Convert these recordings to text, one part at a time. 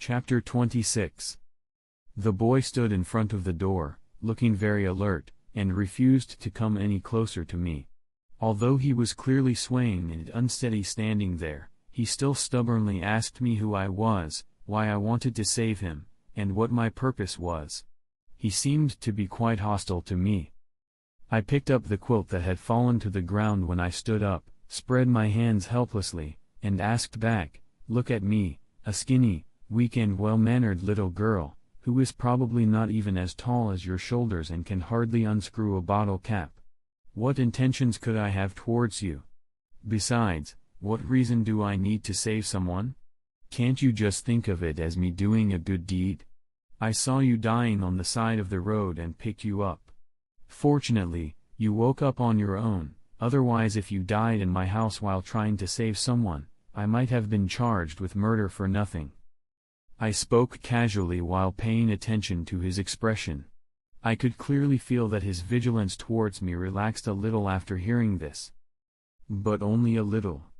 Chapter 26. The boy stood in front of the door, looking very alert, and refused to come any closer to me. Although he was clearly swaying and unsteady standing there, he still stubbornly asked me who I was, why I wanted to save him, and what my purpose was. He seemed to be quite hostile to me. I picked up the quilt that had fallen to the ground when I stood up, spread my hands helplessly, and asked back, "Look at me, a skinny, weak and well-mannered little girl, who is probably not even as tall as your shoulders and can hardly unscrew a bottle cap. What intentions could I have towards you? Besides, what reason do I need to save someone? Can't you just think of it as me doing a good deed? I saw you dying on the side of the road and picked you up. Fortunately, you woke up on your own, otherwise if you died in my house while trying to save someone, I might have been charged with murder for nothing." I spoke casually while paying attention to his expression. I could clearly feel that his vigilance towards me relaxed a little after hearing this. But only a little.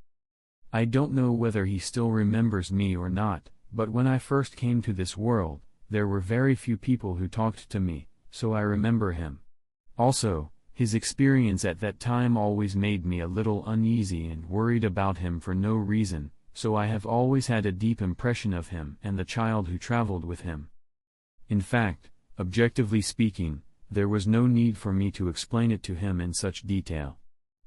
I don't know whether he still remembers me or not, but when I first came to this world, there were very few people who talked to me, so I remember him. Also, his experience at that time always made me a little uneasy and worried about him for no reason, so I have always had a deep impression of him and the child who traveled with him. In fact, objectively speaking, there was no need for me to explain it to him in such detail.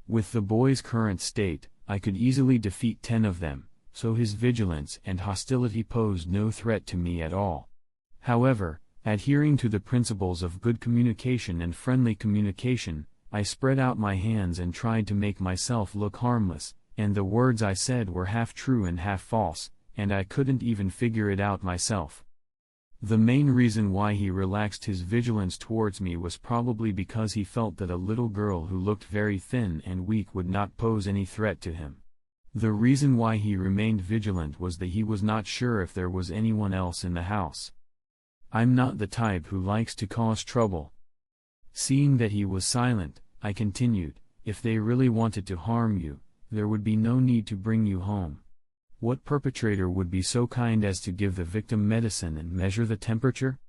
With the boy's current state, I could easily defeat 10 of them, so his vigilance and hostility posed no threat to me at all. However, adhering to the principles of good communication and friendly communication, I spread out my hands and tried to make myself look harmless, and the words I said were half true and half false, and I couldn't even figure it out myself. The main reason why he relaxed his vigilance towards me was probably because he felt that a little girl who looked very thin and weak would not pose any threat to him. The reason why he remained vigilant was that he was not sure if there was anyone else in the house. I'm not the type who likes to cause trouble. Seeing that he was silent, I continued, "If they really wanted to harm you, there would be no need to bring you home. What perpetrator would be so kind as to give the victim medicine and measure the temperature?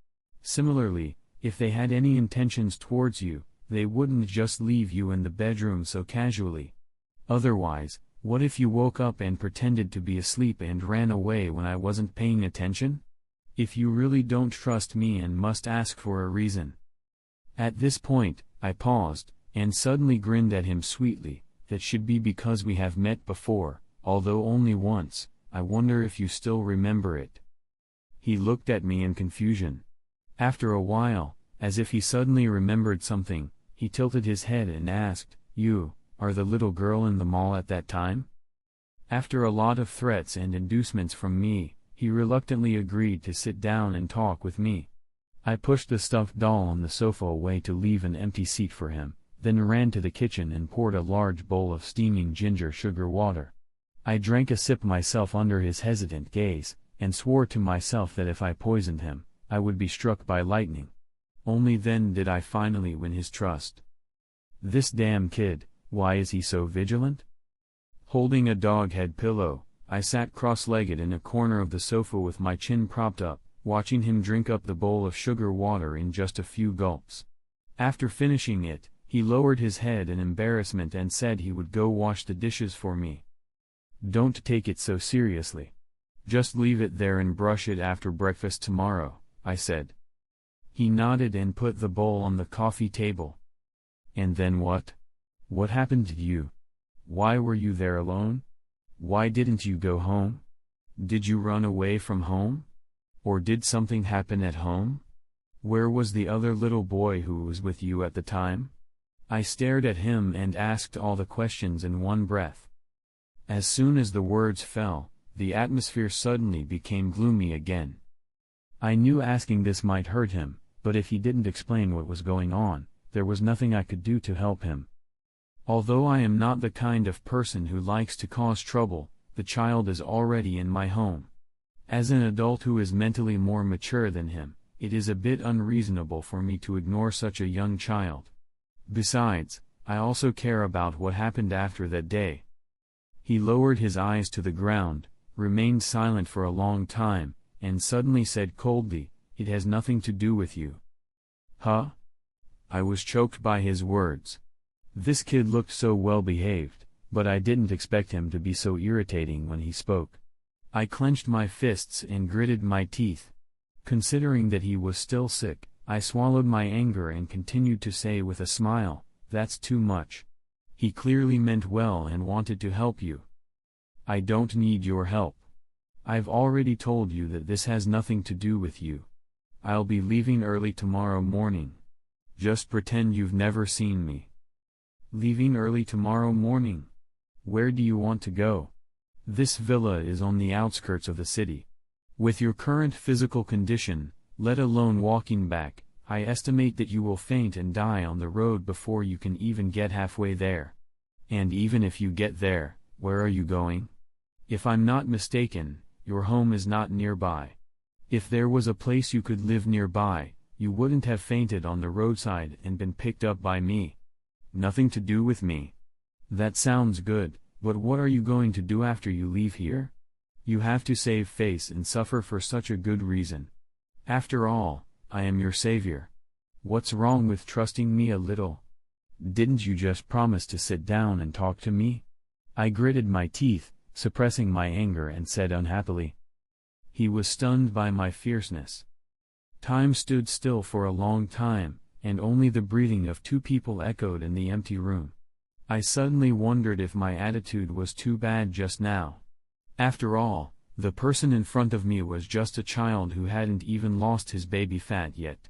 Similarly, if they had any intentions towards you, they wouldn't just leave you in the bedroom so casually. Otherwise, what if you woke up and pretended to be asleep and ran away when I wasn't paying attention? If you really don't trust me and must ask for a reason." At this point, I paused, and suddenly grinned at him sweetly. "That should be because we have met before, although only once. I wonder if you still remember it." He looked at me in confusion. After a while, as if he suddenly remembered something, he tilted his head and asked, "You are the little girl in the mall at that time?" After a lot of threats and inducements from me, he reluctantly agreed to sit down and talk with me. I pushed the stuffed doll on the sofa away to leave an empty seat for him, then ran to the kitchen and poured a large bowl of steaming ginger sugar water. I drank a sip myself under his hesitant gaze, and swore to myself that if I poisoned him, I would be struck by lightning. Only then did I finally win his trust. This damn kid, why is he so vigilant? Holding a dog head pillow, I sat cross-legged in a corner of the sofa with my chin propped up, watching him drink up the bowl of sugar water in just a few gulps. After finishing it, he lowered his head in embarrassment and said he would go wash the dishes for me. "Don't take it so seriously. Just leave it there and brush it after breakfast tomorrow," I said. He nodded and put the bowl on the coffee table. "And then what? What happened to you? Why were you there alone? Why didn't you go home? Did you run away from home? Or did something happen at home? Where was the other little boy who was with you at the time?" I stared at him and asked all the questions in one breath. As soon as the words fell, the atmosphere suddenly became gloomy again. I knew asking this might hurt him, but if he didn't explain what was going on, there was nothing I could do to help him. Although I am not the kind of person who likes to cause trouble, the child is already in my home. As an adult who is mentally more mature than him, it is a bit unreasonable for me to ignore such a young child. Besides, I also care about what happened after that day. He lowered his eyes to the ground, remained silent for a long time, and suddenly said coldly, "It has nothing to do with you." Huh? I was choked by his words. This kid looked so well behaved, but I didn't expect him to be so irritating when he spoke. I clenched my fists and gritted my teeth. Considering that he was still sick, I swallowed my anger and continued to say with a smile, "That's too much. He clearly meant well and wanted to help you. I don't need your help. I've already told you that this has nothing to do with you. I'll be leaving early tomorrow morning. Just pretend you've never seen me." "Leaving early tomorrow morning? Where do you want to go?" "This villa is on the outskirts of the city. With your current physical condition, let alone walking back, I estimate that you will faint and die on the road before you can even get halfway there. And even if you get there, where are you going? If I'm not mistaken, your home is not nearby. If there was a place you could live nearby, you wouldn't have fainted on the roadside and been picked up by me. Nothing to do with me. That sounds good, but what are you going to do after you leave here? You have to save face and suffer for such a good reason. After all, I am your savior. What's wrong with trusting me a little? Didn't you just promise to sit down and talk to me?" I gritted my teeth, suppressing my anger, and said unhappily. He was stunned by my fierceness. Time stood still for a long time, and only the breathing of two people echoed in the empty room. I suddenly wondered if my attitude was too bad just now. After all, the person in front of me was just a child who hadn't even lost his baby fat yet.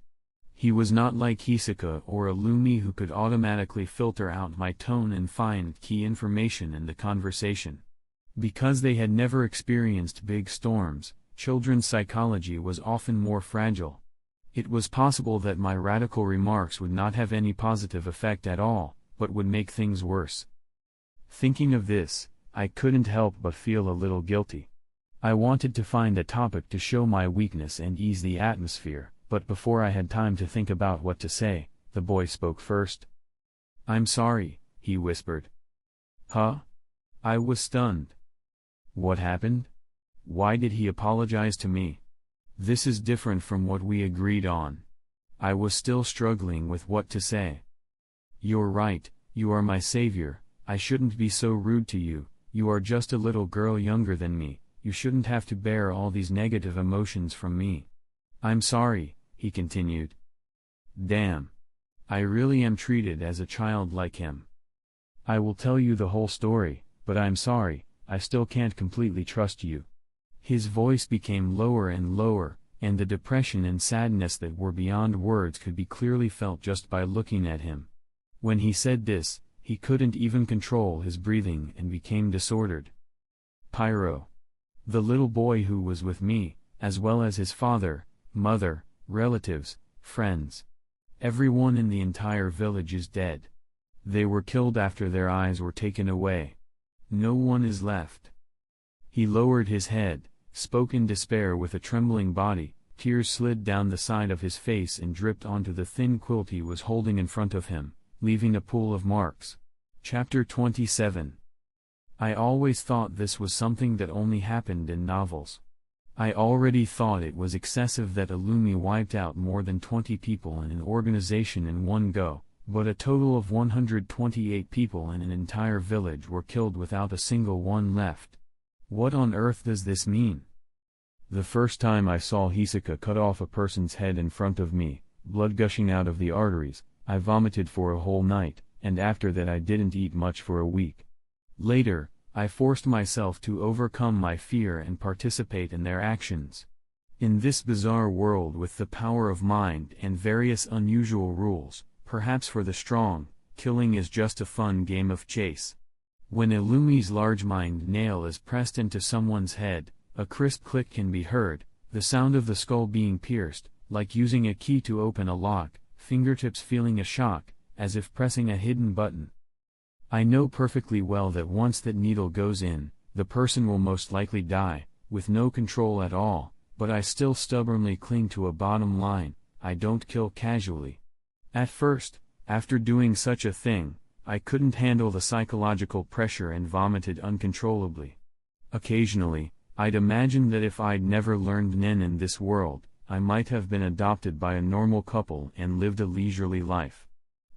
He was not like Hisaka or Illumi, who could automatically filter out my tone and find key information in the conversation. Because they had never experienced big storms, children's psychology was often more fragile. It was possible that my radical remarks would not have any positive effect at all, but would make things worse. Thinking of this, I couldn't help but feel a little guilty. I wanted to find a topic to show my weakness and ease the atmosphere, but before I had time to think about what to say, the boy spoke first. "I'm sorry," he whispered. "Huh?" I was stunned. What happened? Why did he apologize to me? This is different from what we agreed on. I was still struggling with what to say. "You're right, you are my savior. I shouldn't be so rude to you. You are just a little girl younger than me. You shouldn't have to bear all these negative emotions from me." "I'm sorry," he continued. "Damn. I really am treated as a child like him. I will tell you the whole story, but I'm sorry, I still can't completely trust you." His voice became lower and lower, and the depression and sadness that were beyond words could be clearly felt just by looking at him. When he said this, he couldn't even control his breathing and became disordered. Pyro. The little boy who was with me, as well as his father, mother, relatives, friends. Everyone in the entire village is dead. They were killed after their eyes were taken away. No one is left. He lowered his head, spoke in despair with a trembling body, tears slid down the side of his face and dripped onto the thin quilt he was holding in front of him, leaving a pool of marks. Chapter 27. I always thought this was something that only happened in novels. I already thought it was excessive that Illumi wiped out more than 20 people in an organization in one go, but a total of 128 people in an entire village were killed without a single one left. What on earth does this mean? The first time I saw Hisaka cut off a person's head in front of me, blood gushing out of the arteries, I vomited for a whole night, and after that I didn't eat much for a week. Later, I forced myself to overcome my fear and participate in their actions. In this bizarre world with the power of mind and various unusual rules, perhaps for the strong, killing is just a fun game of chase. When Illumi's large mind nail is pressed into someone's head, a crisp click can be heard, the sound of the skull being pierced, like using a key to open a lock, fingertips feeling a shock, as if pressing a hidden button. I know perfectly well that once that needle goes in, the person will most likely die, with no control at all, but I still stubbornly cling to a bottom line: I don't kill casually. At first, after doing such a thing, I couldn't handle the psychological pressure and vomited uncontrollably. Occasionally, I'd imagined that if I'd never learned Nen in this world, I might have been adopted by a normal couple and lived a leisurely life.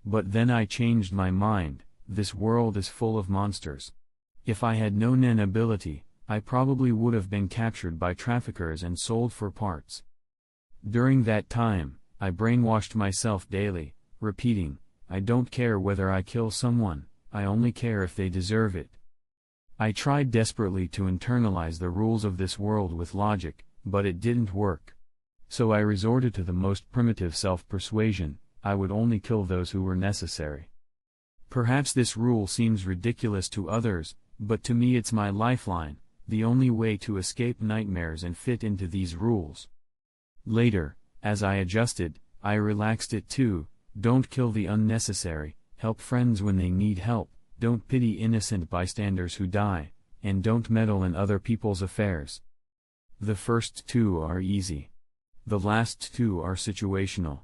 But then I changed my mind. This world is full of monsters. If I had no Nen ability, I probably would have been captured by traffickers and sold for parts. During that time, I brainwashed myself daily, repeating, I don't care whether I kill someone, I only care if they deserve it. I tried desperately to internalize the rules of this world with logic, but it didn't work. So I resorted to the most primitive self-persuasion, I would only kill those who were necessary. Perhaps this rule seems ridiculous to others, but to me it's my lifeline, the only way to escape nightmares and fit into these rules. Later, as I adjusted, I relaxed it too. Don't kill the unnecessary, help friends when they need help, don't pity innocent bystanders who die, and don't meddle in other people's affairs. The first two are easy. The last two are situational.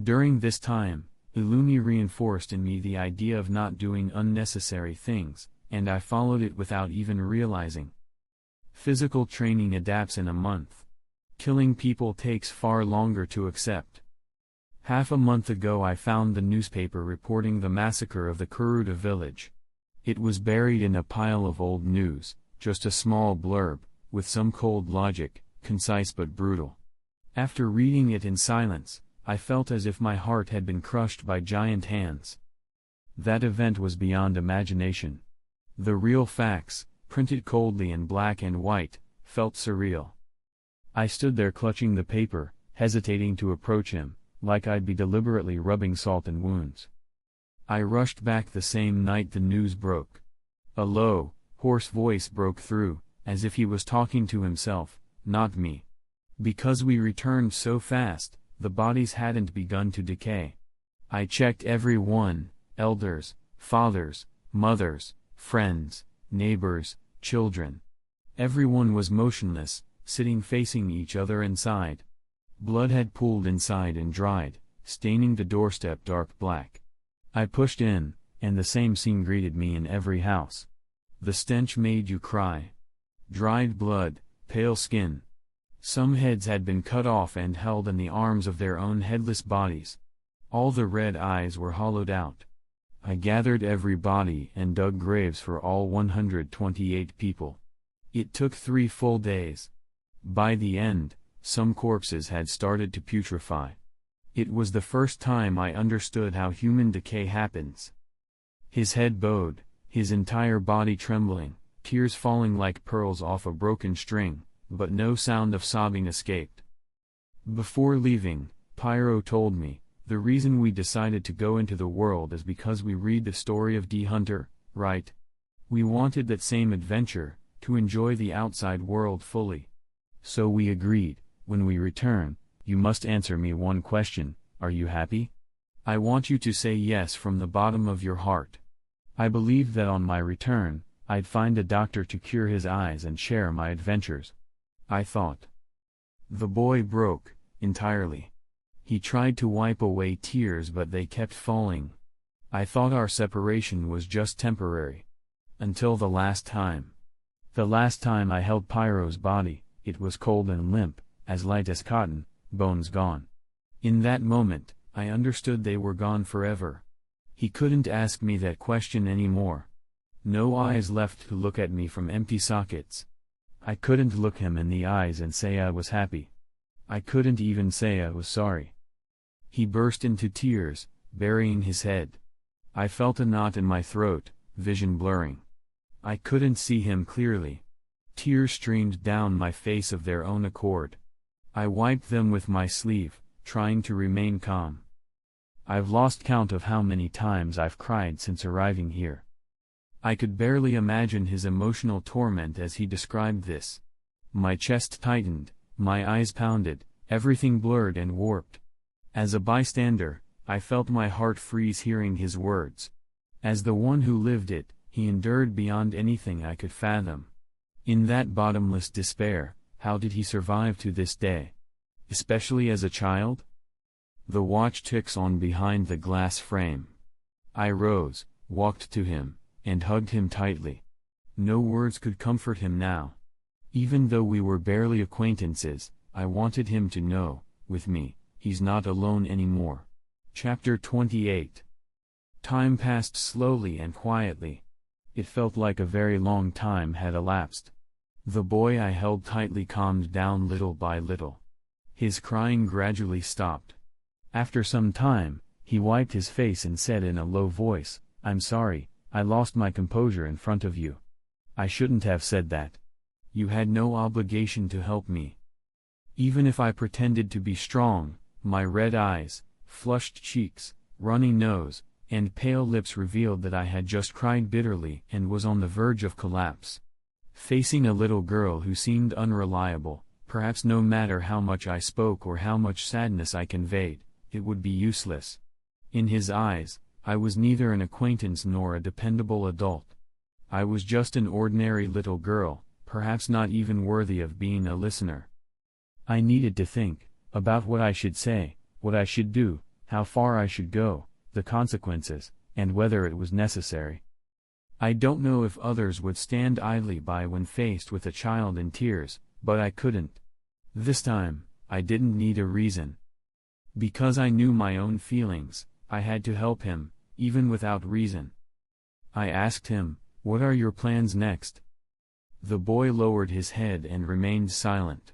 During this time, Illumi reinforced in me the idea of not doing unnecessary things, and I followed it without even realizing. Physical training adapts in a month. Killing people takes far longer to accept. Half a month ago I found the newspaper reporting the massacre of the Kuruta village. It was buried in a pile of old news, just a small blurb, with some cold logic, concise but brutal. After reading it in silence, I felt as if my heart had been crushed by giant hands. That event was beyond imagination. The real facts, printed coldly in black and white, felt surreal. I stood there clutching the paper, hesitating to approach him, like I'd be deliberately rubbing salt in wounds. I rushed back the same night the news broke. A low, hoarse voice broke through, as if he was talking to himself, not me. Because we returned so fast, the bodies hadn't begun to decay. I checked every one, elders, fathers, mothers, friends, neighbors, children. Everyone was motionless, sitting facing each other inside. Blood had pooled inside and dried, staining the doorstep dark black. I pushed in, and the same scene greeted me in every house. The stench made you cry. Dried blood, pale skin. Some heads had been cut off and held in the arms of their own headless bodies. All the red eyes were hollowed out. I gathered every body and dug graves for all 128 people. It took 3 full days. By the end, some corpses had started to putrefy. It was the first time I understood how human decay happens. His head bowed, his entire body trembling, tears falling like pearls off a broken string, but no sound of sobbing escaped. Before leaving, Pyro told me, the reason we decided to go into the world is because we read the story of D. Hunter, right? We wanted that same adventure, to enjoy the outside world fully. So we agreed, when we return, you must answer me one question, are you happy? I want you to say yes from the bottom of your heart. I believed that on my return, I'd find a doctor to cure his eyes and share my adventures. I thought. The boy broke, entirely. He tried to wipe away tears but they kept falling. I thought our separation was just temporary. Until the last time. The last time I held Pyro's body, it was cold and limp, as light as cotton, bones gone. In that moment, I understood they were gone forever. He couldn't ask me that question anymore. No eyes left to look at me from empty sockets. I couldn't look him in the eyes and say I was happy. I couldn't even say I was sorry. He burst into tears, burying his head. I felt a knot in my throat, vision blurring. I couldn't see him clearly. Tears streamed down my face of their own accord. I wiped them with my sleeve, trying to remain calm. I've lost count of how many times I've cried since arriving here. I could barely imagine his emotional torment as he described this. My chest tightened, my eyes pounded, everything blurred and warped. As a bystander, I felt my heart freeze hearing his words. As the one who lived it, he endured beyond anything I could fathom. In that bottomless despair, how did he survive to this day? Especially as a child? The watch ticks on behind the glass frame. I rose, walked to him, and hugged him tightly. No words could comfort him now. Even though we were barely acquaintances, I wanted him to know, with me, he's not alone anymore. Chapter 28. Time passed slowly and quietly. It felt like a very long time had elapsed. The boy I held tightly calmed down little by little. His crying gradually stopped. After some time, he wiped his face and said in a low voice, "I'm sorry, I lost my composure in front of you. I shouldn't have said that. You had no obligation to help me." Even if I pretended to be strong, my red eyes, flushed cheeks, runny nose, and pale lips revealed that I had just cried bitterly and was on the verge of collapse. Facing a little girl who seemed unreliable, perhaps no matter how much I spoke or how much sadness I conveyed, it would be useless. In his eyes, I was neither an acquaintance nor a dependable adult. I was just an ordinary little girl, perhaps not even worthy of being a listener. I needed to think about what I should say, what I should do, how far I should go, the consequences, and whether it was necessary. I don't know if others would stand idly by when faced with a child in tears, but I couldn't. This time, I didn't need a reason. Because I knew my own feelings, I had to help him, even without reason. I asked him, "What are your plans next?" The boy lowered his head and remained silent.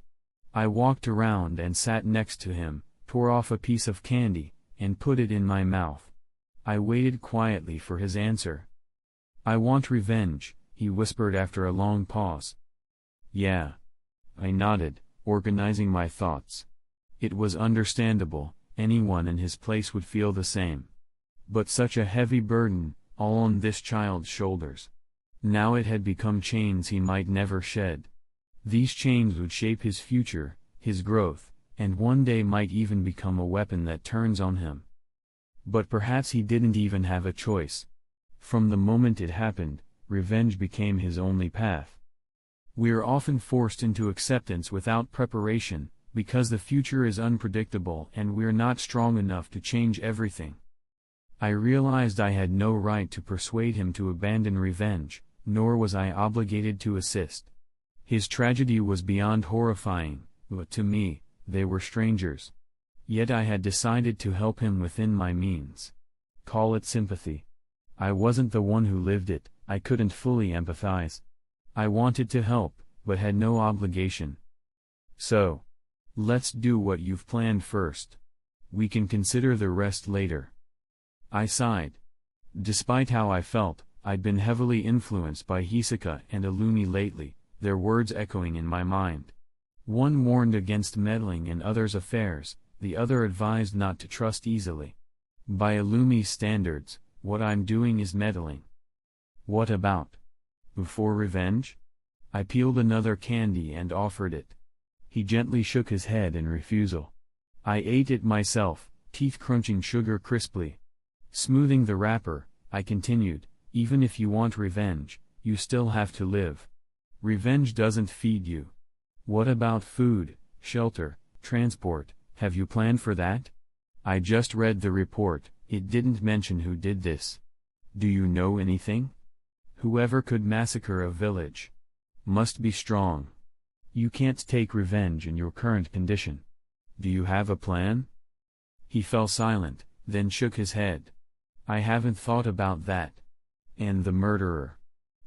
I walked around and sat next to him, tore off a piece of candy, and put it in my mouth. I waited quietly for his answer. "I want revenge," he whispered after a long pause. "Yeah." I nodded, organizing my thoughts. It was understandable, anyone in his place would feel the same. But such a heavy burden, all on this child's shoulders. Now it had become chains he might never shed. These chains would shape his future, his growth, and one day might even become a weapon that turns on him. But perhaps he didn't even have a choice. From the moment it happened, revenge became his only path. We're often forced into acceptance without preparation, because the future is unpredictable and we're not strong enough to change everything. I realized I had no right to persuade him to abandon revenge, nor was I obligated to assist. His tragedy was beyond horrifying, but to me, they were strangers. Yet I had decided to help him within my means. Call it sympathy. I wasn't the one who lived it, I couldn't fully empathize. I wanted to help, but had no obligation. "So, let's do what you've planned first. We can consider the rest later." I sighed. Despite how I felt, I'd been heavily influenced by Hisoka and Illumi lately, their words echoing in my mind. One warned against meddling in others' affairs, the other advised not to trust easily. By Illumi's standards, what I'm doing is meddling. What about? Before revenge? I peeled another candy and offered it. He gently shook his head in refusal. I ate it myself, teeth crunching sugar crisply. Smoothing the wrapper, I continued, "Even if you want revenge, you still have to live. Revenge doesn't feed you. What about food, shelter, transport, have you planned for that? I just read the report, it didn't mention who did this. Do you know anything? Whoever could massacre a village must be strong. You can't take revenge in your current condition. Do you have a plan?" He fell silent, then shook his head. "I haven't thought about that. And the murderer?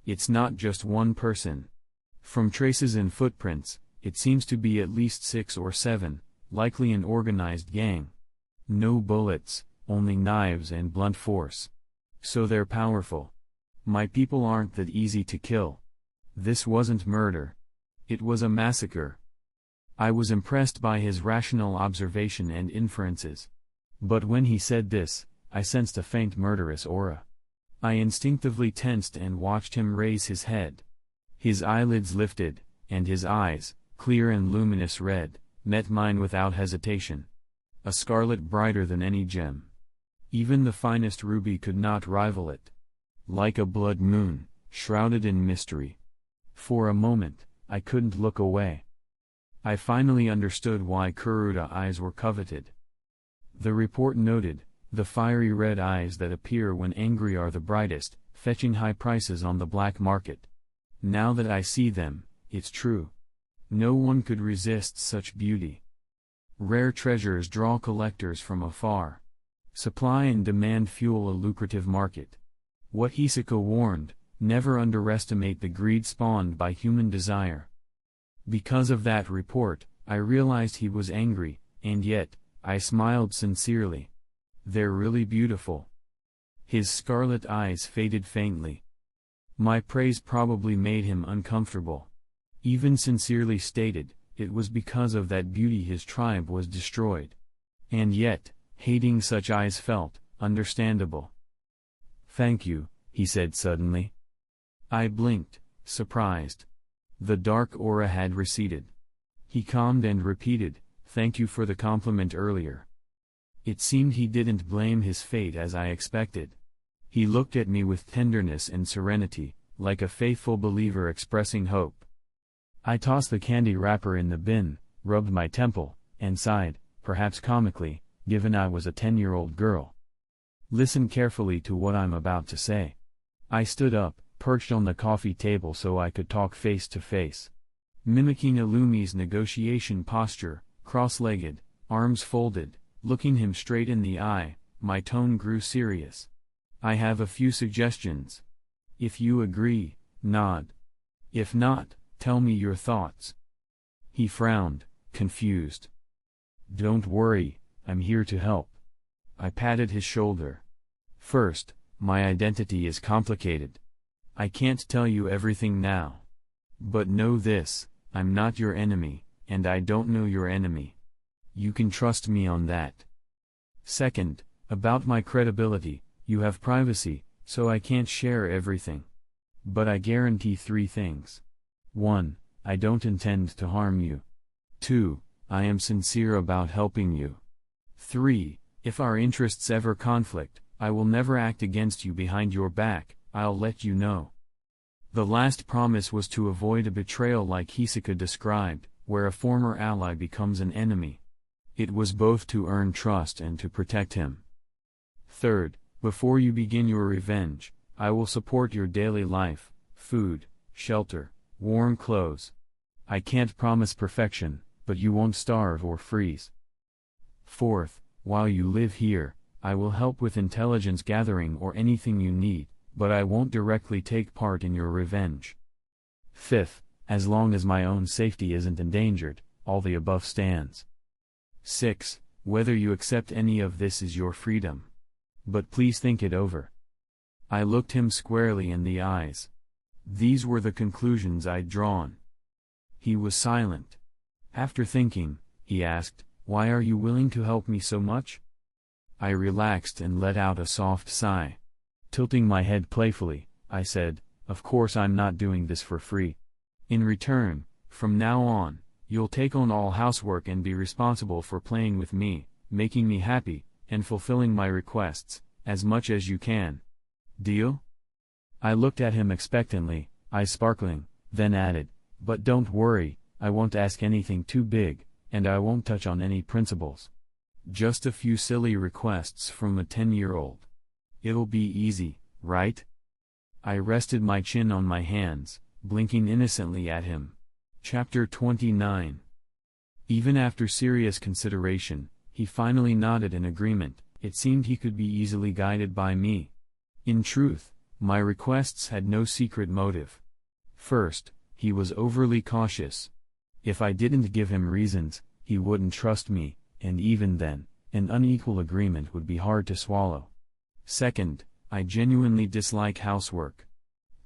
It's not just one person. From traces and footprints, it seems to be at least 6 or 7, likely an organized gang. No bullets, only knives and blunt force. So they're powerful. My people aren't that easy to kill. This wasn't murder. It was a massacre." I was impressed by his rational observation and inferences. But when he said this, I sensed a faint murderous aura. I instinctively tensed and watched him raise his head. His eyelids lifted, and his eyes, clear and luminous red, met mine without hesitation. A scarlet brighter than any gem. Even the finest ruby could not rival it. Like a blood moon, shrouded in mystery. For a moment, I couldn't look away. I finally understood why Kuruda eyes were coveted. The report noted, the fiery red eyes that appear when angry are the brightest, fetching high prices on the black market. Now that I see them, it's true. No one could resist such beauty. Rare treasures draw collectors from afar. Supply and demand fuel a lucrative market. What Hisako warned, never underestimate the greed spawned by human desire. Because of that report, I realized he was angry, and yet, I smiled sincerely. They're really beautiful. His scarlet eyes faded faintly. My praise probably made him uncomfortable. Even sincerely stated, it was because of that beauty his tribe was destroyed. And yet, hating such eyes felt understandable. "Thank you," he said suddenly. I blinked, surprised. The dark aura had receded. He calmed and repeated, "Thank you for the compliment earlier." It seemed he didn't blame his fate as I expected. He looked at me with tenderness and serenity, like a faithful believer expressing hope. I tossed the candy wrapper in the bin, rubbed my temple, and sighed, perhaps comically, given I was a 10-year-old girl. Listen carefully to what I'm about to say. I stood up, perched on the coffee table so I could talk face to face. Mimicking Illumi's negotiation posture, cross-legged, arms folded, looking him straight in the eye, my tone grew serious. "I have a few suggestions. If you agree, nod. If not, tell me your thoughts." He frowned, confused. "Don't worry, I'm here to help." I patted his shoulder. "First, my identity is complicated. I can't tell you everything now. But know this, I'm not your enemy, and I don't know your enemy. You can trust me on that. Second, about my credibility, you have privacy, so I can't share everything. But I guarantee 3 things. 1. I don't intend to harm you. 2. I am sincere about helping you. 3. If our interests ever conflict, I will never act against you behind your back, I'll let you know." The last promise was to avoid a betrayal like Hisako described, where a former ally becomes an enemy. It was both to earn trust and to protect him. Third, before you begin your revenge, I will support your daily life, food, shelter, warm clothes. I can't promise perfection, but you won't starve or freeze. Fourth, while you live here, I will help with intelligence gathering or anything you need, but I won't directly take part in your revenge. Fifth, as long as my own safety isn't endangered, all the above stands. 6. Whether you accept any of this is your freedom. But please think it over. I looked him squarely in the eyes. These were the conclusions I'd drawn. He was silent. After thinking, he asked, "Why are you willing to help me so much?" I relaxed and let out a soft sigh. Tilting my head playfully, I said, "Of course I'm not doing this for free. In return, from now on, you'll take on all housework and be responsible for playing with me, making me happy, and fulfilling my requests, as much as you can. Deal?" I looked at him expectantly, eyes sparkling, then added, "But don't worry, I won't ask anything too big, and I won't touch on any principles. Just a few silly requests from a 10-year-old. It'll be easy, right?" I rested my chin on my hands, blinking innocently at him. Chapter 29. Even after serious consideration, he finally nodded in agreement. It seemed he could be easily guided by me. In truth, my requests had no secret motive. First, he was overly cautious. If I didn't give him reasons, he wouldn't trust me, and even then, an unequal agreement would be hard to swallow. Second, I genuinely dislike housework.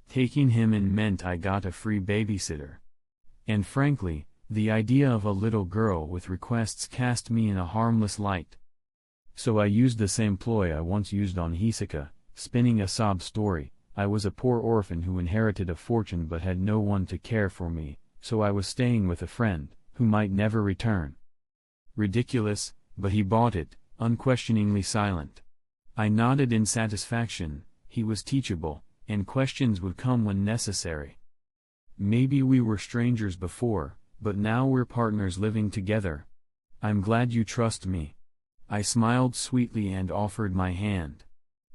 Taking him in meant I got a free babysitter. And frankly, the idea of a little girl with requests cast me in a harmless light. So I used the same ploy I once used on Hisako, spinning a sob story. I was a poor orphan who inherited a fortune but had no one to care for me, so I was staying with a friend, who might never return. Ridiculous, but he bought it, unquestioningly silent. I nodded in satisfaction. He was teachable, and questions would come when necessary. Maybe we were strangers before, but now we're partners living together. I'm glad you trust me. I smiled sweetly and offered my hand.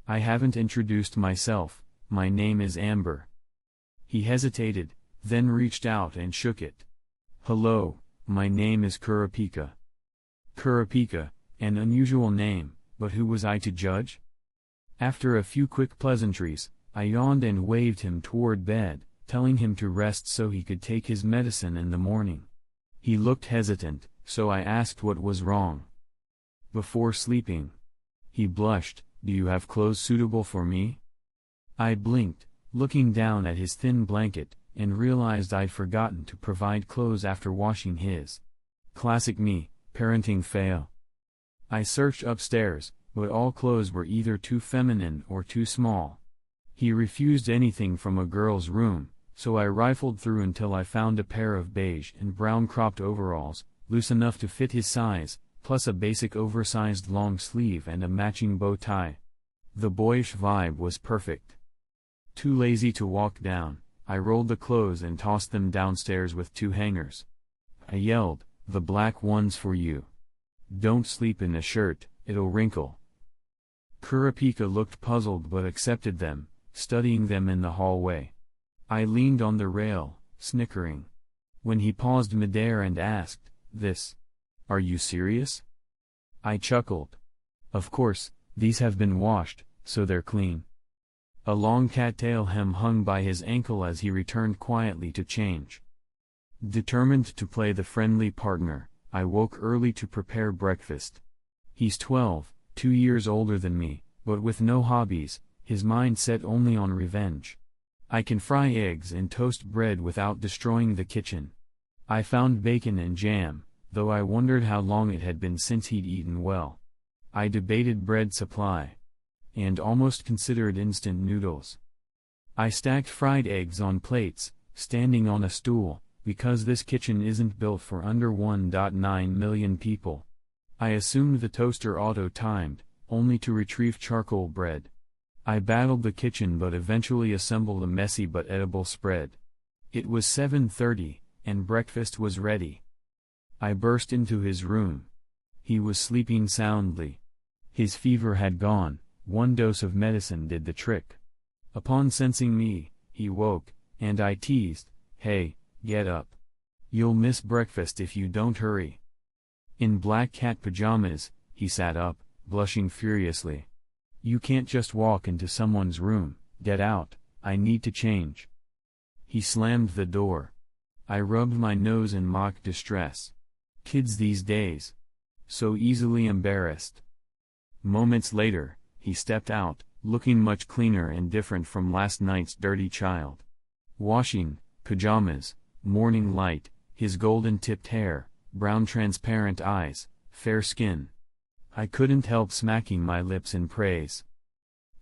I haven't introduced myself, my name is Amber. He hesitated, then reached out and shook it. Hello, my name is Kurapika. Kurapika, an unusual name, but who was I to judge? After a few quick pleasantries, I yawned and waved him toward bed, telling him to rest so he could take his medicine in the morning. He looked hesitant, so I asked what was wrong. Before sleeping. He blushed. Do you have clothes suitable for me? I blinked, looking down at his thin blanket, and realized I'd forgotten to provide clothes after washing his. Classic me, parenting fail. I searched upstairs, but all clothes were either too feminine or too small. He refused anything from a girl's room, so I rifled through until I found a pair of beige and brown cropped overalls, loose enough to fit his size, plus a basic oversized long sleeve and a matching bow tie. The boyish vibe was perfect. Too lazy to walk down, I rolled the clothes and tossed them downstairs with 2 hangers. I yelled, "The black one's for you. Don't sleep in a shirt, it'll wrinkle." Kurapika looked puzzled but accepted them, studying them in the hallway. I leaned on the rail, snickering. When he paused midair and asked, "This? Are you serious?" I chuckled. "Of course, these have been washed, so they're clean." A long cattail hem hung by his ankle as he returned quietly to change. Determined to play the friendly partner, I woke early to prepare breakfast. He's 12, 2 years older than me, but with no hobbies, his mind set only on revenge. I can fry eggs and toast bread without destroying the kitchen. I found bacon and jam, though I wondered how long it had been since he'd eaten well. I debated bread supply. And almost considered instant noodles. I stacked fried eggs on plates, standing on a stool, because this kitchen isn't built for under 1.9 million people. I assumed the toaster auto-timed, only to retrieve charcoal bread. I battled the kitchen but eventually assembled a messy but edible spread. It was 7:30, and breakfast was ready. I burst into his room. He was sleeping soundly. His fever had gone. 1 dose of medicine did the trick. Upon sensing me, he woke, and I teased, "Hey, get up. You'll miss breakfast if you don't hurry." In black cat pajamas, he sat up, blushing furiously. "You can't just walk into someone's room, get out, I need to change." He slammed the door. I rubbed my nose in mock distress. Kids these days. So easily embarrassed. Moments later, he stepped out, looking much cleaner and different from last night's dirty child. Washing, pajamas, morning light, his golden-tipped hair, brown transparent eyes, fair skin. I couldn't help smacking my lips in praise.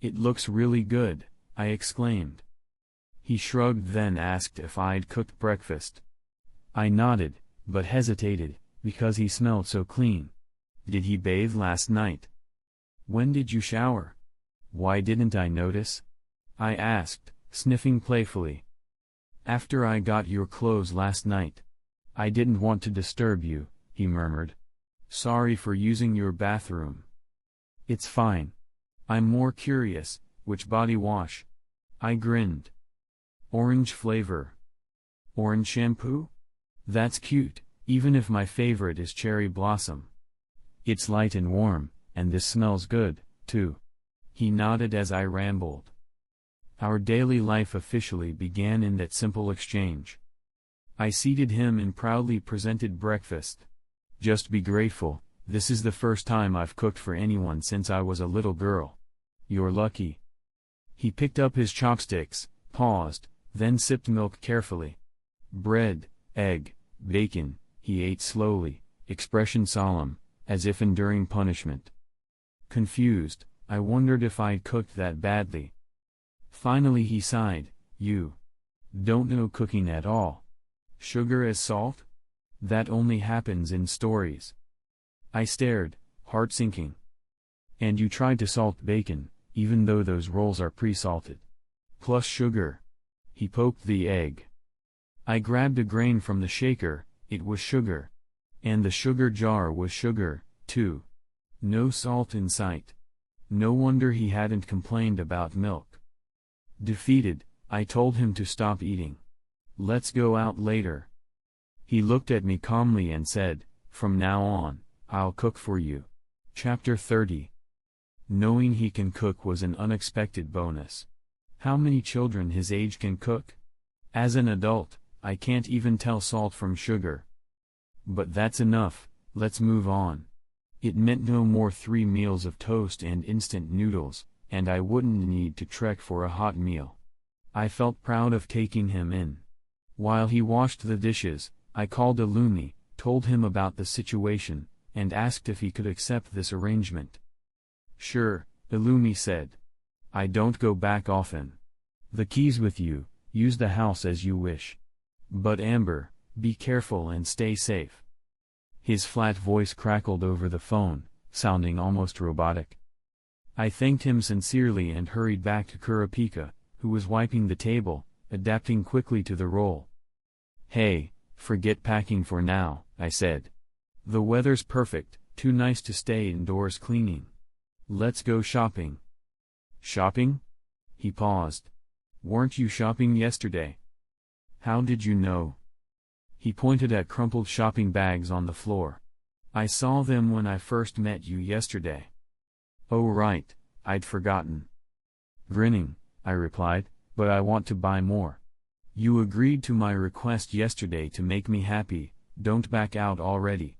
"It looks really good," I exclaimed. He shrugged, then asked if I'd cooked breakfast. I nodded, but hesitated, because he smelled so clean. "Did he bathe last night?" "When did you shower?" "Why didn't I notice?" I asked, sniffing playfully. "After I got your clothes last night. I didn't want to disturb you," he murmured. "Sorry for using your bathroom." "It's fine. I'm more curious, which body wash?" I grinned. "Orange flavor." "Orange shampoo? That's cute, even if my favorite is cherry blossom. It's light and warm, and this smells good, too." He nodded as I rambled. Our daily life officially began in that simple exchange. I seated him and proudly presented breakfast. "Just be grateful, this is the first time I've cooked for anyone since I was a little girl. You're lucky." He picked up his chopsticks, paused, then sipped milk carefully. "Bread, egg, bacon," he ate slowly, expression solemn, as if enduring punishment. Confused, I wondered if I'd cooked that badly. Finally he sighed, "You don't know cooking at all. Sugar as salt? That only happens in stories." I stared, heart sinking. "And you tried to salt bacon, even though those rolls are pre-salted. Plus sugar." He poked the egg. I grabbed a grain from the shaker, it was sugar. And the sugar jar was sugar, too. No salt in sight. No wonder he hadn't complained about milk. Defeated, I told him to stop eating. "Let's go out later." He looked at me calmly and said, "From now on, I'll cook for you." Chapter 30. Knowing he can cook was an unexpected bonus. How many children his age can cook? As an adult, I can't even tell salt from sugar. But that's enough, let's move on. It meant no more 3 meals of toast and instant noodles, and I wouldn't need to trek for a hot meal. I felt proud of taking him in. While he washed the dishes, I called Illumi, told him about the situation, and asked if he could accept this arrangement. "Sure," Illumi said. "I don't go back often. The key's with you, use the house as you wish. But Amber, be careful and stay safe." His flat voice crackled over the phone, sounding almost robotic. I thanked him sincerely and hurried back to Kurapika, who was wiping the table, adapting quickly to the role. "Hey, forget packing for now," I said. "The weather's perfect, too nice to stay indoors cleaning. Let's go shopping." "Shopping?" He paused. "Weren't you shopping yesterday?" "How did you know?" He pointed at crumpled shopping bags on the floor. "I saw them when I first met you yesterday." "Oh right, I'd forgotten." Grinning, I replied, "But I want to buy more. You agreed to my request yesterday to make me happy, don't back out already."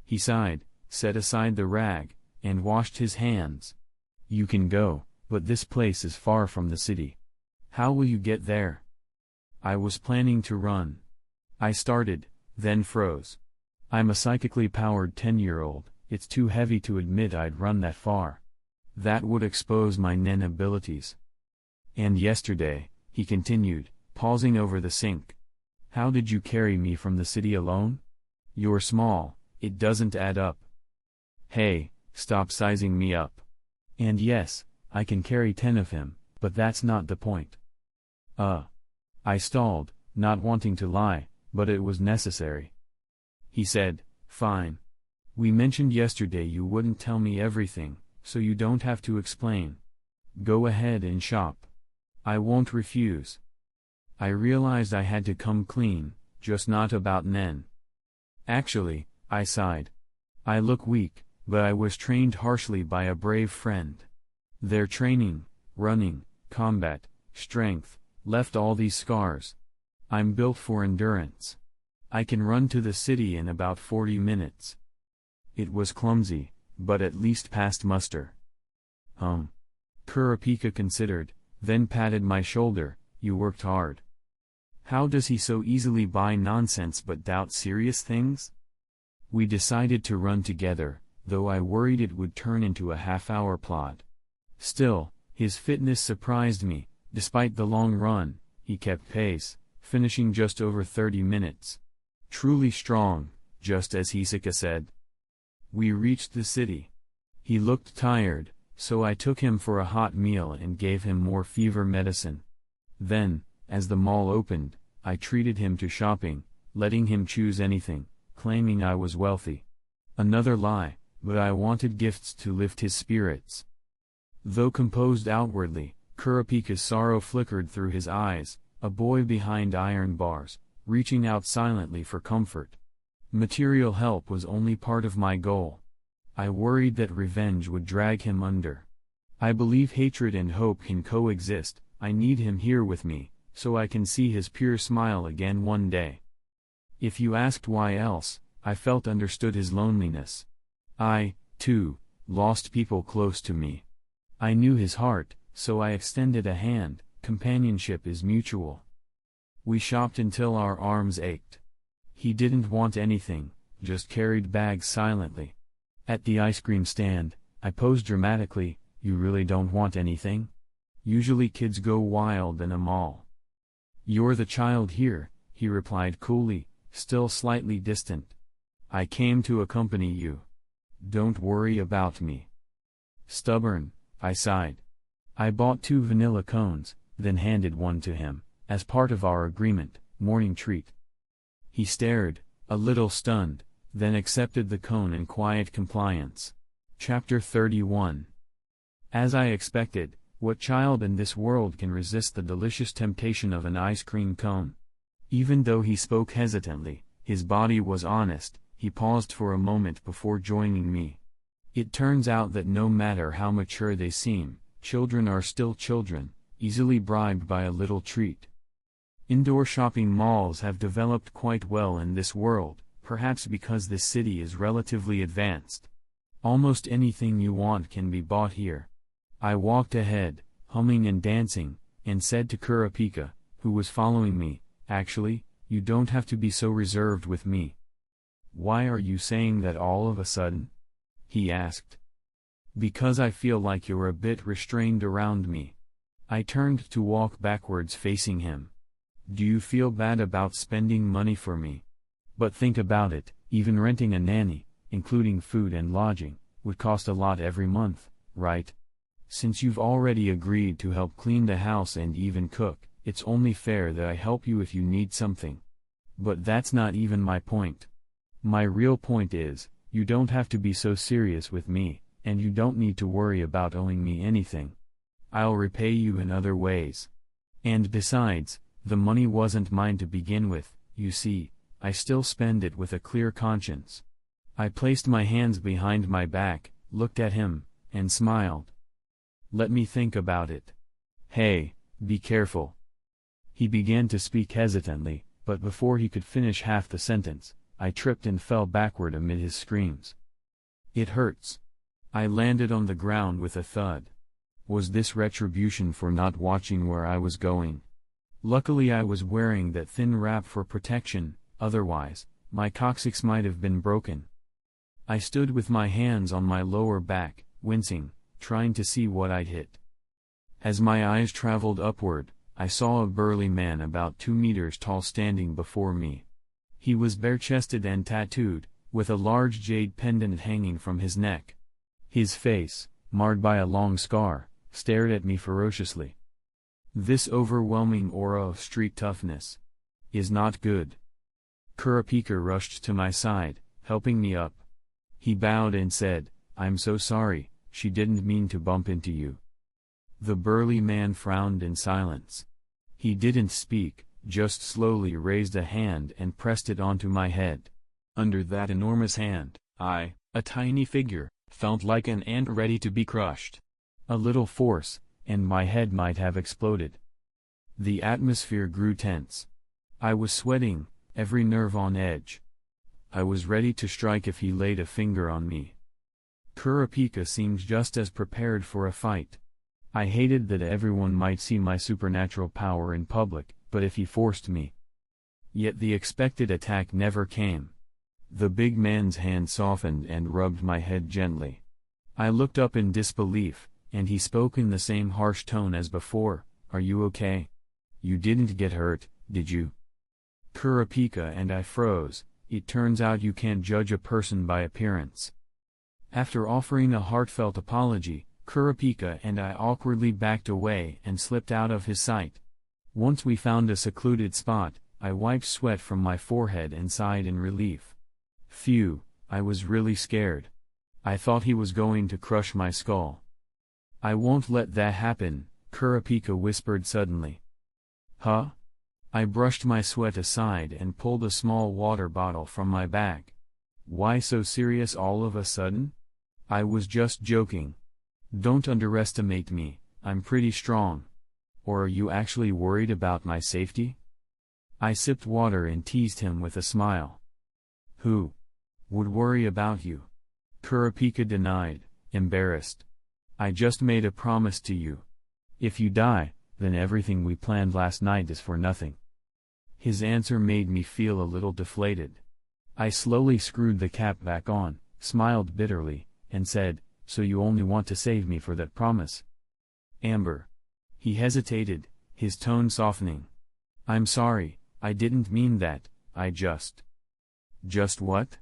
He sighed, set aside the rag, and washed his hands. "You can go, but this place is far from the city. How will you get there?" I was planning to run. I started, then froze. I'm a psychically powered 10-year-old, it's too heavy to admit I'd run that far. That would expose my Nen abilities. "And yesterday," he continued, pausing over the sink. "How did you carry me from the city alone? You're small, it doesn't add up." "Hey, stop sizing me up. And yes, I can carry 10 of him, but that's not the point." I stalled, not wanting to lie, but it was necessary. He said, "Fine. We mentioned yesterday you wouldn't tell me everything, so you don't have to explain. Go ahead and shop. I won't refuse." I realized I had to come clean, just not about Nen. "Actually," I sighed. "I look weak, but I was trained harshly by a brave friend. Their training, running, combat, strength, left all these scars. I'm built for endurance. I can run to the city in about 40 minutes. It was clumsy, but at least passed muster." Kurapika considered, then patted my shoulder. "You worked hard. How does he so easily buy nonsense but doubt serious things?" We decided to run together, though I worried it would turn into a half-hour plod. Still, his fitness surprised me. Despite the long run, he kept pace, finishing just over 30 minutes. Truly strong, just as Hisaka said. We reached the city. He looked tired, so I took him for a hot meal and gave him more fever medicine. Then, as the mall opened, I treated him to shopping, letting him choose anything, claiming I was wealthy. Another lie, but I wanted gifts to lift his spirits. Though composed outwardly, Kurapika's sorrow flickered through his eyes, a boy behind iron bars, reaching out silently for comfort. Material help was only part of my goal. I worried that revenge would drag him under. I believe hatred and hope can coexist. I need him here with me, so I can see his pure smile again one day. If you asked why else, I felt understood his loneliness. I, too, lost people close to me. I knew his heart, so I extended a hand. Companionship is mutual. We shopped until our arms ached. He didn't want anything, just carried bags silently. At the ice cream stand, I posed dramatically, "You really don't want anything? Usually kids go wild in a mall." "You're the child here," he replied coolly, still slightly distant. "I came to accompany you. Don't worry about me." Stubborn, I sighed. I bought 2 vanilla cones, then handed one to him, as part of our agreement, morning treat. He stared, a little stunned, then accepted the cone in quiet compliance. Chapter 31. As I expected, what child in this world can resist the delicious temptation of an ice cream cone? Even though he spoke hesitantly, His body was honest. He paused for a moment before joining me. It turns out that no matter how mature they seem, children are still children, easily bribed by a little treat. Indoor shopping malls have developed quite well in this world, perhaps because this city is relatively advanced. Almost anything you want can be bought here. I walked ahead, humming and dancing, and said to Kurapika, who was following me, "Actually, you don't have to be so reserved with me." "Why are you saying that all of a sudden?" he asked. "Because I feel like you're a bit restrained around me." I turned to walk backwards facing him. "Do you feel bad about spending money for me? But think about it, even renting a nanny, including food and lodging, would cost a lot every month, right? Since you've already agreed to help clean the house and even cook, it's only fair that I help you if you need something. But that's not even my point. My real point is, you don't have to be so serious with me, and you don't need to worry about owing me anything. I'll repay you in other ways. And besides, the money wasn't mine to begin with, you see, I still spend it with a clear conscience." I placed my hands behind my back, looked at him, and smiled. "Let me think about it." "Hey, be careful." He began to speak hesitantly, but before he could finish half the sentence, I tripped and fell backward amid his screams. "It hurts." I landed on the ground with a thud. Was this retribution for not watching where I was going? Luckily I was wearing that thin wrap for protection, otherwise, my coccyx might have been broken. I stood with my hands on my lower back, wincing, trying to see what I'd hit. As my eyes traveled upward, I saw a burly man about 2 meters tall standing before me. He was bare-chested and tattooed, with a large jade pendant hanging from his neck. His face, marred by a long scar, stared at me ferociously. This overwhelming aura of street toughness is not good. Kurapika rushed to my side, helping me up. He bowed and said, "I'm so sorry, she didn't mean to bump into you." The burly man frowned in silence. He didn't speak, just slowly raised a hand and pressed it onto my head. Under that enormous hand, I, a tiny figure, felt like an ant ready to be crushed. A little force, and my head might have exploded. The atmosphere grew tense. I was sweating, every nerve on edge. I was ready to strike if he laid a finger on me. Kurapika seemed just as prepared for a fight. I hated that everyone might see my supernatural power in public, but if he forced me. Yet the expected attack never came. The big man's hand softened and rubbed my head gently. I looked up in disbelief, and he spoke in the same harsh tone as before, "Are you okay? You didn't get hurt, did you?" Kurapika and I froze. It turns out you can't judge a person by appearance. After offering a heartfelt apology, Kurapika and I awkwardly backed away and slipped out of his sight. Once we found a secluded spot, I wiped sweat from my forehead and sighed in relief. Phew, I was really scared. I thought he was going to crush my skull. "I won't let that happen," Kurapika whispered suddenly. "Huh?" I brushed my sweat aside and pulled a small water bottle from my bag. "Why so serious all of a sudden?" "I was just joking. Don't underestimate me, I'm pretty strong. Or are you actually worried about my safety?" I sipped water and teased him with a smile. "Who would worry about you?" Kurapika denied, embarrassed. "I just made a promise to you. If you die, then everything we planned last night is for nothing." His answer made me feel a little deflated. I slowly screwed the cap back on, smiled bitterly, and said, "So you only want to save me for that promise?" "Amber." He hesitated, his tone softening. "I'm sorry, I didn't mean that, I just..." "Just what?"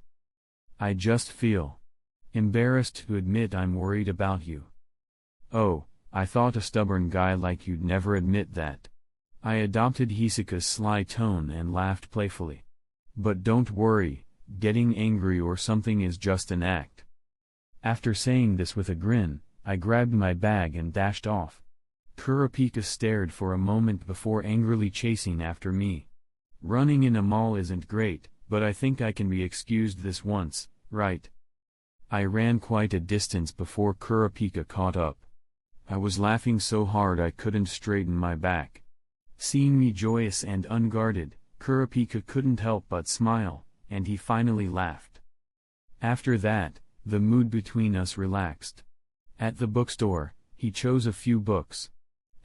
"I just feel embarrassed to admit I'm worried about you." "Oh, I thought a stubborn guy like you'd never admit that." I adopted Hisaka's sly tone and laughed playfully. "But don't worry, getting angry or something is just an act." After saying this with a grin, I grabbed my bag and dashed off. Kurapika stared for a moment before angrily chasing after me. Running in a mall isn't great, but I think I can be excused this once, right? I ran quite a distance before Kurapika caught up. I was laughing so hard I couldn't straighten my back. Seeing me joyous and unguarded, Kurapika couldn't help but smile, and he finally laughed. After that, the mood between us relaxed. At the bookstore, he chose a few books.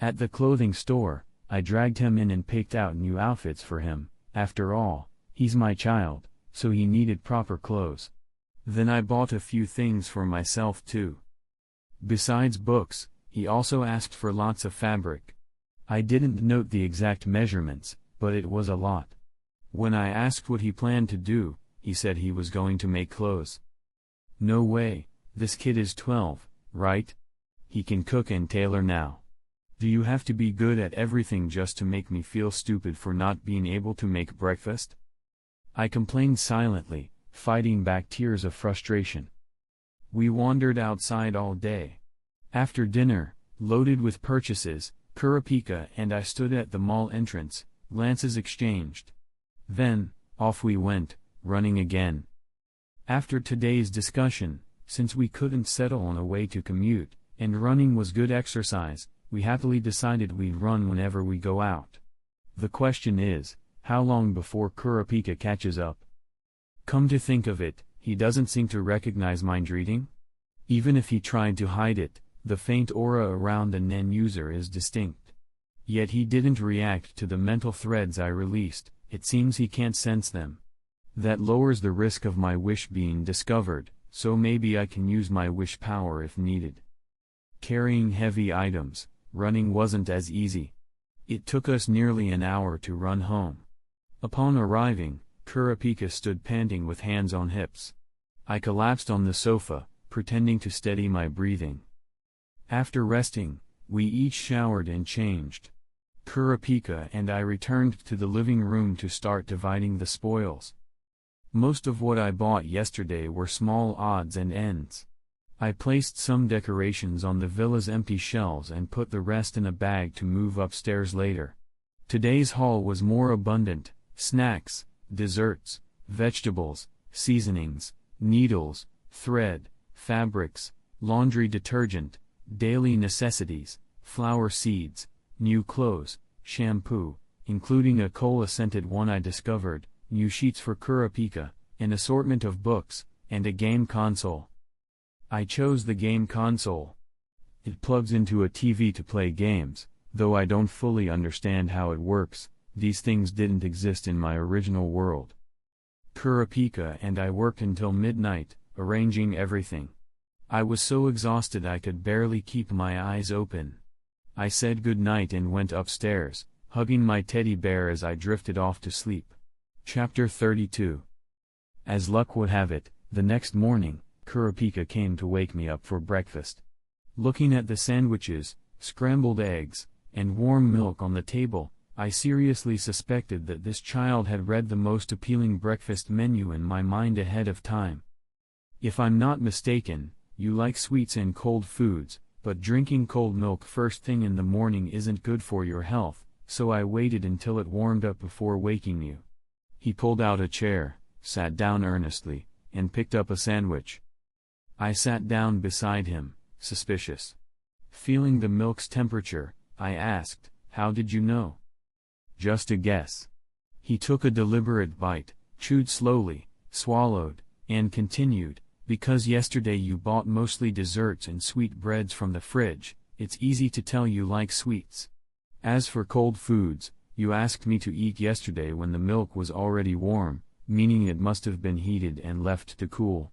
At the clothing store, I dragged him in and picked out new outfits for him. After all, he's my child, so he needed proper clothes. Then I bought a few things for myself too. Besides books, he also asked for lots of fabric. I didn't note the exact measurements, but it was a lot. When I asked what he planned to do, he said he was going to make clothes. No way, this kid is 12, right? He can cook and tailor now. Do you have to be good at everything just to make me feel stupid for not being able to make breakfast? I complained silently, fighting back tears of frustration. We wandered outside all day. After dinner, loaded with purchases, Kurapika and I stood at the mall entrance, glances exchanged. Then, off we went, running again. After today's discussion, since we couldn't settle on a way to commute, and running was good exercise, we happily decided we'd run whenever we go out. The question is, how long before Kurapika catches up? Come to think of it, he doesn't seem to recognize mind reading? Even if he tried to hide it, the faint aura around the Nen user is distinct. Yet he didn't react to the mental threads I released, it seems he can't sense them. That lowers the risk of my wish being discovered, so maybe I can use my wish power if needed. Carrying heavy items, running wasn't as easy. It took us nearly an hour to run home. Upon arriving, Kurapika stood panting with hands on hips. I collapsed on the sofa, pretending to steady my breathing. After resting, we each showered and changed. Kurapika and I returned to the living room to start dividing the spoils. Most of what I bought yesterday were small odds and ends. I placed some decorations on the villa's empty shelves and put the rest in a bag to move upstairs later. Today's haul was more abundant: snacks, desserts, vegetables, seasonings, needles, thread, fabrics, laundry detergent, daily necessities, flower seeds, new clothes, shampoo, including a cola-scented one I discovered, new sheets for Kurapika, an assortment of books, and a game console. I chose the game console. It plugs into a TV to play games, though I don't fully understand how it works. These things didn't exist in my original world. Kurapika and I worked until midnight, arranging everything. I was so exhausted I could barely keep my eyes open. I said goodnight and went upstairs, hugging my teddy bear as I drifted off to sleep. Chapter 32. As luck would have it, the next morning, Kurapika came to wake me up for breakfast. Looking at the sandwiches, scrambled eggs, and warm milk on the table, I seriously suspected that this child had read the most appealing breakfast menu in my mind ahead of time. If I'm not mistaken, you like sweets and cold foods, but drinking cold milk first thing in the morning isn't good for your health, so I waited until it warmed up before waking you. He pulled out a chair, sat down earnestly, and picked up a sandwich. I sat down beside him, suspicious. Feeling the milk's temperature, I asked, "How did you know?" "Just a guess." He took a deliberate bite, chewed slowly, swallowed, and continued, "Because yesterday you bought mostly desserts and sweet breads from the fridge, it's easy to tell you like sweets. As for cold foods, you asked me to eat yesterday when the milk was already warm, meaning it must have been heated and left to cool.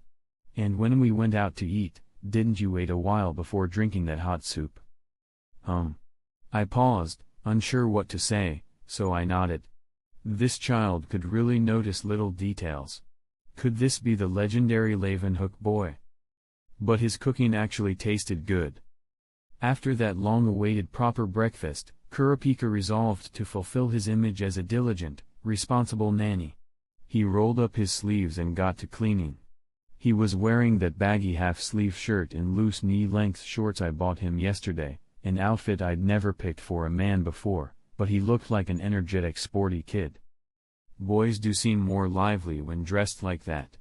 And when we went out to eat, didn't you wait a while before drinking that hot soup?" I paused, unsure what to say, so I nodded. This child could really notice little details. Could this be the legendary Leeuwenhoek boy? But his cooking actually tasted good. After that long-awaited proper breakfast, Kurapika resolved to fulfill his image as a diligent, responsible nanny. He rolled up his sleeves and got to cleaning. He was wearing that baggy half-sleeve shirt and loose knee-length shorts I bought him yesterday, an outfit I'd never picked for a man before, but he looked like an energetic sporty kid. Boys do seem more lively when dressed like that.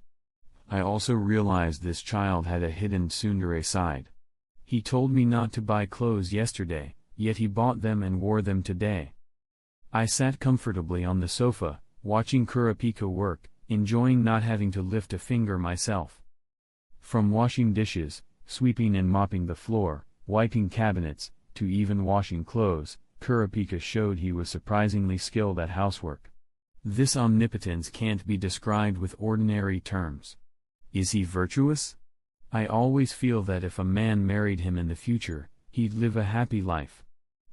I also realized this child had a hidden tsundere side. He told me not to buy clothes yesterday, yet he bought them and wore them today. I sat comfortably on the sofa, watching Kurapika work, enjoying not having to lift a finger myself. From washing dishes, sweeping and mopping the floor, wiping cabinets, to even washing clothes, Kurapika showed he was surprisingly skilled at housework. This omnipotence can't be described with ordinary terms. Is he virtuous? I always feel that if a man married him in the future, he'd live a happy life.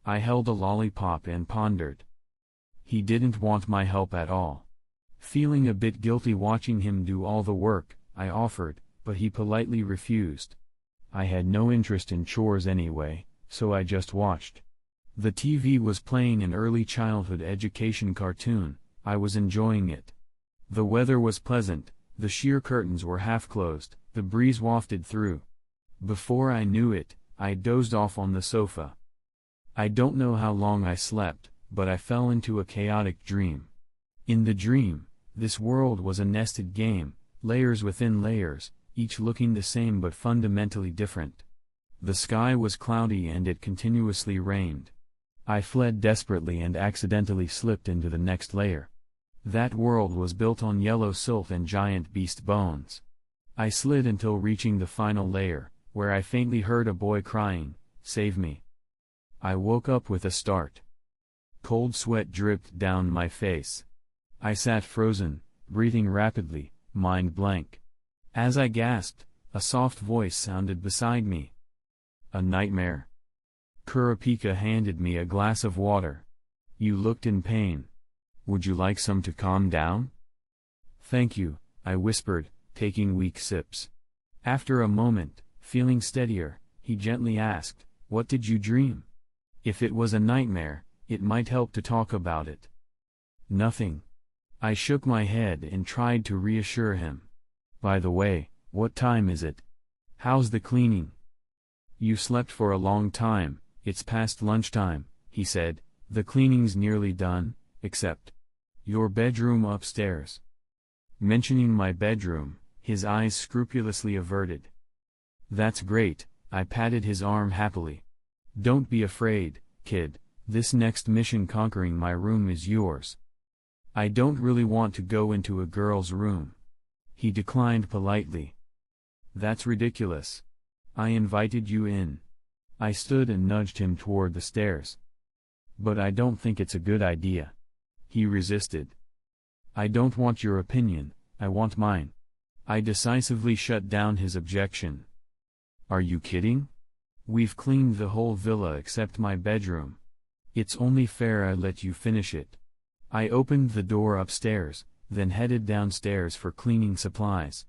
I held a lollipop and pondered. He didn't want my help at all. Feeling a bit guilty watching him do all the work, I offered, but he politely refused. I had no interest in chores anyway, so I just watched. The TV was playing an early childhood education cartoon. I was enjoying it. The weather was pleasant, the sheer curtains were half closed, the breeze wafted through. Before I knew it, I dozed off on the sofa. I don't know how long I slept, but I fell into a chaotic dream. In the dream, this world was a nested game, layers within layers, each looking the same but fundamentally different. The sky was cloudy and it continuously rained. I fled desperately and accidentally slipped into the next layer. That world was built on yellow silt and giant beast bones. I slid until reaching the final layer, where I faintly heard a boy crying, "Save me." I woke up with a start. Cold sweat dripped down my face. I sat frozen, breathing rapidly, mind blank. As I gasped, a soft voice sounded beside me. "A nightmare?" Kurapika handed me a glass of water. "You looked in pain. Would you like some to calm down?" "Thank you," I whispered, taking weak sips. After a moment, feeling steadier, he gently asked, "What did you dream? If it was a nightmare, it might help to talk about it." "Nothing." I shook my head and tried to reassure him. "By the way, what time is it? How's the cleaning?" "You slept for a long time, it's past lunchtime," he said. "The cleaning's nearly done, except your bedroom upstairs." Mentioning my bedroom, his eyes scrupulously averted. "That's great," I patted his arm happily. "Don't be afraid, kid, this next mission conquering my room is yours." "I don't really want to go into a girl's room." He declined politely. "That's ridiculous. I invited you in." I stood and nudged him toward the stairs. "But I don't think it's a good idea." He resisted. "I don't want your opinion, I want mine." I decisively shut down his objection. "Are you kidding? We've cleaned the whole villa except my bedroom. It's only fair I let you finish it." I opened the door upstairs, then headed downstairs for cleaning supplies.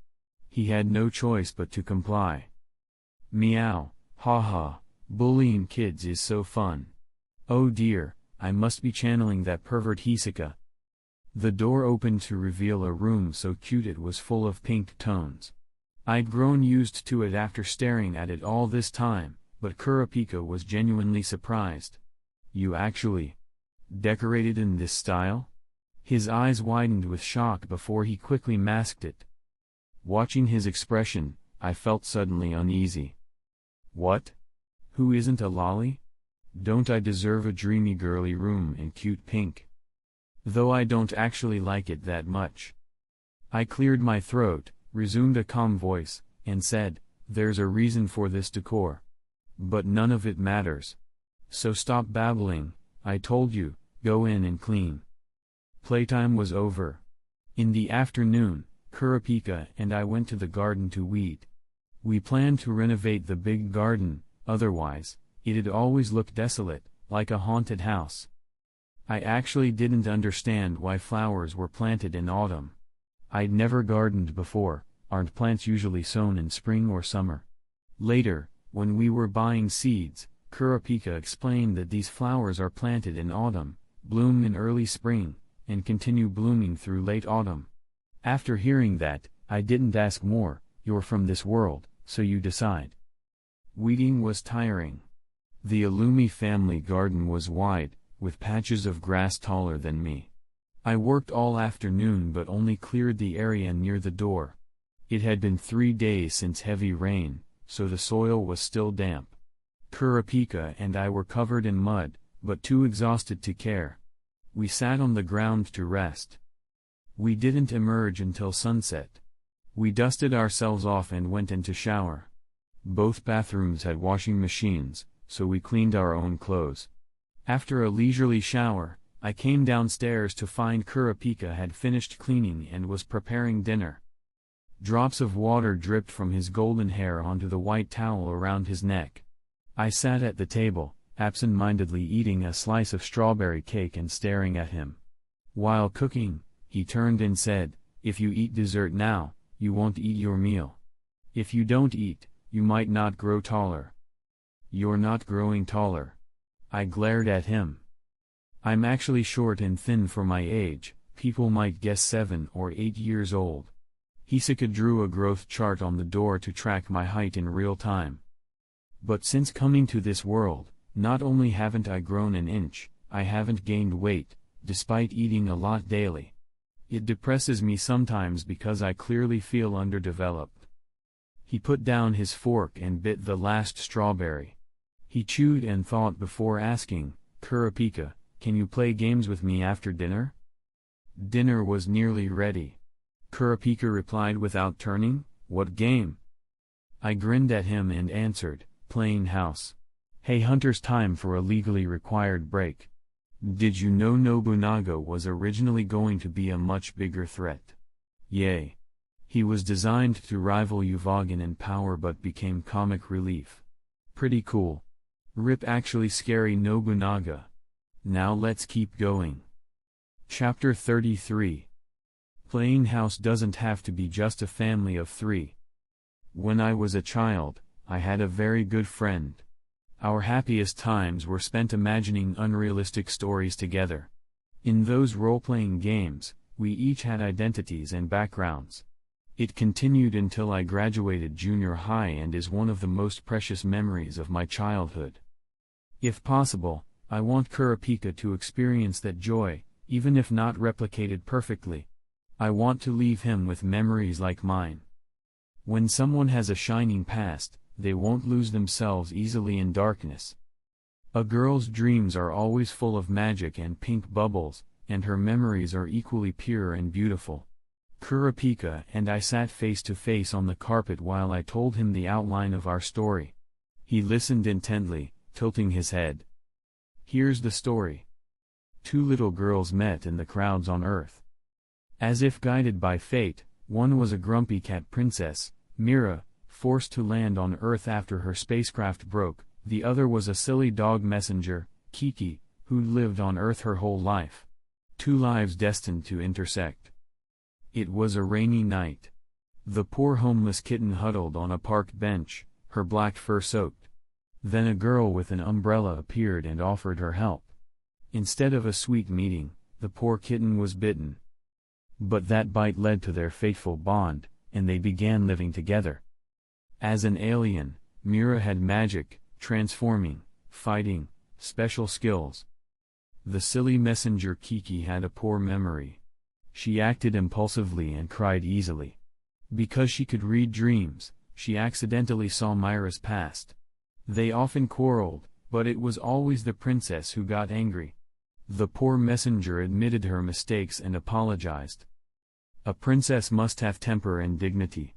He had no choice but to comply. Meow, haha, bullying kids is so fun. Oh dear, I must be channeling that pervert Hisaka. The door opened to reveal a room so cute it was full of pink tones. I'd grown used to it after staring at it all this time, but Kurapika was genuinely surprised. "You actually decorated in this style?" His eyes widened with shock before he quickly masked it. Watching his expression, I felt suddenly uneasy. "What? Who isn't a lolly? Don't I deserve a dreamy girly room in cute pink? Though I don't actually like it that much." I cleared my throat, resumed a calm voice, and said, "There's a reason for this decor. But none of it matters. So stop babbling, I told you, go in and clean." Playtime was over. In the afternoon, Kurapika and I went to the garden to weed. We planned to renovate the big garden, otherwise, it'd always look desolate, like a haunted house. I actually didn't understand why flowers were planted in autumn. I'd never gardened before. Aren't plants usually sown in spring or summer? Later, when we were buying seeds, Kurapika explained that these flowers are planted in autumn, bloom in early spring, and continue blooming through late autumn. After hearing that, I didn't ask more. You're from this world, so you decide. Weeding was tiring. The Illumi family garden was wide, with patches of grass taller than me. I worked all afternoon but only cleared the area near the door. It had been 3 days since heavy rain, so the soil was still damp. Kurapika and I were covered in mud, but too exhausted to care. We sat on the ground to rest. We didn't emerge until sunset. We dusted ourselves off and went in to shower. Both bathrooms had washing machines, so we cleaned our own clothes. After a leisurely shower, I came downstairs to find Kurapika had finished cleaning and was preparing dinner. Drops of water dripped from his golden hair onto the white towel around his neck. I sat at the table, absent-mindedly eating a slice of strawberry cake and staring at him. While cooking, he turned and said, "If you eat dessert now, you won't eat your meal. If you don't eat, you might not grow taller." "You're not growing taller." I glared at him. "I'm actually short and thin for my age, people might guess 7 or 8 years old." Hisaka drew a growth chart on the door to track my height in real time. "But since coming to this world, not only haven't I grown an inch, I haven't gained weight, despite eating a lot daily. It depresses me sometimes because I clearly feel underdeveloped." He put down his fork and bit the last strawberry. He chewed and thought before asking, "Kurapika, can you play games with me after dinner?" Dinner was nearly ready. Kurapika replied without turning, "What game?" I grinned at him and answered, "Playing house." "Hey Hunter's time for a legally required break. Did you know Nobunaga was originally going to be a much bigger threat? Yay. He was designed to rival Uvogin in power but became comic relief. Pretty cool. Rip actually scary Nobunaga. Now let's keep going." Chapter 33. Playing house doesn't have to be just a family of 3. When I was a child, I had a very good friend. Our happiest times were spent imagining unrealistic stories together. In those role-playing games, we each had identities and backgrounds. It continued until I graduated junior high and is one of the most precious memories of my childhood. If possible, I want Kurapika to experience that joy, even if not replicated perfectly. I want to leave him with memories like mine. When someone has a shining past, they won't lose themselves easily in darkness. A girl's dreams are always full of magic and pink bubbles, and her memories are equally pure and beautiful. Kurapika and I sat face to face on the carpet while I told him the outline of our story. He listened intently, tilting his head. Here's the story. 2 little girls met in the crowds on Earth. As if guided by fate, one was a grumpy cat princess, Mira, forced to land on Earth after her spacecraft broke. The other was a silly dog messenger, Kiki, who lived on Earth her whole life. 2 lives destined to intersect. It was a rainy night. The poor homeless kitten huddled on a park bench, her black fur soaked. Then a girl with an umbrella appeared and offered her help. Instead of a sweet meeting, the poor kitten was bitten. But that bite led to their fateful bond, and they began living together. As an alien, Mira had magic, transforming, fighting, special skills. The silly messenger Kiki had a poor memory. She acted impulsively and cried easily. Because she could read dreams, she accidentally saw Mira's past. They often quarreled, but it was always the princess who got angry. The poor messenger admitted her mistakes and apologized. A princess must have temper and dignity.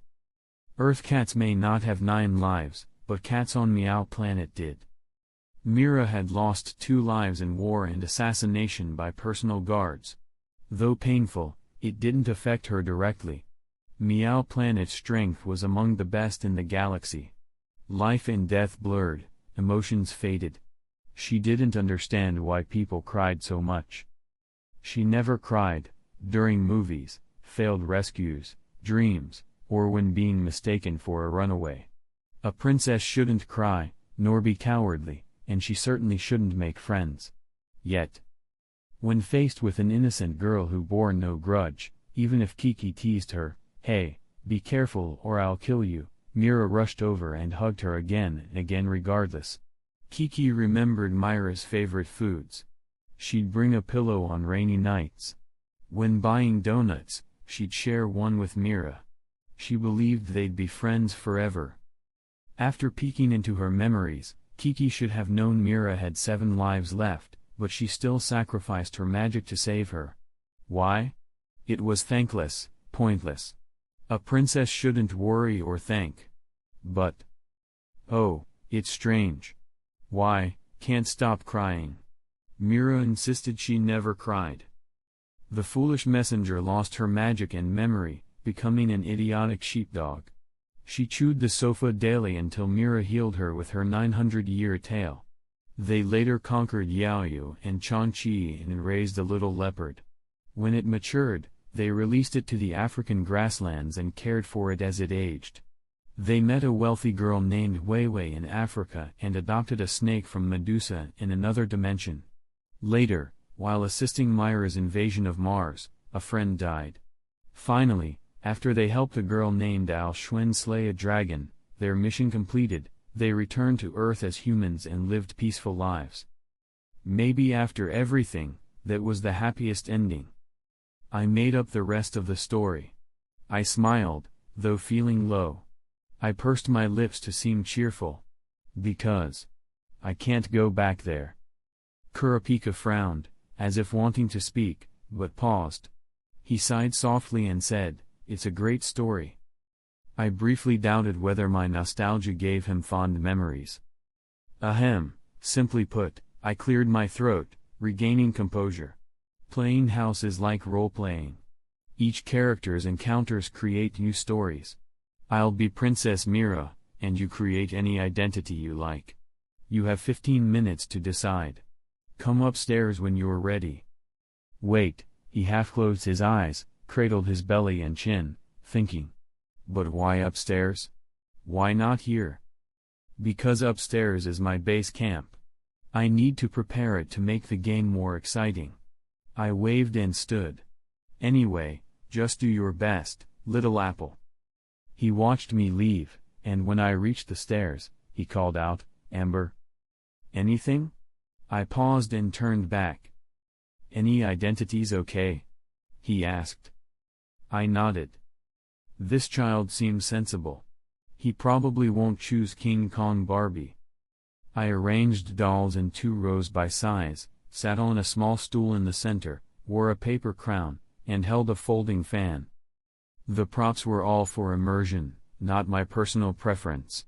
Earth cats may not have 9 lives, but cats on Meow Planet did. Mira had lost 2 lives in war and assassination by personal guards. Though painful, it didn't affect her directly. Meow Planet's strength was among the best in the galaxy. Life and death blurred, emotions faded. She didn't understand why people cried so much. She never cried, during movies, failed rescues, dreams, or when being mistaken for a runaway. A princess shouldn't cry, nor be cowardly, and she certainly shouldn't make friends. Yet, when faced with an innocent girl who bore no grudge, even if Kiki teased her, "Hey, be careful or I'll kill you," Mira rushed over and hugged her again and again regardless. Kiki remembered Mira's favorite foods. She'd bring a pillow on rainy nights. When buying donuts, she'd share one with Mira. She believed they'd be friends forever. After peeking into her memories, Kiki should have known Mira had 7 lives left, but she still sacrificed her magic to save her. Why? It was thankless, pointless. A princess shouldn't worry or thank. But oh, it's strange. Why, can't stop crying. Mira insisted she never cried. The foolish messenger lost her magic and memory, becoming an idiotic sheepdog. She chewed the sofa daily until Mira healed her with her 900-year tale. They later conquered Yaoyu and Changqi and raised a little leopard. When it matured, they released it to the African grasslands and cared for it as it aged. They met a wealthy girl named Weiwei in Africa and adopted a snake from Medusa in another dimension. Later, while assisting Myra's invasion of Mars, a friend died. Finally, after they helped a girl named Al Xuen slay a dragon, their mission completed, they returned to Earth as humans and lived peaceful lives. Maybe after everything, that was the happiest ending. I made up the rest of the story. I smiled, though feeling low. I pursed my lips to seem cheerful. Because I can't go back there. Kurapika frowned, as if wanting to speak, but paused. He sighed softly and said, "It's a great story." I briefly doubted whether my nostalgia gave him fond memories. Ahem, simply put, I cleared my throat, regaining composure. Playing house is like role-playing. Each character's encounters create new stories. I'll be Princess Mira, and you create any identity you like. You have 15 minutes to decide. Come upstairs when you're ready. Wait, he half closed his eyes, cradled his belly and chin, thinking. But why upstairs? Why not here? Because upstairs is my base camp. I need to prepare it to make the game more exciting. I waved and stood. Anyway, just do your best, little apple. He watched me leave, and when I reached the stairs, he called out, "Amber? Anything?" I paused and turned back. "Any identities okay?" he asked. I nodded. This child seems sensible. He probably won't choose King Kong Barbie. I arranged dolls in 2 rows by size, sat on a small stool in the center, wore a paper crown, and held a folding fan. The props were all for immersion, not my personal preference.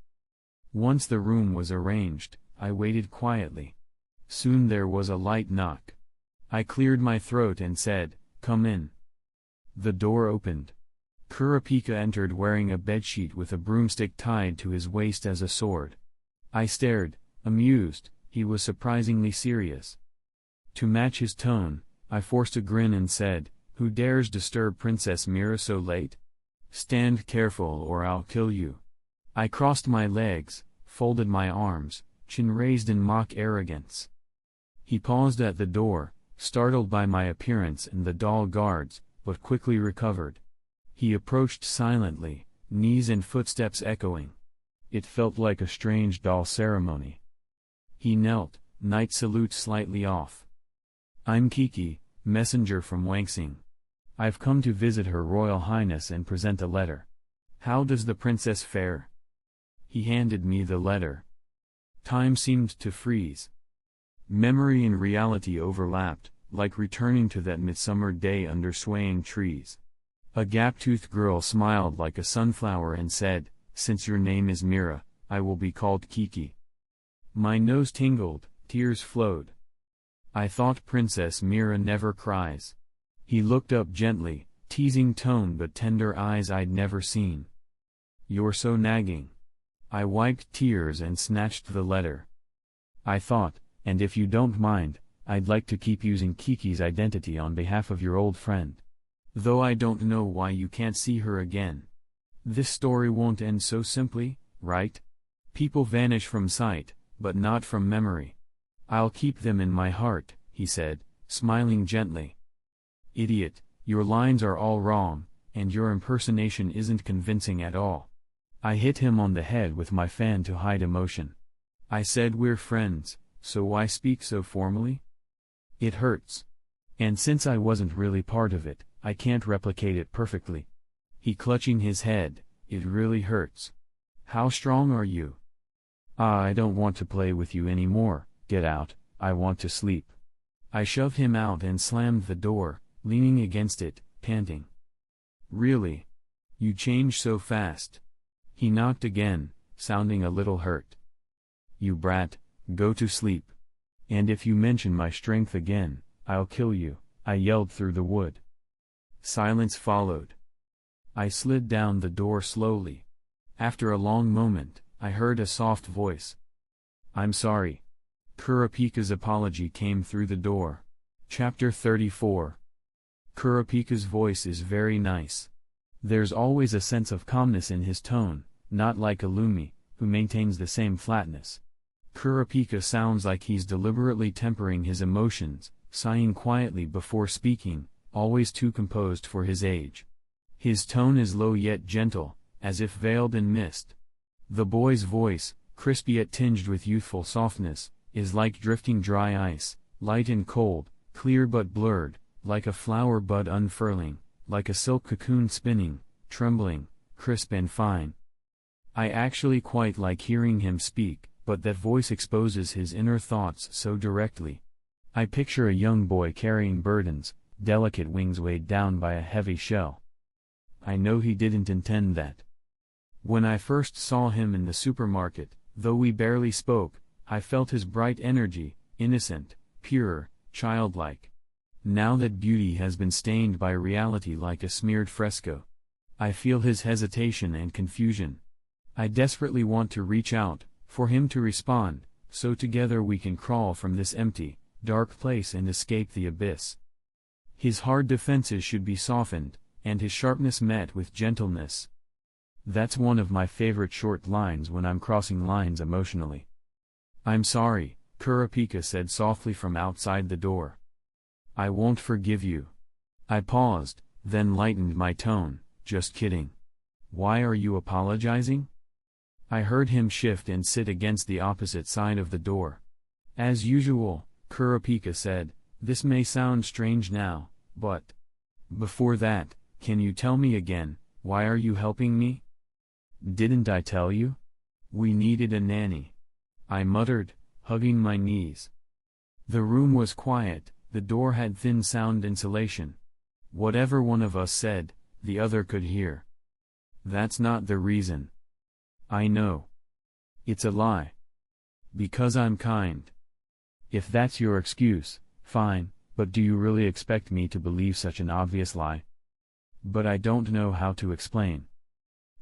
Once the room was arranged, I waited quietly. Soon there was a light knock. I cleared my throat and said, "Come in." The door opened. Kurapika entered wearing a bedsheet with a broomstick tied to his waist as a sword. I stared, amused. He was surprisingly serious. To match his tone, I forced a grin and said, "Who dares disturb Princess Mira so late? Stand careful or I'll kill you." I crossed my legs, folded my arms, chin raised in mock arrogance. He paused at the door, startled by my appearance and the doll guards, but quickly recovered. He approached silently, knees and footsteps echoing. It felt like a strange doll ceremony. He knelt, knight salute slightly off. "I'm Kiki, messenger from Wangxing. I've come to visit Her Royal Highness and present a letter. How does the princess fare?" He handed me the letter. Time seemed to freeze. Memory and reality overlapped, like returning to that midsummer day under swaying trees. A gap-toothed girl smiled like a sunflower and said, "Since your name is Mira, I will be called Kiki." My nose tingled, tears flowed. I thought Princess Mira never cries. He looked up gently, teasing tone but tender eyes I'd never seen. "You're so nagging." I wiped tears and snatched the letter. I thought, and if you don't mind, I'd like to keep using Kiki's identity on behalf of your old friend. Though I don't know why you can't see her again. This story won't end so simply, right? People vanish from sight, but not from memory. I'll keep them in my heart, he said, smiling gently. "Idiot, your lines are all wrong, and your impersonation isn't convincing at all." I hit him on the head with my fan to hide emotion. I said we're friends, so why speak so formally? It hurts. And since I wasn't really part of it, I can't replicate it perfectly. He clutching his head, it really hurts. How strong are you? I don't want to play with you anymore, get out, I want to sleep. I shoved him out and slammed the door, leaning against it, panting. Really? You change so fast. He knocked again, sounding a little hurt. You brat, go to sleep. And if you mention my strength again, I'll kill you, I yelled through the wood. Silence followed. I slid down the door slowly. After a long moment, I heard a soft voice. I'm sorry. Kurapika's apology came through the door. Chapter 34. Kurapika's voice is very nice. There's always a sense of calmness in his tone, not like Illumi, who maintains the same flatness. Kurapika sounds like he's deliberately tempering his emotions, sighing quietly before speaking, always too composed for his age. His tone is low yet gentle, as if veiled in mist. The boy's voice, crispy yet tinged with youthful softness, is like drifting dry ice, light and cold, clear but blurred, like a flower bud unfurling, like a silk cocoon spinning, trembling, crisp and fine. I actually quite like hearing him speak, but that voice exposes his inner thoughts so directly. I picture a young boy carrying burdens, delicate wings weighed down by a heavy shell. I know he didn't intend that. When I first saw him in the supermarket, though we barely spoke, I felt his bright energy, innocent, pure, childlike. Now that beauty has been stained by reality like a smeared fresco, I feel his hesitation and confusion. I desperately want to reach out, for him to respond, so together we can crawl from this empty, dark place and escape the abyss. His hard defenses should be softened, and his sharpness met with gentleness. That's one of my favorite short lines when I'm crossing lines emotionally. I'm sorry, Kurapika said softly from outside the door. I won't forgive you. I paused, then lightened my tone, just kidding. Why are you apologizing? I heard him shift and sit against the opposite side of the door. As usual, Kurapika said, this may sound strange now, but... Before that, can you tell me again, why are you helping me? Didn't I tell you? We needed a nanny. I muttered, hugging my knees. The room was quiet, the door had thin sound insulation. Whatever one of us said, the other could hear. That's not the reason. I know. It's a lie. Because I'm kind. If that's your excuse, fine, but do you really expect me to believe such an obvious lie? But I don't know how to explain.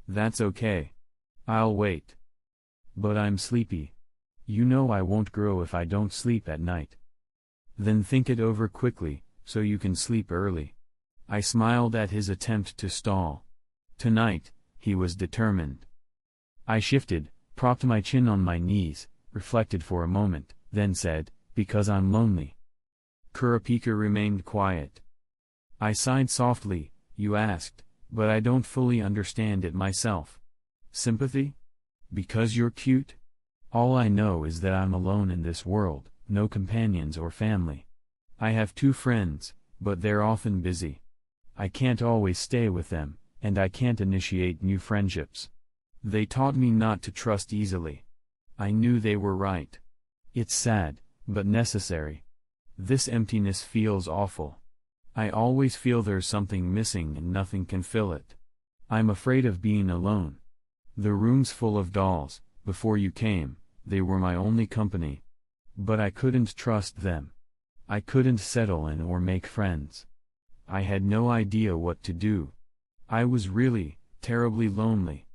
That's okay. I'll wait. But I'm sleepy. You know I won't grow if I don't sleep at night. Then think it over quickly, so you can sleep early. I smiled at his attempt to stall. Tonight, he was determined. I shifted, propped my chin on my knees, reflected for a moment, then said, because I'm lonely. Kurapika remained quiet. I sighed softly, you asked, but I don't fully understand it myself. Sympathy? Because you're cute? All I know is that I'm alone in this world, no companions or family. I have 2 friends, but they're often busy. I can't always stay with them, and I can't initiate new friendships. They taught me not to trust easily. I knew they were right. It's sad, but necessary. This emptiness feels awful. I always feel there's something missing and nothing can fill it. I'm afraid of being alone. The room's full of dolls. Before you came, they were my only company. But I couldn't trust them. I couldn't settle in or make friends. I had no idea what to do. I was really, terribly lonely.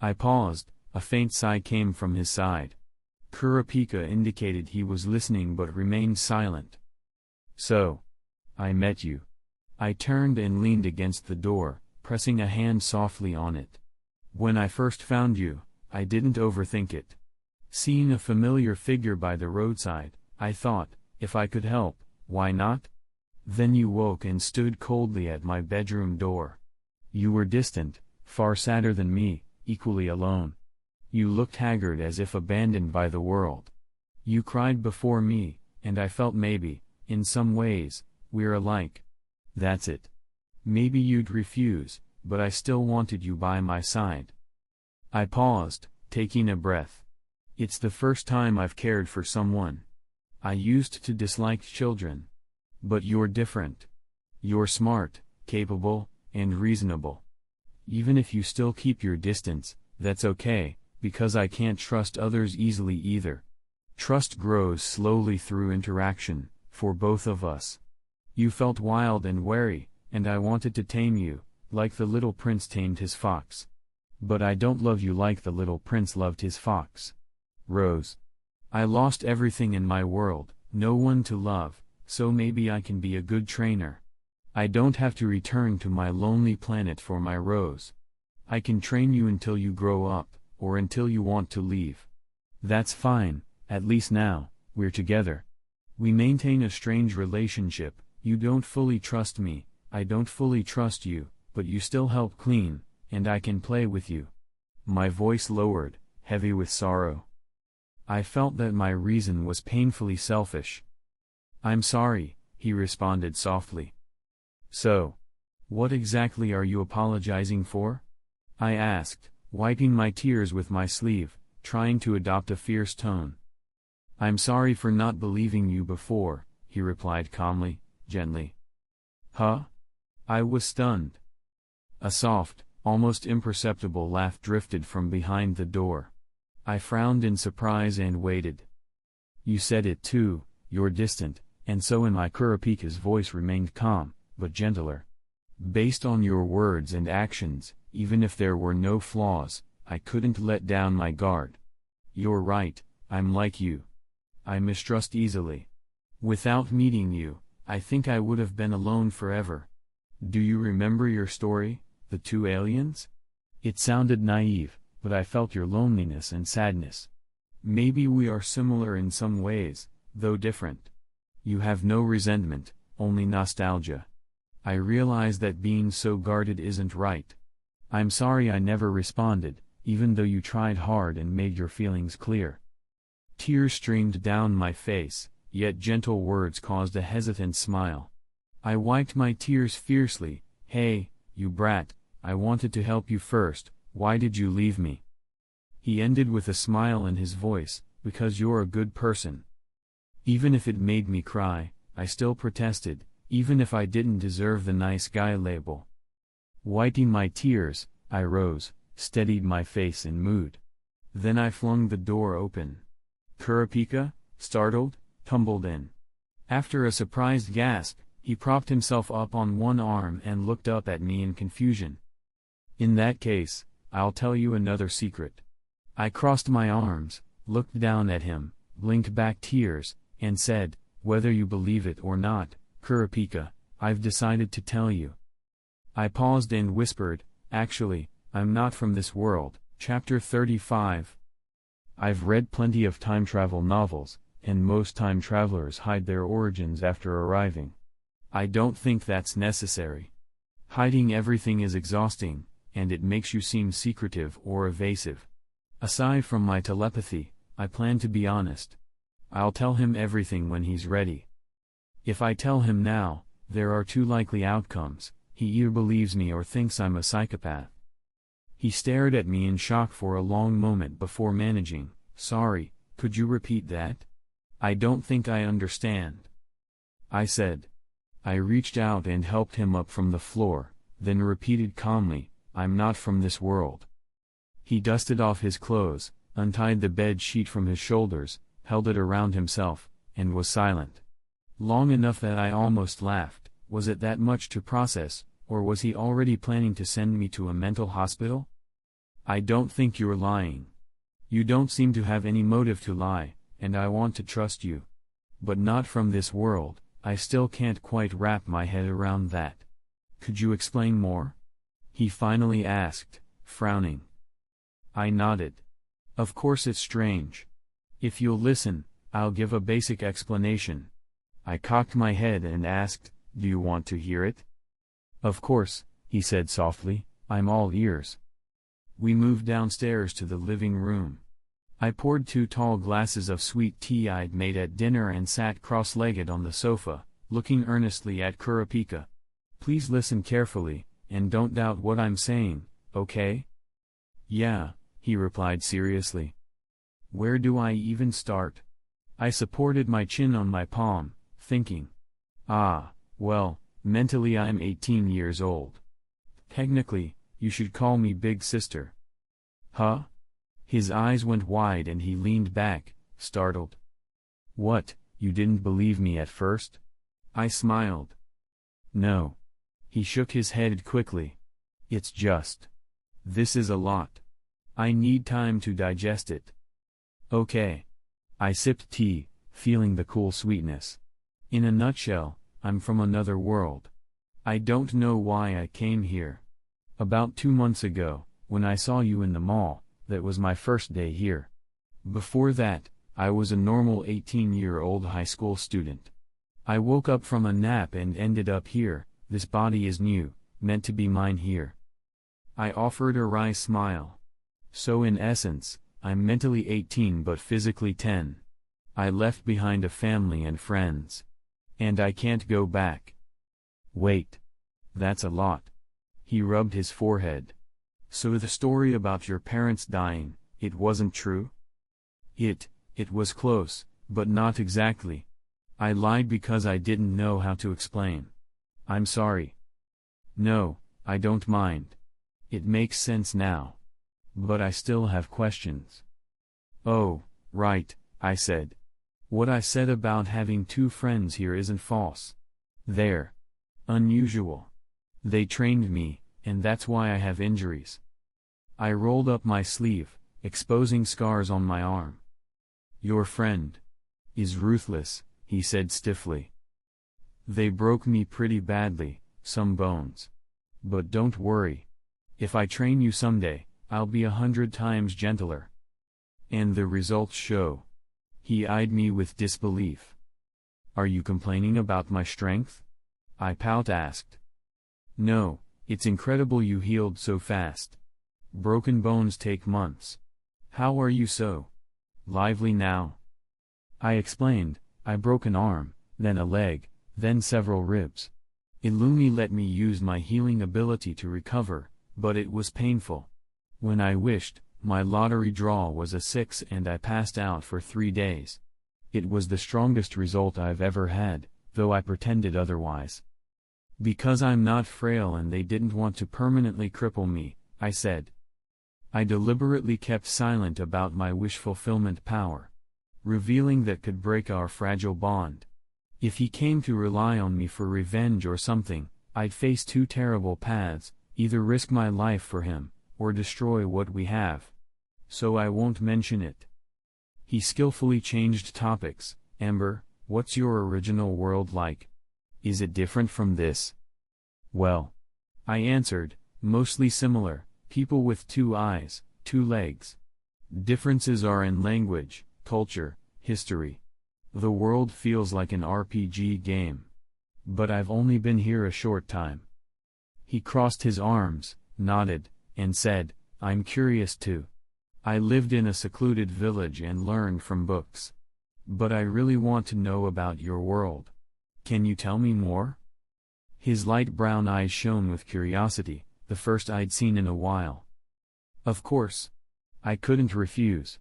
I paused, a faint sigh came from his side. Kurapika indicated he was listening but remained silent. So, I met you. I turned and leaned against the door, pressing a hand softly on it. When I first found you, I didn't overthink it. Seeing a familiar figure by the roadside, I thought, if I could help, why not? Then you woke and stood coldly at my bedroom door. You were distant, far sadder than me, equally alone. You looked haggard as if abandoned by the world. You cried before me, and I felt maybe, in some ways, We're alike. That's it. Maybe you'd refuse, but I still wanted you by my side. I paused, taking a breath. It's the first time I've cared for someone. I used to dislike children. But you're different. You're smart, capable, and reasonable. Even if you still keep your distance, that's okay, because I can't trust others easily either. Trust grows slowly through interaction, for both of us. You felt wild and wary, and I wanted to tame you, like the little prince tamed his fox. But I don't love you like the little prince loved his fox. Rose. I lost everything in my world, no one to love, so maybe I can be a good trainer. I don't have to return to my lonely planet for my Rose. I can train you until you grow up, or until you want to leave. That's fine, at least now, we're together. We maintain a strange relationship, you don't fully trust me, I don't fully trust you, but you still help clean, and I can play with you. My voice lowered, heavy with sorrow. I felt that my reason was painfully selfish. I'm sorry, he responded softly. So, what exactly are you apologizing for? I asked, wiping my tears with my sleeve, trying to adopt a fierce tone. I'm sorry for not believing you before, he replied calmly, gently. Huh? I was stunned. A soft, almost imperceptible laugh drifted from behind the door. I frowned in surprise and waited. You said it too, you're distant, and so in my Kurapika's voice remained calm, but gentler. Based on your words and actions, even if there were no flaws, I couldn't let down my guard. You're right, I'm like you. I mistrust easily. Without meeting you, I think I would have been alone forever. Do you remember your story, the two aliens? It sounded naive, but I felt your loneliness and sadness. Maybe we are similar in some ways, though different. You have no resentment, only nostalgia. I realize that being so guarded isn't right. I'm sorry I never responded, even though you tried hard and made your feelings clear. Tears streamed down my face, yet gentle words caused a hesitant smile. I wiped my tears fiercely. Hey, you brat, I wanted to help you first, why did you leave me? He ended with a smile in his voice, because you're a good person. Even if it made me cry, I still protested, even if I didn't deserve the nice guy label. Wiping my tears, I rose, steadied my face and mood. Then I flung the door open. Kurapika, startled, tumbled in. After a surprised gasp, he propped himself up on one arm and looked up at me in confusion. In that case, I'll tell you another secret. I crossed my arms, looked down at him, blinked back tears, and said, whether you believe it or not, Kurapika, I've decided to tell you. I paused and whispered, actually, I'm not from this world. Chapter 35. I've read plenty of time travel novels, and most time travelers hide their origins after arriving. I don't think that's necessary. Hiding everything is exhausting, and it makes you seem secretive or evasive. Aside from my telepathy, I plan to be honest. I'll tell him everything when he's ready. If I tell him now, there are two likely outcomes: he either believes me or thinks I'm a psychopath. He stared at me in shock for a long moment before managing, sorry, could you repeat that? I don't think I understand. I said. I reached out and helped him up from the floor, then repeated calmly, I'm not from this world. He dusted off his clothes, untied the bed sheet from his shoulders, held it around himself, and was silent. Long enough that I almost laughed. Was it that much to process, or was he already planning to send me to a mental hospital? I don't think you're lying. You don't seem to have any motive to lie, and I want to trust you. But not from this world. I still can't quite wrap my head around that. Could you explain more? He finally asked, frowning. I nodded. Of course it's strange. If you'll listen, I'll give a basic explanation. I cocked my head and asked, do you want to hear it? Of course, he said softly, I'm all ears. We moved downstairs to the living room. I poured 2 tall glasses of sweet tea I'd made at dinner and sat cross-legged on the sofa, looking earnestly at Kurapika. Please listen carefully, and don't doubt what I'm saying, okay? Yeah, he replied seriously. Where do I even start? I supported my chin on my palm, thinking. Well, mentally I'm 18 years old. Technically, you should call me big sister. Huh? His eyes went wide and he leaned back, startled. What, you didn't believe me at first? I smiled. No. He shook his head quickly. It's just. This is a lot. I need time to digest it. Okay. I sipped tea, feeling the cool sweetness. In a nutshell, I'm from another world. I don't know why I came here. About 2 months ago, when I saw you in the mall, that was my first day here. Before that, I was a normal 18-year-old high school student. I woke up from a nap and ended up here. This body is new, meant to be mine here. I offered a wry smile. So in essence, I'm mentally 18 but physically 10. I left behind a family and friends. And I can't go back. Wait. That's a lot. He rubbed his forehead. So the story about your parents dying, it wasn't true? It was close, but not exactly. I lied because I didn't know how to explain. I'm sorry. No, I don't mind. It makes sense now. But I still have questions. Oh, right, I said. What I said about having 2 friends here isn't false. They're unusual. They trained me, and that's why I have injuries. I rolled up my sleeve, exposing scars on my arm. Your friend is ruthless, he said stiffly. They broke me pretty badly, some bones. But don't worry. If I train you someday, I'll be 100 times gentler. And the results show. He eyed me with disbelief. Are you complaining about my strength? I asked. No, it's incredible you healed so fast. Broken bones take months. How are you so lively now? I explained. I broke an arm, then a leg, then several ribs. Illumi let me use my healing ability to recover, but it was painful. When I wished, my lottery draw was a 6 and I passed out for 3 days. It was the strongest result I've ever had, though I pretended otherwise. Because I'm not frail and they didn't want to permanently cripple me, I said. I deliberately kept silent about my wish fulfillment power, revealing that could break our fragile bond. If he came to rely on me for revenge or something, I'd face 2 terrible paths, either risk my life for him, or destroy what we have. So I won't mention it. He skillfully changed topics. Ember, what's your original world like? Is it different from this? Well, I answered, mostly similar, people with 2 eyes, 2 legs. Differences are in language, culture, history. The world feels like an RPG game. But I've only been here a short time. He crossed his arms, nodded, and said, I'm curious too. I lived in a secluded village and learned from books. But I really want to know about your world. Can you tell me more? His light brown eyes shone with curiosity, the first I'd seen in a while. Of course. I couldn't refuse.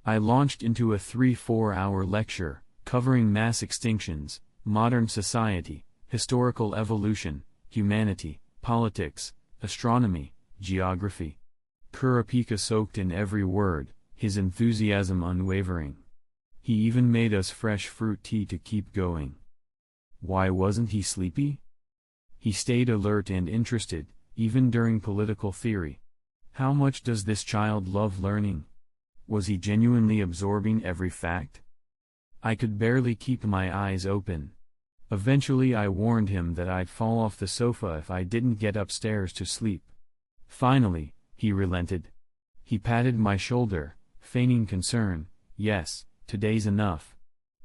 I launched into a 3-4 hour lecture, covering mass extinctions, modern society, historical evolution, humanity, politics, astronomy, geography. Kurapika soaked in every word, his enthusiasm unwavering. He even made us fresh fruit tea to keep going. Why wasn't he sleepy? He stayed alert and interested, even during political theory. How much does this child love learning? Was he genuinely absorbing every fact? I could barely keep my eyes open. Eventually I warned him that I'd fall off the sofa if I didn't get upstairs to sleep. Finally, he relented. He patted my shoulder, feigning concern. Yes, today's enough.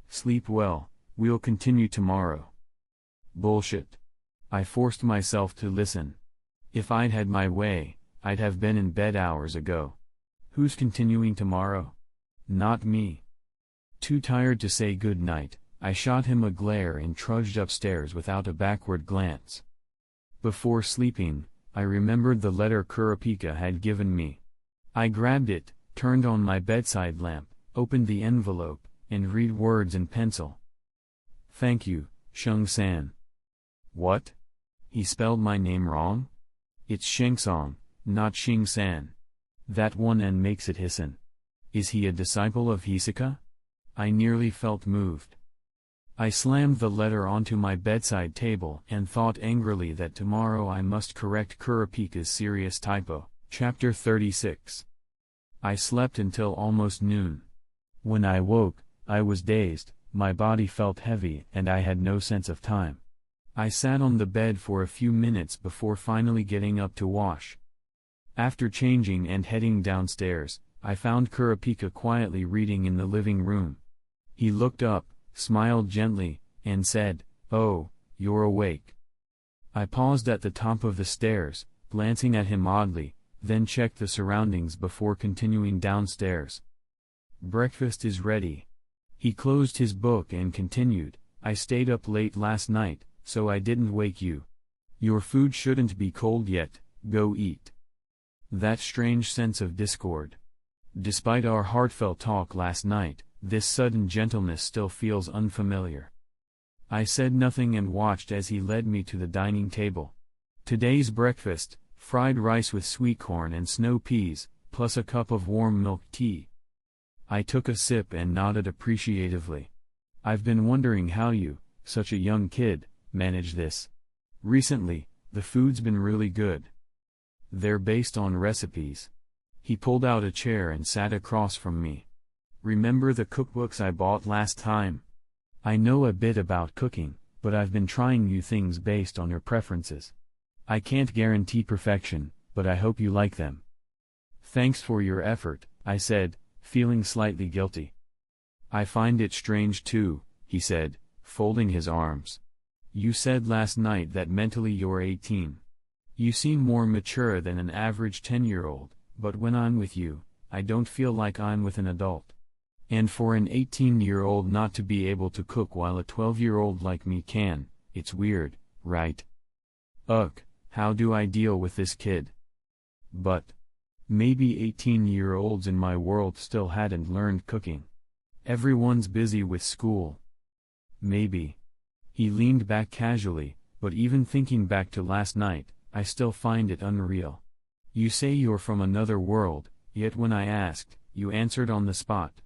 Sleep well, we'll continue tomorrow. Bullshit. I forced myself to listen. If I'd had my way, I'd have been in bed hours ago. Who's continuing tomorrow? Not me. Too tired to say good night, I shot him a glare and trudged upstairs without a backward glance. Before sleeping, I remembered the letter Kurapika had given me. I grabbed it, turned on my bedside lamp, opened the envelope, and read words in pencil. "Thank you, Sheng-san." What? He spelled my name wrong? It's Sheng-san, not Shing-san. That one N makes it Hisan. Is he a disciple of Hisaka? I nearly felt moved. I slammed the letter onto my bedside table and thought angrily that tomorrow I must correct Kurapika's serious typo. Chapter 36. I slept until almost noon. When I woke, I was dazed, my body felt heavy and I had no sense of time. I sat on the bed for a few minutes before finally getting up to wash. After changing and heading downstairs, I found Kurapika quietly reading in the living room. He looked up, smiled gently, and said, "Oh, you're awake." I paused at the top of the stairs, glancing at him oddly, then checked the surroundings before continuing downstairs. "Breakfast is ready." He closed his book and continued, "I stayed up late last night, so I didn't wake you. Your food shouldn't be cold yet, go eat." That strange sense of discord. Despite our heartfelt talk last night, this sudden gentleness still feels unfamiliar. I said nothing and watched as he led me to the dining table. Today's breakfast, fried rice with sweet corn and snow peas, plus a cup of warm milk tea. I took a sip and nodded appreciatively. "I've been wondering how you, such a young kid, manage this. Recently, the food's been really good." "They're based on recipes." He pulled out a chair and sat across from me. "Remember the cookbooks I bought last time? I know a bit about cooking, but I've been trying new things based on your preferences. I can't guarantee perfection, but I hope you like them." "Thanks for your effort," I said, feeling slightly guilty. "I find it strange too," he said, folding his arms. "You said last night that mentally you're 18. You seem more mature than an average 10-year-old, but when I'm with you, I don't feel like I'm with an adult. And for an 18-year-old not to be able to cook while a 12-year-old like me can, it's weird, right? Ugh, how do I deal with this kid? But maybe 18-year-olds in my world still hadn't learned cooking. Everyone's busy with school. Maybe." He leaned back casually, but even thinking back to last night, I still find it unreal. "You say you're from another world, yet when I asked, you answered on the spot.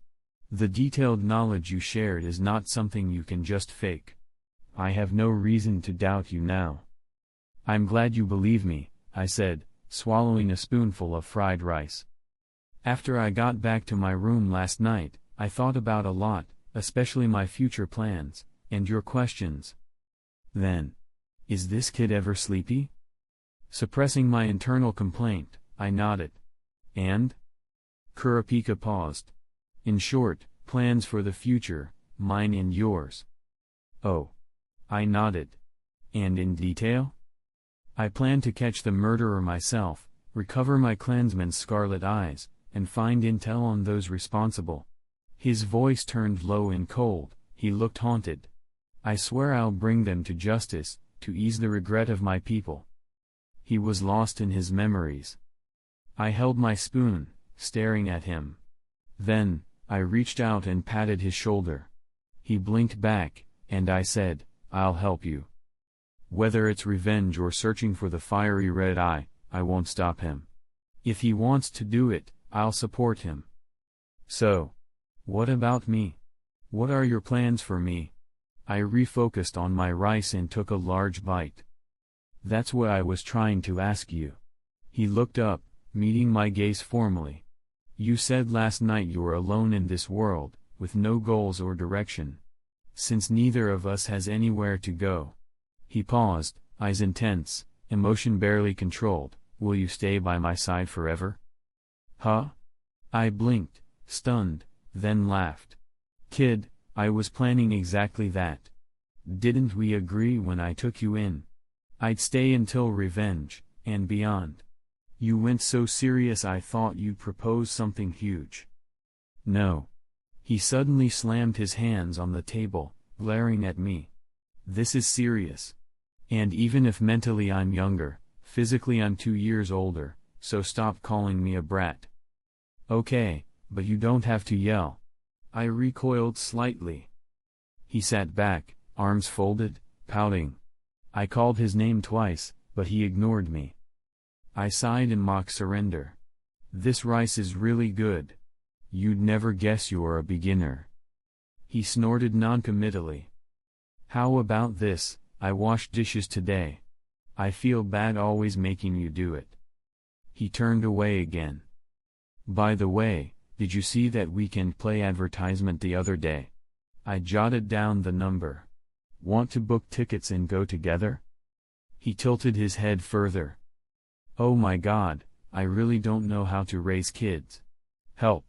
The detailed knowledge you shared is not something you can just fake. I have no reason to doubt you now." "I'm glad you believe me," I said, swallowing a spoonful of fried rice. "After I got back to my room last night, I thought about a lot, especially my future plans, and your questions. Then, is this kid ever sleepy?" Suppressing my internal complaint, I nodded. "And?" Kurapika paused. "In short, plans for the future, mine and yours." "Oh." I nodded. "And in detail?" "I plan to catch the murderer myself, recover my clansman's scarlet eyes, and find intel on those responsible." His voice turned low and cold, he looked haunted. "I swear I'll bring them to justice, to ease the regret of my people." He was lost in his memories. I held my spoon, staring at him. Then, I reached out and patted his shoulder. He blinked back, and I said, "I'll help you. Whether it's revenge or searching for the fiery red eye, I won't stop him. If he wants to do it, I'll support him." "So, what about me? What are your plans for me?" I refocused on my rice and took a large bite. "That's what I was trying to ask you." He looked up, meeting my gaze formally. "You said last night you were alone in this world, with no goals or direction. Since neither of us has anywhere to go." He paused, eyes intense, emotion barely controlled. "Will you stay by my side forever?" "Huh?" I blinked, stunned, then laughed. "Kid, I was planning exactly that. Didn't we agree when I took you in? I'd stay until revenge, and beyond. You went so serious I thought you'd propose something huge." "No." He suddenly slammed his hands on the table, glaring at me. This is serious. And even if mentally I'm younger, physically I'm 2 years older, so stop calling me a brat. Okay, but you don't have to yell. I recoiled slightly. He sat back, arms folded, pouting. I called his name twice, but he ignored me. I sighed in mock surrender. This rice is really good. You'd never guess you're a beginner. He snorted noncommittally. How about this? I washed dishes today. I feel bad always making you do it. He turned away again. By the way, did you see that weekend play advertisement the other day? I jotted down the number. Want to book tickets and go together? He tilted his head further. Oh my God, I really don't know how to raise kids. Help.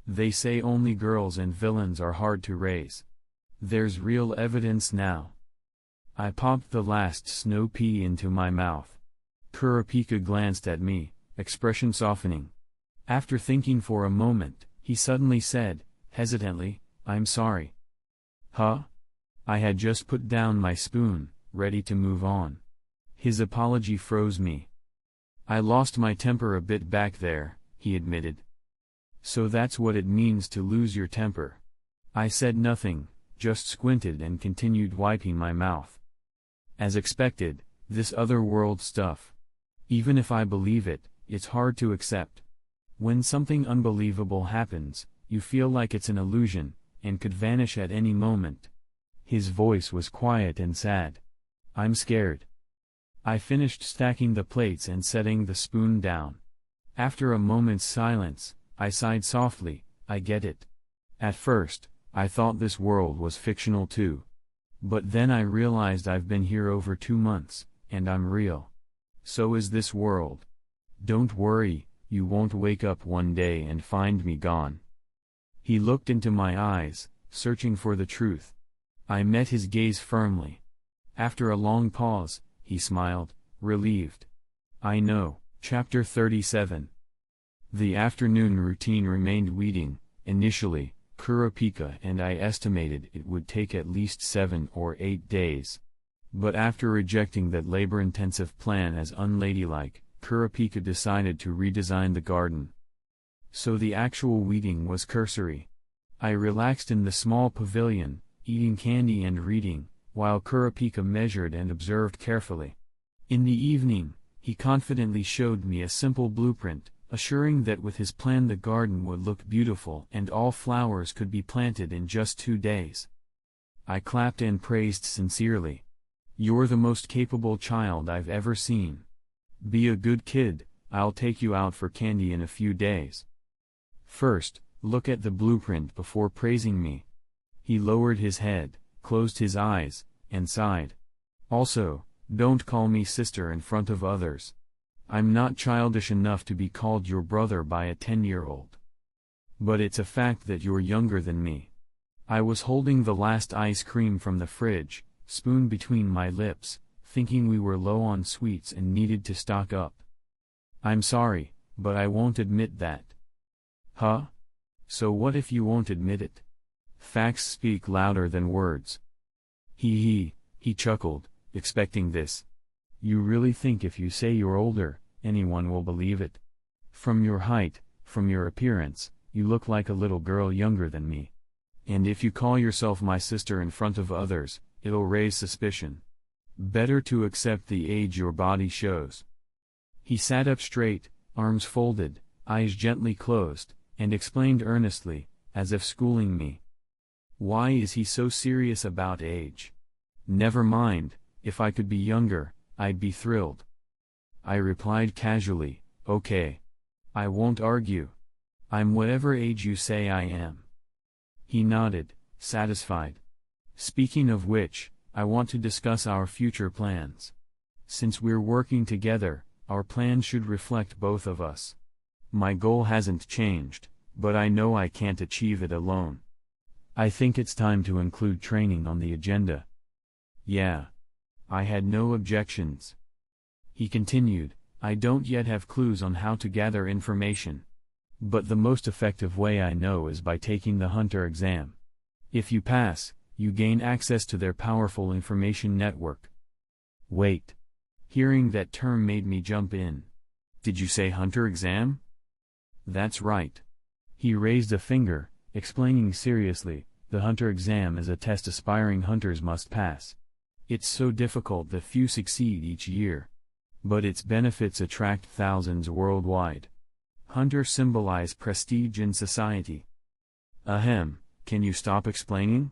They say only girls and villains are hard to raise. There's real evidence now. I popped the last snow pea into my mouth. Kurapika glanced at me, expression softening. After thinking for a moment, he suddenly said, hesitantly, I'm sorry. Huh? I had just put down my spoon, ready to move on. His apology froze me. I lost my temper a bit back there, he admitted. So that's what it means to lose your temper. I said nothing, just squinted and continued wiping my mouth. As expected, this other-world stuff. Even if I believe it, it's hard to accept. When something unbelievable happens, you feel like it's an illusion, and could vanish at any moment. His voice was quiet and sad. I'm scared. I finished stacking the plates and setting the spoon down. After a moment's silence, I sighed softly, I get it. At first, I thought this world was fictional too. But then I realized I've been here over 2 months, and I'm real. So is this world. Don't worry, you won't wake up one day and find me gone. He looked into my eyes, searching for the truth. I met his gaze firmly. After a long pause, he smiled, relieved. I know. Chapter 37. The afternoon routine remained weeding. Initially, Kurapika and I estimated it would take at least 7 or 8 days. But after rejecting that labor-intensive plan as unladylike, Kurapika decided to redesign the garden. So the actual weeding was cursory. I relaxed in the small pavilion, eating candy and reading, while Kurapika measured and observed carefully. In the evening, he confidently showed me a simple blueprint, assuring that with his plan the garden would look beautiful and all flowers could be planted in just 2 days. I clapped and praised sincerely. You're the most capable child I've ever seen. Be a good kid, I'll take you out for candy in a few days. First, look at the blueprint before praising me. He lowered his head, closed his eyes, and sighed. Also, don't call me sister in front of others. I'm not childish enough to be called your brother by a 10-year-old. But it's a fact that you're younger than me. I was holding the last ice cream from the fridge, spoon between my lips, thinking we were low on sweets and needed to stock up. I'm sorry, but I won't admit that. Huh? So what if you won't admit it? Facts speak louder than words. He chuckled, expecting this. You really think if you say you're older, anyone will believe it? From your height, from your appearance, you look like a little girl younger than me. And if you call yourself my sister in front of others, it'll raise suspicion. Better to accept the age your body shows. He sat up straight, arms folded, eyes gently closed, and explained earnestly, as if schooling me. Why is he so serious about age? Never mind, if I could be younger, I'd be thrilled. I replied casually, okay. I won't argue. I'm whatever age you say I am. He nodded, satisfied. Speaking of which, I want to discuss our future plans. Since we're working together, our plan should reflect both of us. My goal hasn't changed, but I know I can't achieve it alone. I think it's time to include training on the agenda. Yeah. I had no objections. He continued, I don't yet have clues on how to gather information. But the most effective way I know is by taking the hunter exam. If you pass, you gain access to their powerful information network. Wait. Hearing that term made me jump in. Did you say hunter exam? That's right. He raised a finger, explaining seriously, the hunter exam is a test aspiring hunters must pass. It's so difficult that few succeed each year. But its benefits attract thousands worldwide. Hunters symbolize prestige in society. Ahem, can you stop explaining?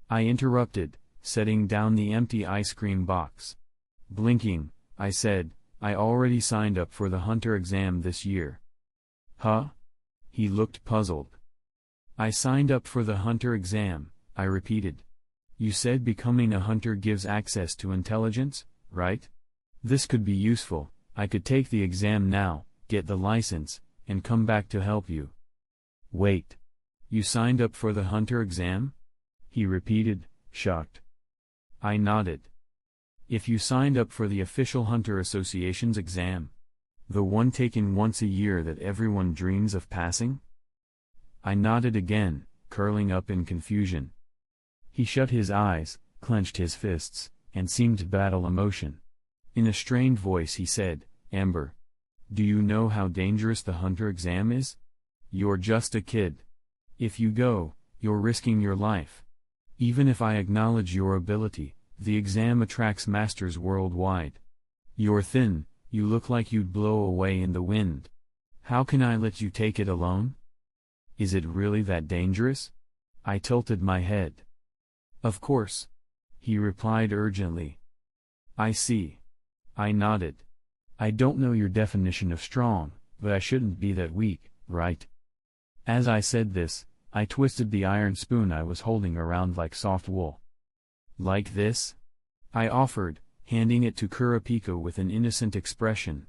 I interrupted, setting down the empty ice cream box. Blinking, I said, I already signed up for the hunter exam this year. Huh? He looked puzzled. I signed up for the hunter exam, I repeated. You said becoming a hunter gives access to intelligence, right? This could be useful. I could take the exam now, get the license, and come back to help you. Wait. You signed up for the hunter exam? He repeated, shocked. I nodded. If you signed up for the official Hunter Association's exam? The one taken once a year that everyone dreams of passing? I nodded again, curling up in confusion. He shut his eyes, clenched his fists, and seemed to battle emotion. In a strained voice he said, Amber. Do you know how dangerous the hunter exam is? You're just a kid. If you go, you're risking your life. Even if I acknowledge your ability, the exam attracts masters worldwide. You're thin, you look like you'd blow away in the wind. How can I let you take it alone? Is it really that dangerous? I tilted my head. Of course. He replied urgently. I see. I nodded. I don't know your definition of strong, but I shouldn't be that weak, right? As I said this, I twisted the iron spoon I was holding around like soft wool. Like this? I offered, handing it to Kurapika with an innocent expression.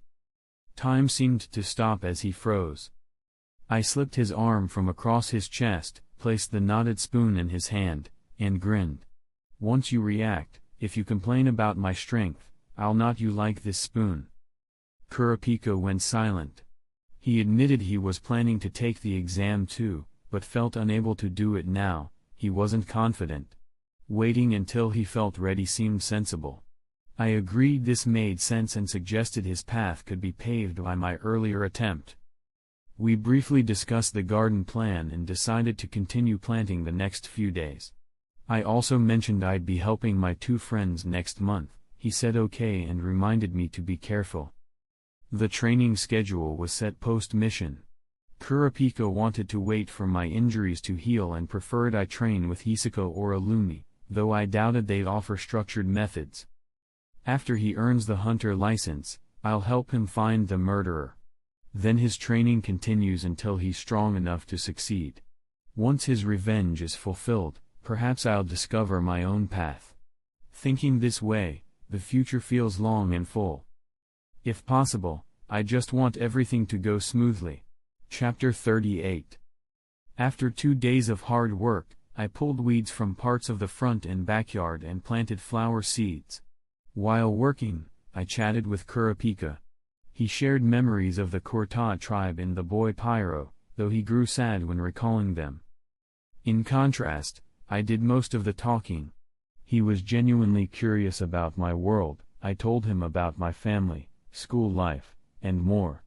Time seemed to stop as he froze. I slipped his arm from across his chest, placed the knotted spoon in his hand, and grinned. Once you react, if you complain about my strength, I'll knot you like this spoon. Kurapika went silent. He admitted he was planning to take the exam too, but felt unable to do it now. He wasn't confident. Waiting until he felt ready seemed sensible. I agreed this made sense and suggested his path could be paved by my earlier attempt. We briefly discussed the garden plan and decided to continue planting the next few days. I also mentioned I'd be helping my 2 friends next month. He said okay and reminded me to be careful. The training schedule was set post-mission. Kurapika wanted to wait for my injuries to heal and preferred I train with Hisako or Illumi, though I doubted they'd offer structured methods. After he earns the hunter license, I'll help him find the murderer. Then his training continues until he's strong enough to succeed. Once his revenge is fulfilled, perhaps I'll discover my own path. Thinking this way, the future feels long and full. If possible, I just want everything to go smoothly. Chapter 38. After 2 days of hard work, I pulled weeds from parts of the front and backyard and planted flower seeds. While working, I chatted with Kurapika. He shared memories of the Kurta tribe and the boy Pyro, though he grew sad when recalling them. In contrast, I did most of the talking. He was genuinely curious about my world. I told him about my family, school life, and more.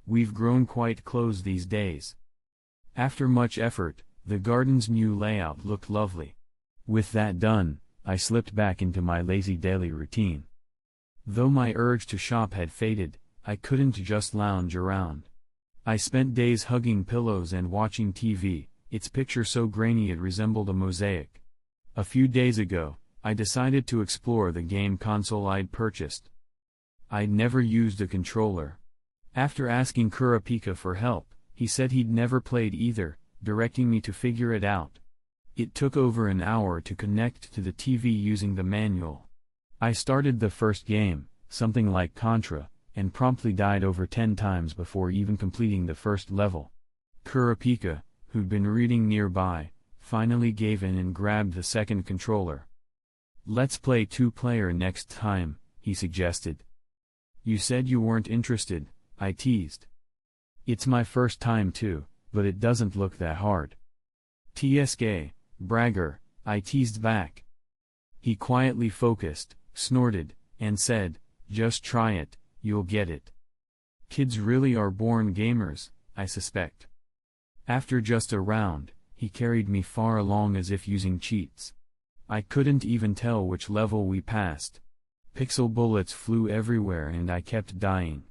We've grown quite close these days. After much effort, the garden's new layout looked lovely. With that done, I slipped back into my lazy daily routine. Though my urge to shop had faded, I couldn't just lounge around. I spent days hugging pillows and watching TV, its picture so grainy it resembled a mosaic. A few days ago, I decided to explore the game console I'd purchased. I'd never used a controller. After asking Kurapika for help, he said he'd never played either, directing me to figure it out. It took over an hour to connect to the TV using the manual. I started the first game, something like Contra, and promptly died over 10 times before even completing the first level. Kurapika, who'd been reading nearby, finally gave in and grabbed the second controller. Let's play 2-player next time, he suggested. You said you weren't interested, I teased. It's my first time too, but it doesn't look that hard. TSK, bragger, I teased back. He quietly focused, snorted, and said, "Just try it, you'll get it." Kids really are born gamers, I suspect. After just a round, he carried me far along as if using cheats. I couldn't even tell which level we passed. Pixel bullets flew everywhere and I kept dying.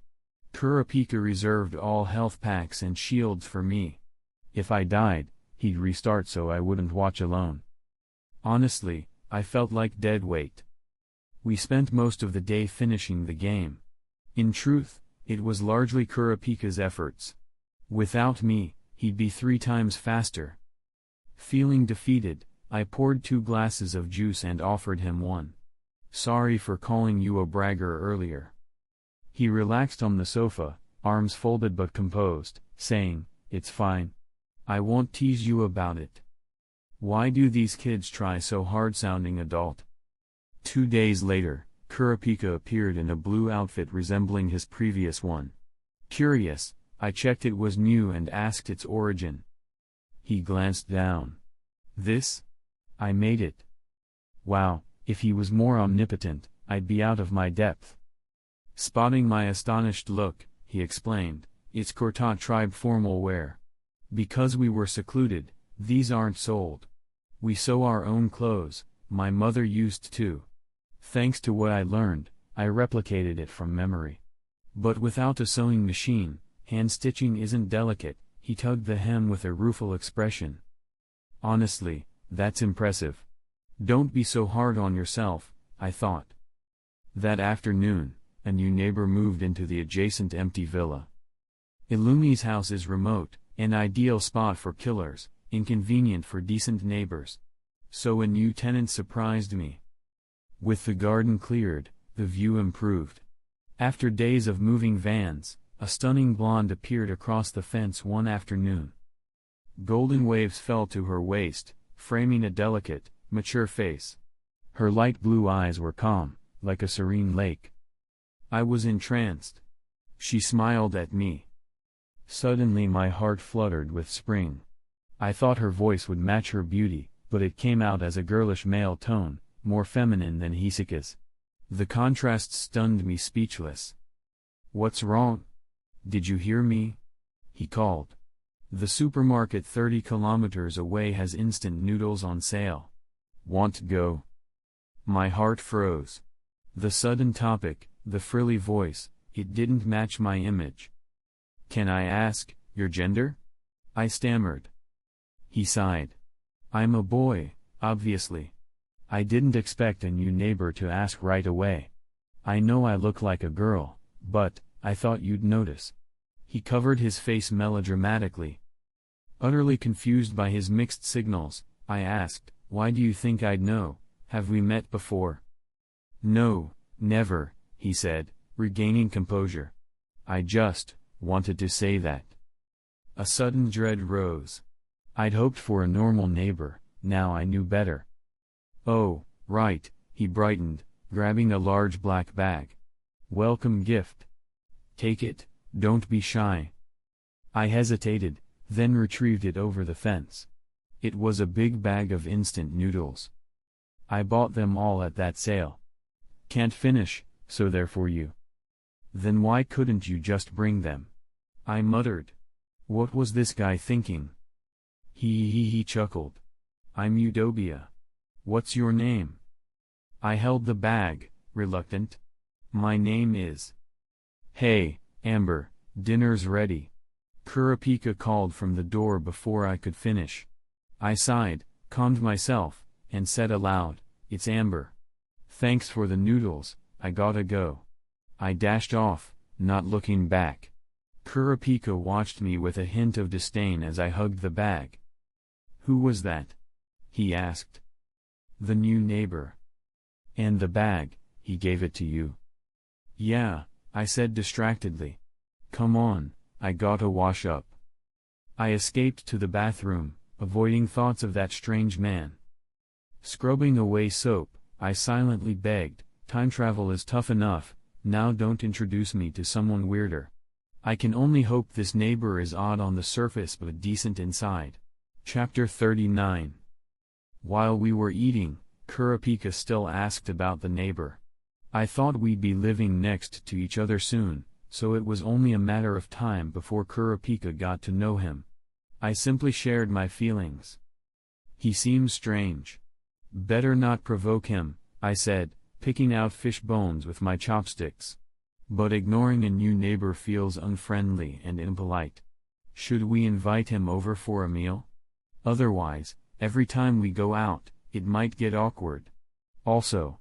Kurapika reserved all health packs and shields for me. If I died, he'd restart so I wouldn't watch alone. Honestly, I felt like dead weight. We spent most of the day finishing the game. In truth, it was largely Kurapika's efforts. Without me, he'd be 3 times faster. Feeling defeated, I poured 2 glasses of juice and offered him one. "Sorry for calling you a bragger earlier." He relaxed on the sofa, arms folded but composed, saying, "It's fine. I won't tease you about it." Why do these kids try so hard sounding adult? 2 days later, Kurapika appeared in a blue outfit resembling his previous one. Curious, I checked it was new and asked its origin. He glanced down. "This? I made it." Wow, if he was more omnipotent, I'd be out of my depth. Spotting my astonished look, he explained, "It's Korta tribe formal wear. Because we were secluded, these aren't sold. We sew our own clothes, my mother used to. Thanks to what I learned, I replicated it from memory. But without a sewing machine, hand stitching isn't delicate." He tugged the hem with a rueful expression. "Honestly, that's impressive. Don't be so hard on yourself," I thought. That afternoon, a new neighbor moved into the adjacent empty villa. Ilumi's house is remote, an ideal spot for killers, inconvenient for decent neighbors. So a new tenant surprised me. With the garden cleared, the view improved. After days of moving vans, a stunning blonde appeared across the fence one afternoon. Golden waves fell to her waist, framing a delicate, mature face. Her light blue eyes were calm, like a serene lake. I was entranced. She smiled at me. Suddenly my heart fluttered with spring. I thought her voice would match her beauty, but it came out as a girlish male tone, more feminine than Hisaka's. The contrast stunned me speechless. "What's wrong? Did you hear me?" he called. "The supermarket 30 kilometers away has instant noodles on sale. Want to go?" My heart froze. The sudden topic, the frilly voice, it didn't match my image. "Can I ask, your gender?" I stammered. He sighed. "I'm a boy, obviously." I didn't expect a new neighbor to ask right away. "I know I look like a girl, but I thought you'd notice." He covered his face melodramatically. Utterly confused by his mixed signals, I asked, "Why do you think I'd know? Have we met before?" "No, never," he said, regaining composure. "I just wanted to say that." A sudden dread rose. I'd hoped for a normal neighbor, now I knew better. "Oh, right," he brightened, grabbing a large black bag. "Welcome gift. Take it, don't be shy." I hesitated, then retrieved it over the fence. It was a big bag of instant noodles. "I bought them all at that sale. Can't finish, so they're for you." "Then why couldn't you just bring them?" I muttered. What was this guy thinking? He chuckled. "I'm Udobia. What's your name?" I held the bag, reluctant. "My name is..." "Hey, Amber, dinner's ready." Kurapika called from the door before I could finish. I sighed, calmed myself, and said aloud, "It's Amber. Thanks for the noodles, I gotta go." I dashed off, not looking back. Kurapika watched me with a hint of disdain as I hugged the bag. "Who was that?" he asked. "The new neighbor." "And the bag, he gave it to you?" "Yeah," I said distractedly. "Come on, I gotta wash up." I escaped to the bathroom, avoiding thoughts of that strange man. Scrubbing away soap, I silently begged, "Time travel is tough enough, now don't introduce me to someone weirder. I can only hope this neighbor is odd on the surface but decent inside." Chapter 39. While we were eating, Kurapika still asked about the neighbor. I thought we'd be living next to each other soon, so it was only a matter of time before Kurapika got to know him. I simply shared my feelings. He seems strange. Better not provoke him, I said, picking out fish bones with my chopsticks. But ignoring a new neighbor feels unfriendly and impolite. Should we invite him over for a meal? Otherwise, every time we go out, it might get awkward. Also,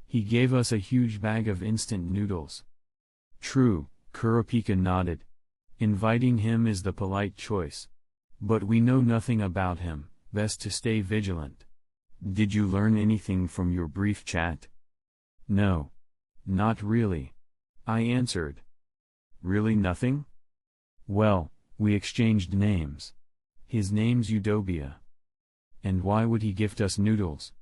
he gave us a huge bag of instant noodles. True, Kurapika nodded. Inviting him is the polite choice. But we know nothing about him, best to stay vigilant. Did you learn anything from your brief chat? No. Not really. I answered. Really nothing? Well, we exchanged names. His name's Udobia. And why would he gift us noodles?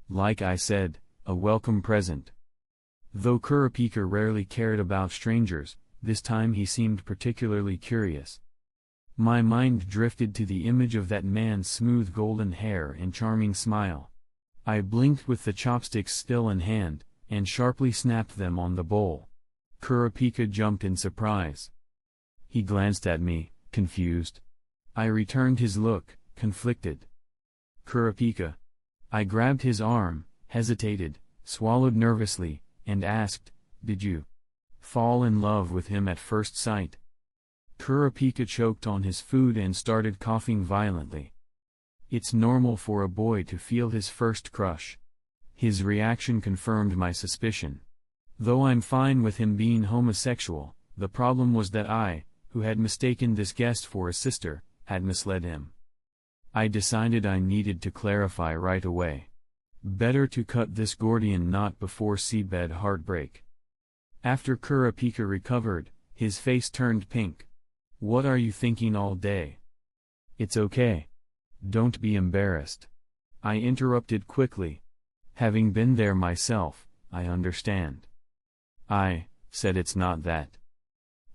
Like I said, a welcome present. Though Kurapika rarely cared about strangers, this time he seemed particularly curious. My mind drifted to the image of that man's smooth golden hair and charming smile. I blinked with the chopsticks still in hand, and sharply snapped them on the bowl. Kurapika jumped in surprise. He glanced at me, confused. I returned his look, conflicted. Kurapika. I grabbed his arm, hesitated, swallowed nervously, and asked, "Did you fall in love with him at first sight?" Kurapika choked on his food and started coughing violently. It's normal for a boy to feel his first crush. His reaction confirmed my suspicion. Though I'm fine with him being homosexual, the problem was that I, who had mistaken this guest for a sister, had misled him. I decided I needed to clarify right away. Better to cut this Gordian knot before seabed heartbreak. After Kurapika recovered, his face turned pink. What are you thinking all day? It's okay. Don't be embarrassed. I interrupted quickly. Having been there myself, I understand. I said it's not that.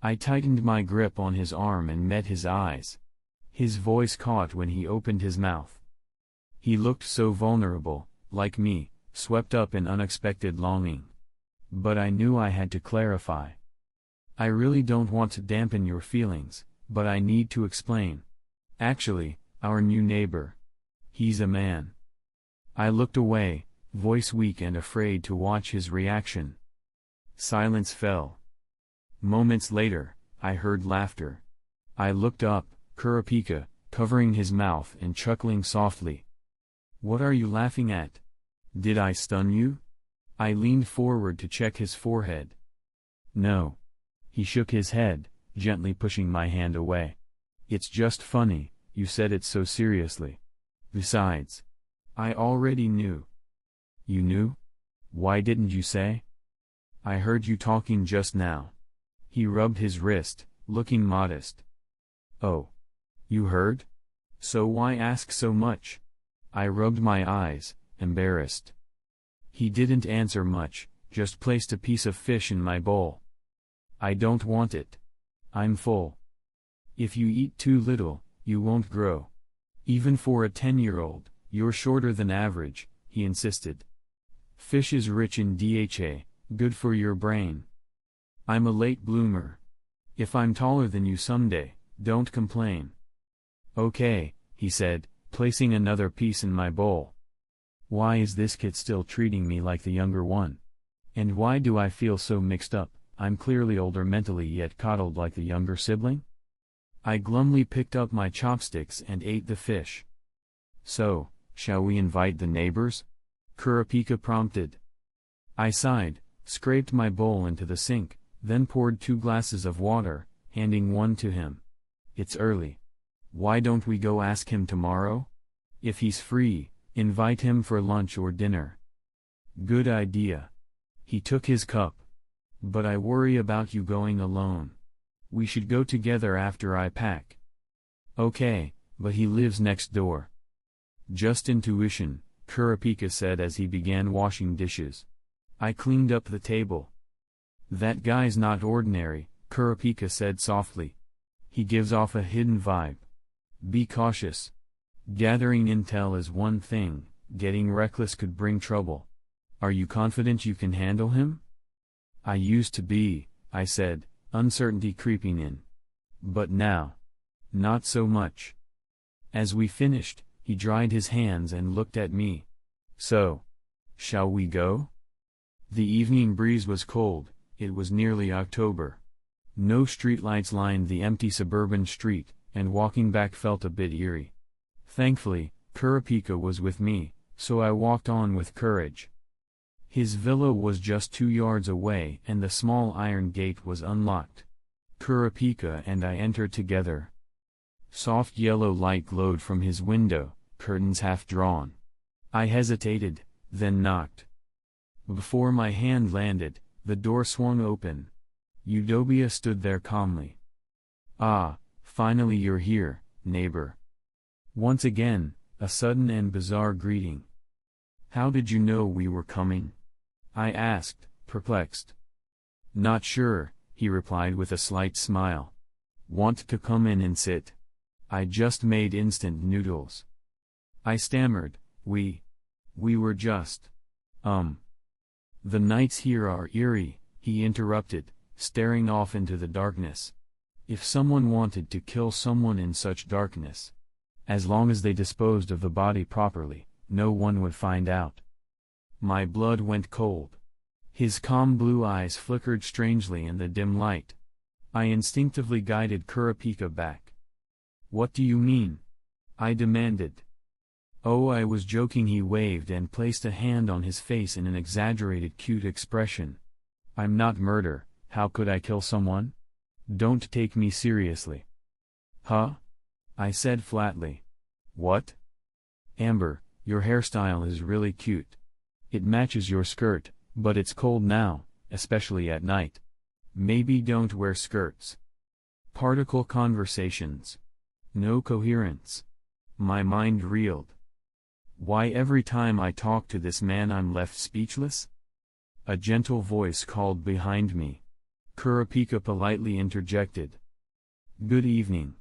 I tightened my grip on his arm and met his eyes. His voice caught when he opened his mouth. He looked so vulnerable, like me, swept up in unexpected longing. But I knew I had to clarify. I really don't want to dampen your feelings, but I need to explain. Actually, our new neighbor. He's a man. I looked away, voice weak and afraid to watch his reaction. Silence fell. Moments later, I heard laughter. I looked up, Kurapika, covering his mouth and chuckling softly. What are you laughing at? Did I stun you? I leaned forward to check his forehead. No. He shook his head, gently pushing my hand away. It's just funny, you said it so seriously. Besides, I already knew. You knew? Why didn't you say? I heard you talking just now. He rubbed his wrist, looking modest. Oh. You heard? So why ask so much? I rubbed my eyes, embarrassed. He didn't answer much, just placed a piece of fish in my bowl. I don't want it. I'm full. If you eat too little, you won't grow. Even for a 10-year-old, you're shorter than average, he insisted. Fish is rich in DHA, good for your brain. I'm a late bloomer. If I'm taller than you someday, don't complain. Okay, he said, placing another piece in my bowl. Why is this kid still treating me like the younger one? And why do I feel so mixed up? I'm clearly older mentally yet coddled like the younger sibling? I glumly picked up my chopsticks and ate the fish. So, shall we invite the neighbors? Kurapika prompted. I sighed, scraped my bowl into the sink, then poured 2 glasses of water, handing one to him. It's early. Why don't we go ask him tomorrow? If he's free, invite him for lunch or dinner. Good idea. He took his cup. But I worry about you going alone. We should go together after I pack. Okay, but he lives next door. Just intuition, Kurapika said as he began washing dishes. I cleaned up the table. That guy's not ordinary, Kurapika said softly. He gives off a hidden vibe. Be cautious. Gathering intel is one thing, getting reckless could bring trouble. Are you confident you can handle him? I used to be, I said, uncertainty creeping in. But now, not so much. As we finished, he dried his hands and looked at me. So, shall we go? The evening breeze was cold, it was nearly October. No streetlights lined the empty suburban street, and walking back felt a bit eerie. Thankfully, Kurapika was with me, so I walked on with courage. His villa was just 2 yards away and the small iron gate was unlocked. Kurapika and I entered together. Soft yellow light glowed from his window, curtains half drawn. I hesitated, then knocked. Before my hand landed, the door swung open. Eudobia stood there calmly. Ah, finally you're here, neighbor. Once again, a sudden and bizarre greeting. How did you know we were coming? I asked, perplexed. Not sure, he replied with a slight smile. Want to come in and sit? I just made instant noodles. I stammered, we were just, The nights here are eerie, he interrupted, staring off into the darkness. If someone wanted to kill someone in such darkness, as long as they disposed of the body properly, no one would find out. My blood went cold. His calm blue eyes flickered strangely in the dim light. I instinctively guided Kurapika back. What do you mean? I demanded. Oh, I was joking, he waved and placed a hand on his face in an exaggerated cute expression. I'm not murder, how could I kill someone? Don't take me seriously. Huh? I said flatly. What? Amber, your hairstyle is really cute. It matches your skirt, but it's cold now, especially at night. Maybe don't wear skirts. Particle conversations. No coherence. My mind reeled. Why every time I talk to this man I'm left speechless? A gentle voice called behind me. Kurapika politely interjected. Good evening.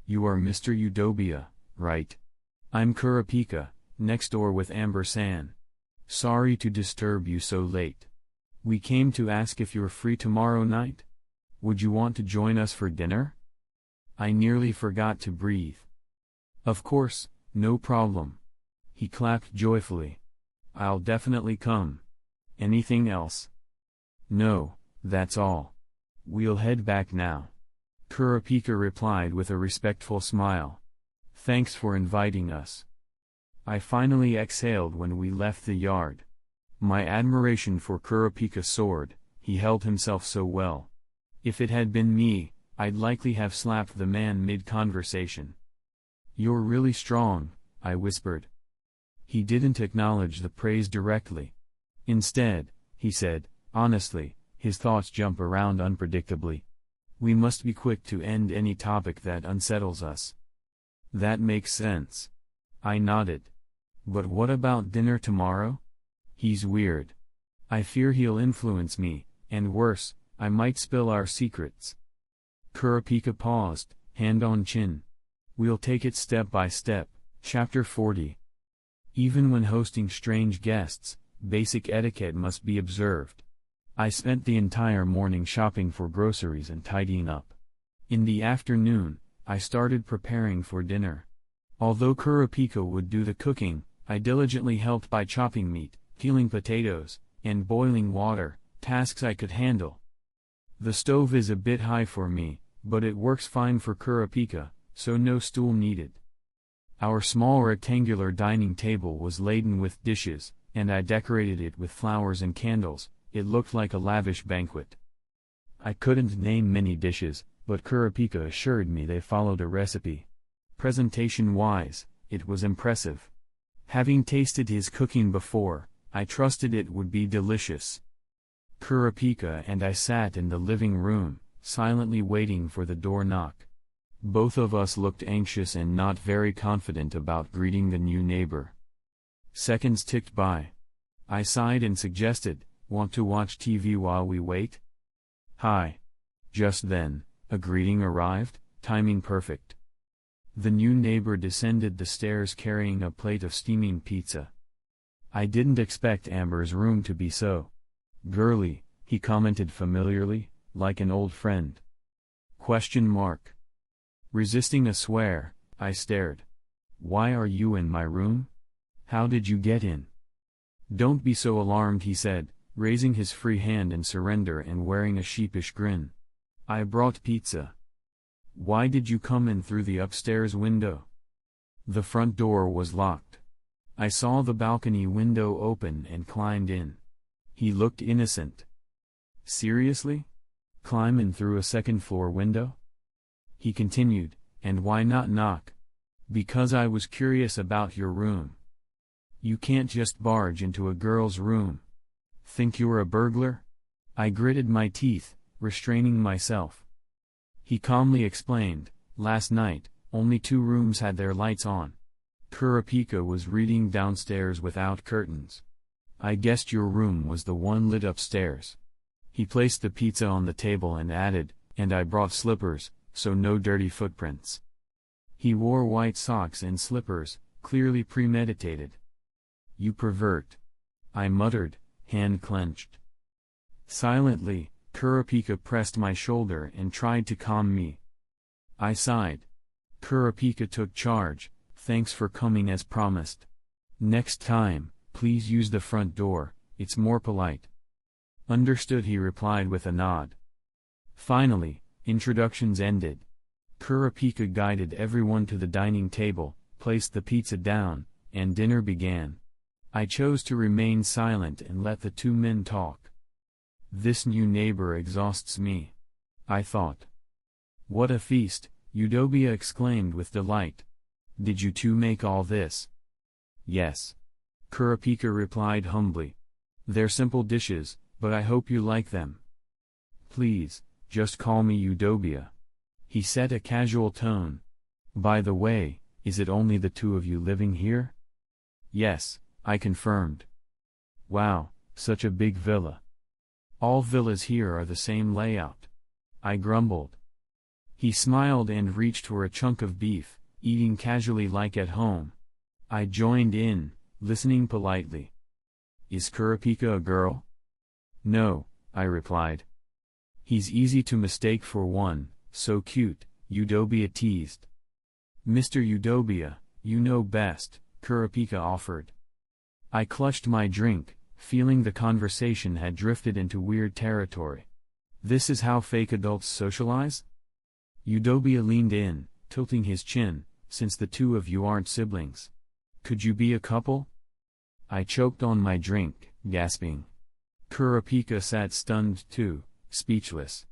You are Mr. Eudobia, right? I'm Kurapika, next door with Amber-san. Sorry to disturb you so late. We came to ask if you're free tomorrow night? Would you want to join us for dinner? I nearly forgot to breathe. Of course, no problem. He clapped joyfully. I'll definitely come. Anything else? No, that's all. We'll head back now. Kurapika replied with a respectful smile. Thanks for inviting us. I finally exhaled when we left the yard. My admiration for Kurapika soared, he held himself so well. If it had been me, I'd likely have slapped the man mid-conversation. You're really strong, I whispered. He didn't acknowledge the praise directly. Instead, he said, honestly, his thoughts jump around unpredictably. We must be quick to end any topic that unsettles us. That makes sense. I nodded. But what about dinner tomorrow? He's weird. I fear he'll influence me, and worse, I might spill our secrets. Kurapika paused, hand on chin. We'll take it step by step. Chapter 40. Even when hosting strange guests, basic etiquette must be observed. I spent the entire morning shopping for groceries and tidying up. In the afternoon, I started preparing for dinner. Although Kurapika would do the cooking, I diligently helped by chopping meat, peeling potatoes, and boiling water, tasks I could handle. The stove is a bit high for me, but it works fine for Kurapika, so no stool needed. Our small rectangular dining table was laden with dishes, and I decorated it with flowers and candles. It looked like a lavish banquet. I couldn't name many dishes, but Kurapika assured me they followed a recipe. Presentation-wise, it was impressive. Having tasted his cooking before, I trusted it would be delicious. Kurapika and I sat in the living room, silently waiting for the door knock. Both of us looked anxious and not very confident about greeting the new neighbor. Seconds ticked by. I sighed and suggested, want to watch TV while we wait? Hi. Just then, a greeting arrived, timing perfect. The new neighbor descended the stairs carrying a plate of steaming pizza. I didn't expect Amber's room to be so girly, he commented familiarly, like an old friend. Question mark. Resisting a swear, I stared. Why are you in my room? How did you get in? Don't be so alarmed, he said, raising his free hand in surrender and wearing a sheepish grin. I brought pizza. Why did you come in through the upstairs window? The front door was locked. I saw the balcony window open and climbed in. He looked innocent. Seriously? Climb in through a second-floor window? He continued, and why not knock? Because I was curious about your room. You can't just barge into a girl's room. Think you're a burglar? I gritted my teeth, restraining myself. He calmly explained, last night, only 2 rooms had their lights on. Kurapika was reading downstairs without curtains. I guessed your room was the one lit upstairs. He placed the pizza on the table and added, and I brought slippers, so no dirty footprints. He wore white socks and slippers, clearly premeditated. You pervert. I muttered, hand clenched. Silently, Kurapika pressed my shoulder and tried to calm me. I sighed. Kurapika took charge, thanks for coming as promised. Next time, please use the front door, it's more polite. Understood, he replied with a nod. Finally, introductions ended. Kurapika guided everyone to the dining table, placed the pizza down, and dinner began. I chose to remain silent and let the 2 men talk. This new neighbor exhausts me, I thought. What a feast, Eudobia exclaimed with delight. Did you 2 make all this? Yes. Kurapika replied humbly. They're simple dishes, but I hope you like them. Please, just call me Eudobia. He set a casual tone. By the way, is it only the 2 of you living here? Yes, I confirmed. Wow, such a big villa. All villas here are the same layout. I grumbled. He smiled and reached for a chunk of beef, eating casually like at home. I joined in, listening politely. Is Kurapika a girl? No, I replied. He's easy to mistake for one, so cute, Eudobia teased. Mr. Eudobia, you know best, Kurapika offered. I clutched my drink, feeling the conversation had drifted into weird territory. This is how fake adults socialize? Eudobia leaned in, tilting his chin, since the 2 of you aren't siblings. Could you be a couple? I choked on my drink, gasping. Kurapika sat stunned too, speechless.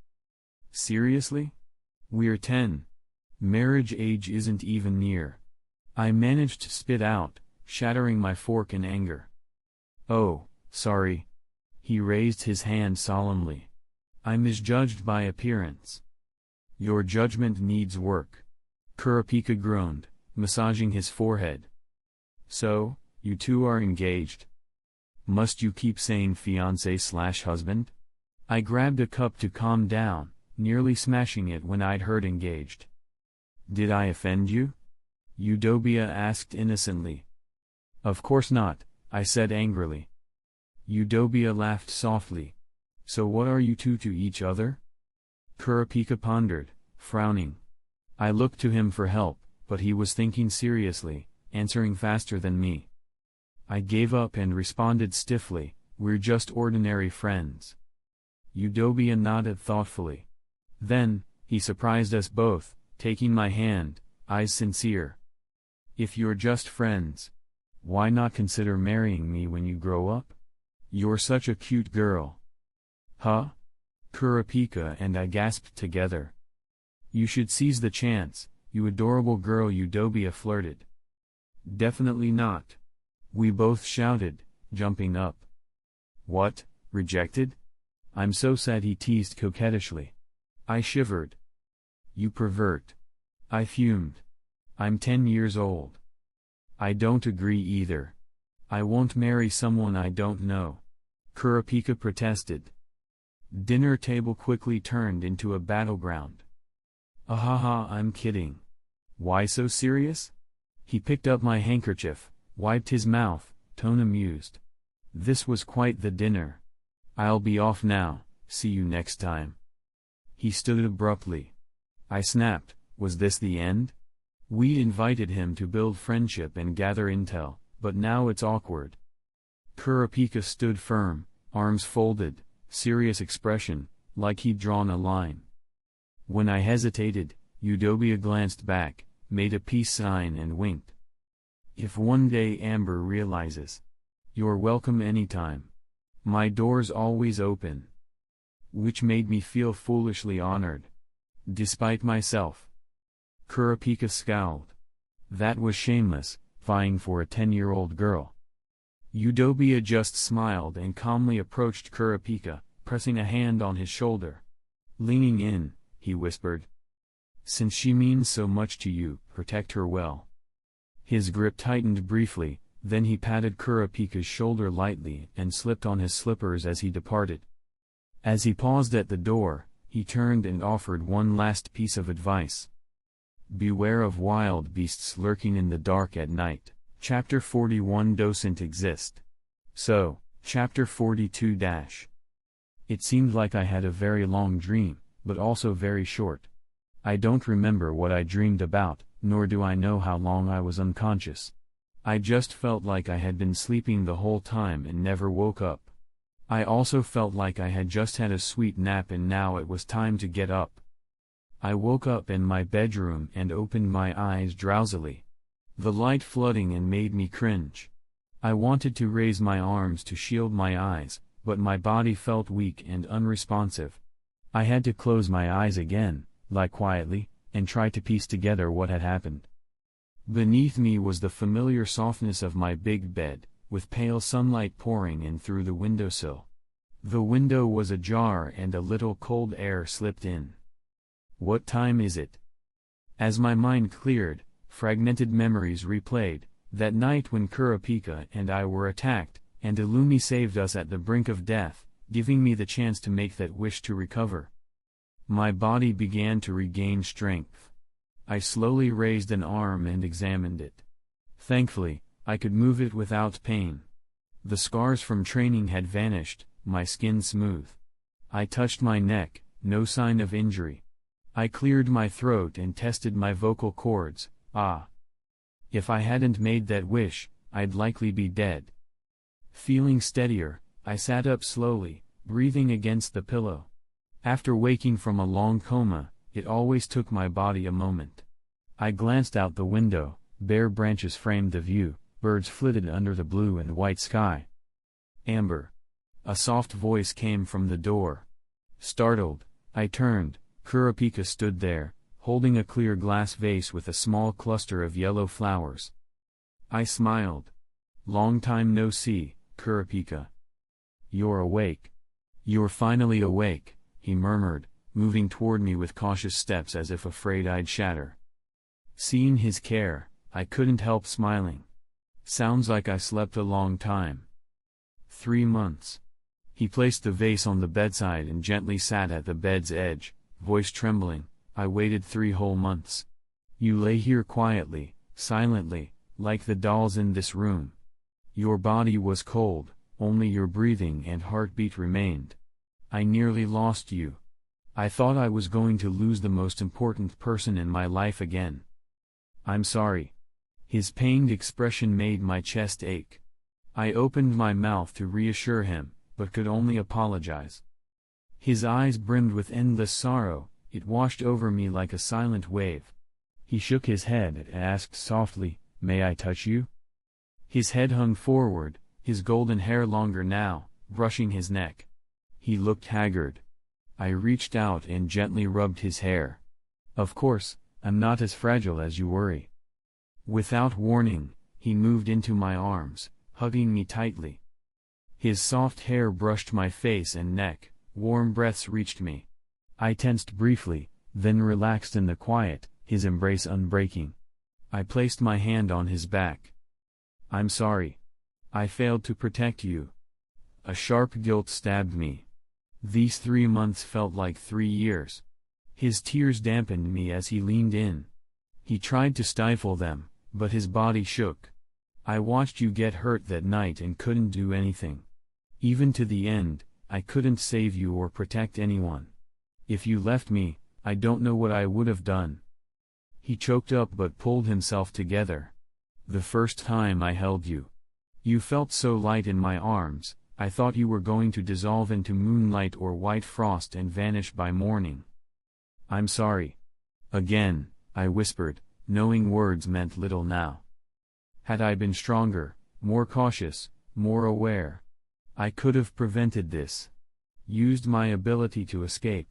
Seriously? We're 10. Marriage age isn't even near. I managed to spit out, shattering my fork in anger. Oh, sorry. He raised his hand solemnly. I misjudged by appearance. Your judgment needs work. Kurapika groaned, massaging his forehead. So, you 2 are engaged? Must you keep saying fiancé/husband? I grabbed a cup to calm down, nearly smashing it when I'd heard engaged. Did I offend you? Eudobia asked innocently. Of course not, I said angrily. Eudobia laughed softly. So what are you 2 to each other? Kurapika pondered, frowning. I looked to him for help, but he was thinking seriously, answering faster than me. I gave up and responded stiffly, we're just ordinary friends. Eudobia nodded thoughtfully. Then, he surprised us both, taking my hand, eyes sincere. If you're just friends, why not consider marrying me when you grow up? You're such a cute girl. Huh? Kurapika and I gasped together. You should seize the chance, you adorable girl, Eudobia flirted. Definitely not. We both shouted, jumping up. What, rejected? I'm so sad, he teased coquettishly. I shivered. You pervert. I fumed. I'm 10 years old. I don't agree either. I won't marry someone I don't know. Kurapika protested. Dinner table quickly turned into a battleground. Ahaha, I'm kidding. Why so serious? He picked up my handkerchief, wiped his mouth, tone amused. This was quite the dinner. I'll be off now, see you next time. He stood abruptly. I snapped, was this the end? We'd invited him to build friendship and gather intel, but now it's awkward. Kurapika stood firm, arms folded, serious expression, like he'd drawn a line. When I hesitated, Eudobia glanced back, made a peace sign and winked. If one day Amber realizes. You're welcome anytime. My door's always open. Which made me feel foolishly honored. Despite myself. Kurapika scowled. That was shameless, vying for a 10-year-old girl. Eudobia just smiled and calmly approached Kurapika, pressing a hand on his shoulder. Leaning in, he whispered. Since she means so much to you, protect her well. His grip tightened briefly, then he patted Kurapika's shoulder lightly and slipped on his slippers as he departed. As he paused at the door, he turned and offered one last piece of advice. Beware of wild beasts lurking in the dark at night. Chapter 41 Doesn't exist. So, Chapter 42 It seemed like I had a very long dream, but also very short. I don't remember what I dreamed about, nor do I know how long I was unconscious. I just felt like I had been sleeping the whole time and never woke up. I also felt like I had just had a sweet nap and now it was time to get up. I woke up in my bedroom and opened my eyes drowsily. The light flooding in made me cringe. I wanted to raise my arms to shield my eyes, but my body felt weak and unresponsive. I had to close my eyes again, lie quietly, and try to piece together what had happened. Beneath me was the familiar softness of my big bed, with pale sunlight pouring in through the windowsill. The window was ajar and a little cold air slipped in. What time is it? As my mind cleared, fragmented memories replayed, that night when Kurapika and I were attacked, and Illumi saved us at the brink of death, giving me the chance to make that wish to recover. My body began to regain strength. I slowly raised an arm and examined it. Thankfully, I could move it without pain. The scars from training had vanished, my skin smooth. I touched my neck, no sign of injury. I cleared my throat and tested my vocal cords. If I hadn't made that wish, I'd likely be dead. Feeling steadier, I sat up slowly, breathing against the pillow. After waking from a long coma, it always took my body a moment. I glanced out the window, bare branches framed the view, birds flitted under the blue and white sky. Amber. A soft voice came from the door. Startled, I turned. Kurapika stood there, holding a clear glass vase with a small cluster of yellow flowers. I smiled. Long time no see, Kurapika. You're awake. You're finally awake, he murmured, moving toward me with cautious steps as if afraid I'd shatter. Seeing his care, I couldn't help smiling. Sounds like I slept a long time. 3 months. He placed the vase on the bedside and gently sat at the bed's edge, voice trembling. I waited 3 whole months. You lay here quietly, silently, like the dolls in this room. Your body was cold, only your breathing and heartbeat remained. I nearly lost you. I thought I was going to lose the most important person in my life again. I'm sorry. His pained expression made my chest ache. I opened my mouth to reassure him, but could only apologize. His eyes brimmed with endless sorrow. It washed over me like a silent wave. He shook his head and asked softly, "May I touch you?" His head hung forward, his golden hair longer now, brushing his neck. He looked haggard. I reached out and gently rubbed his hair. Of course, I'm not as fragile as you worry. Without warning, he moved into my arms, hugging me tightly. His soft hair brushed my face and neck, warm breaths reached me. I tensed briefly, then relaxed in the quiet, his embrace unbreaking. I placed my hand on his back. I'm sorry. I failed to protect you. A sharp guilt stabbed me. These 3 months felt like 3 years. His tears dampened me as he leaned in. He tried to stifle them, but his body shook. I watched you get hurt that night and couldn't do anything. Even to the end, I couldn't save you or protect anyone. If you left me, I don't know what I would have done. He choked up but pulled himself together. The first time I held you. You felt so light in my arms, I thought you were going to dissolve into moonlight or white frost and vanish by morning. I'm sorry. Again, I whispered, knowing words meant little now. Had I been stronger, more cautious, more aware, I could have prevented this. Used my ability to escape.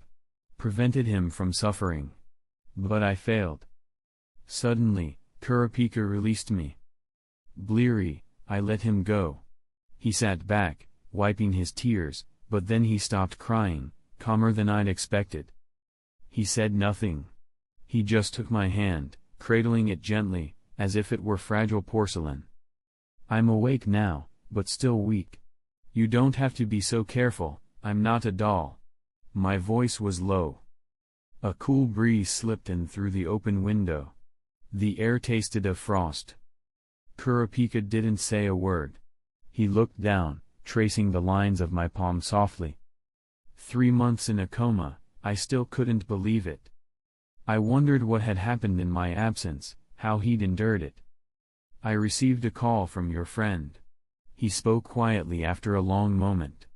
Prevented him from suffering. But I failed. Suddenly, Kurapika released me. Bleary, I let him go. He sat back, wiping his tears, but then he stopped crying, calmer than I'd expected. He said nothing. He just took my hand, cradling it gently, as if it were fragile porcelain. I'm awake now, but still weak. You don't have to be so careful, I'm not a doll. My voice was low. A cool breeze slipped in through the open window. The air tasted of frost. Kurapika didn't say a word. He looked down, tracing the lines of my palm softly. 3 months in a coma, I still couldn't believe it. I wondered what had happened in my absence, how he'd endured it. I received a call from your friend. He spoke quietly after a long moment.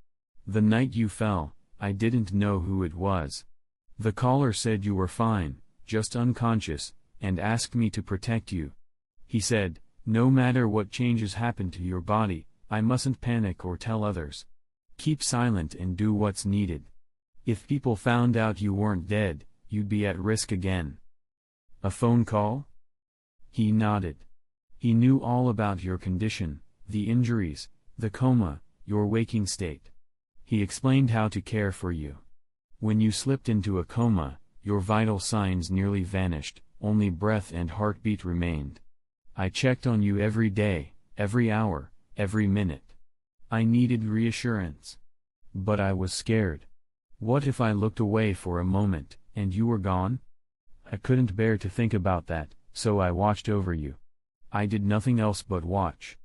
The night you fell, I didn't know who it was. The caller said you were fine, just unconscious, and asked me to protect you. He said, no matter what changes happen to your body, I mustn't panic or tell others. Keep silent and do what's needed. If people found out you weren't dead, you'd be at risk again. A phone call? He nodded. He knew all about your condition, the injuries, the coma, your waking state. He explained how to care for you. When you slipped into a coma, your vital signs nearly vanished, only breath and heartbeat remained. I checked on you every day, every hour, every minute. I needed reassurance. But I was scared. What if I looked away for a moment, and you were gone? I couldn't bear to think about that, so I watched over you. I did nothing else but watch.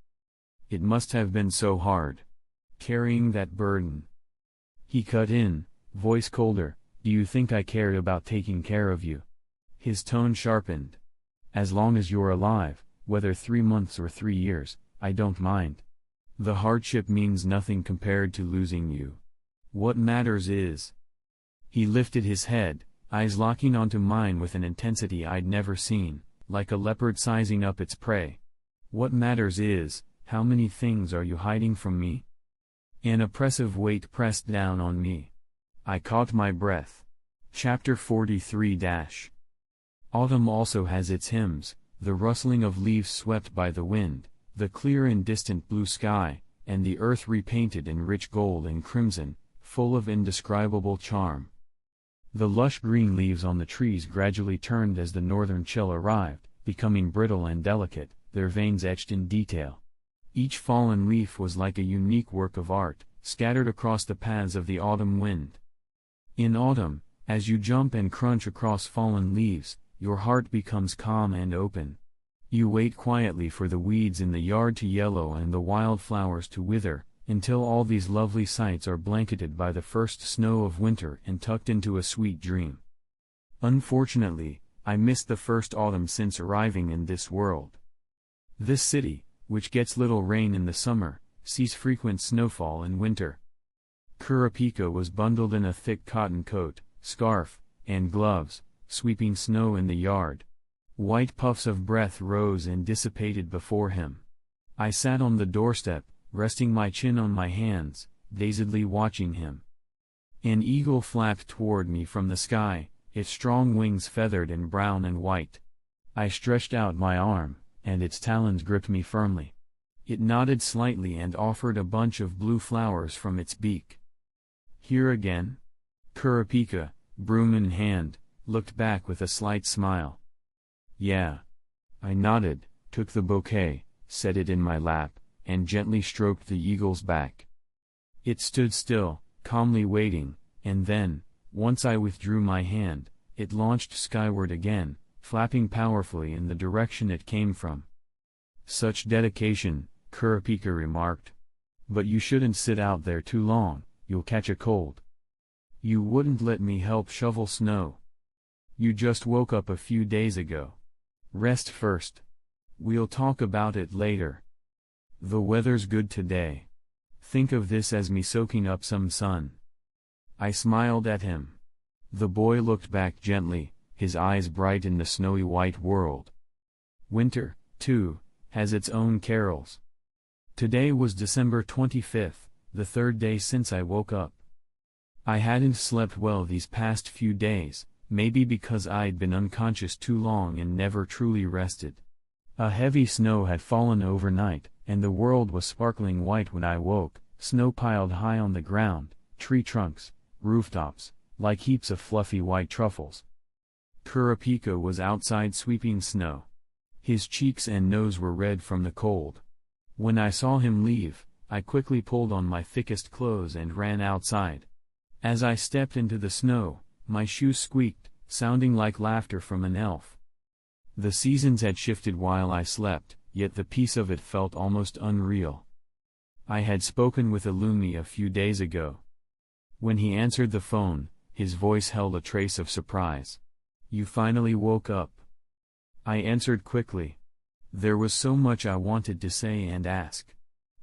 It must have been so hard. Carrying that burden. He cut in, voice colder, do you think I cared about taking care of you? His tone sharpened. As long as you're alive, whether 3 months or 3 years, I don't mind. The hardship means nothing compared to losing you. What matters is... He lifted his head, eyes locking onto mine with an intensity I'd never seen, like a leopard sizing up its prey. What matters is, how many things are you hiding from me? An oppressive weight pressed down on me. I caught my breath. Chapter 43 Autumn also has its hymns, the rustling of leaves swept by the wind, the clear and distant blue sky, and the earth repainted in rich gold and crimson, full of indescribable charm. The lush green leaves on the trees gradually turned as the northern chill arrived, becoming brittle and delicate, their veins etched in detail. Each fallen leaf was like a unique work of art, scattered across the paths of the autumn wind. In autumn, as you jump and crunch across fallen leaves, your heart becomes calm and open. You wait quietly for the weeds in the yard to yellow and the wildflowers to wither, until all these lovely sights are blanketed by the first snow of winter and tucked into a sweet dream. Unfortunately, I missed the first autumn since arriving in this world. This city, which gets little rain in the summer, sees frequent snowfall in winter. Kurapika was bundled in a thick cotton coat, scarf, and gloves, sweeping snow in the yard. White puffs of breath rose and dissipated before him. I sat on the doorstep, resting my chin on my hands, dazedly watching him. An eagle flapped toward me from the sky, its strong wings feathered in brown and white. I stretched out my arm, and its talons gripped me firmly. It nodded slightly and offered a bunch of blue flowers from its beak. Here again? Kurapika, broom in hand, looked back with a slight smile. Yeah. I nodded, took the bouquet, set it in my lap, and gently stroked the eagle's back. It stood still, calmly waiting, and then, once I withdrew my hand, it launched skyward again, flapping powerfully in the direction it came from. "Such dedication," Kurapika remarked. "But you shouldn't sit out there too long, you'll catch a cold. You wouldn't let me help shovel snow. You just woke up a few days ago. Rest first. We'll talk about it later. The weather's good today. Think of this as me soaking up some sun." I smiled at him. The boy looked back gently, his eyes bright in the snowy white world. Winter, too, has its own carols. Today was December 25th, the third day since I woke up. I hadn't slept well these past few days, maybe because I'd been unconscious too long and never truly rested. A heavy snow had fallen overnight, and the world was sparkling white when I woke, snow piled high on the ground, tree trunks, rooftops, like heaps of fluffy white truffles. Kurapika was outside sweeping snow. His cheeks and nose were red from the cold. When I saw him leave, I quickly pulled on my thickest clothes and ran outside. As I stepped into the snow, my shoes squeaked, sounding like laughter from an elf. The seasons had shifted while I slept, yet the peace of it felt almost unreal. I had spoken with Illumi a few days ago. When he answered the phone, his voice held a trace of surprise. "You finally woke up." I answered quickly. There was so much I wanted to say and ask.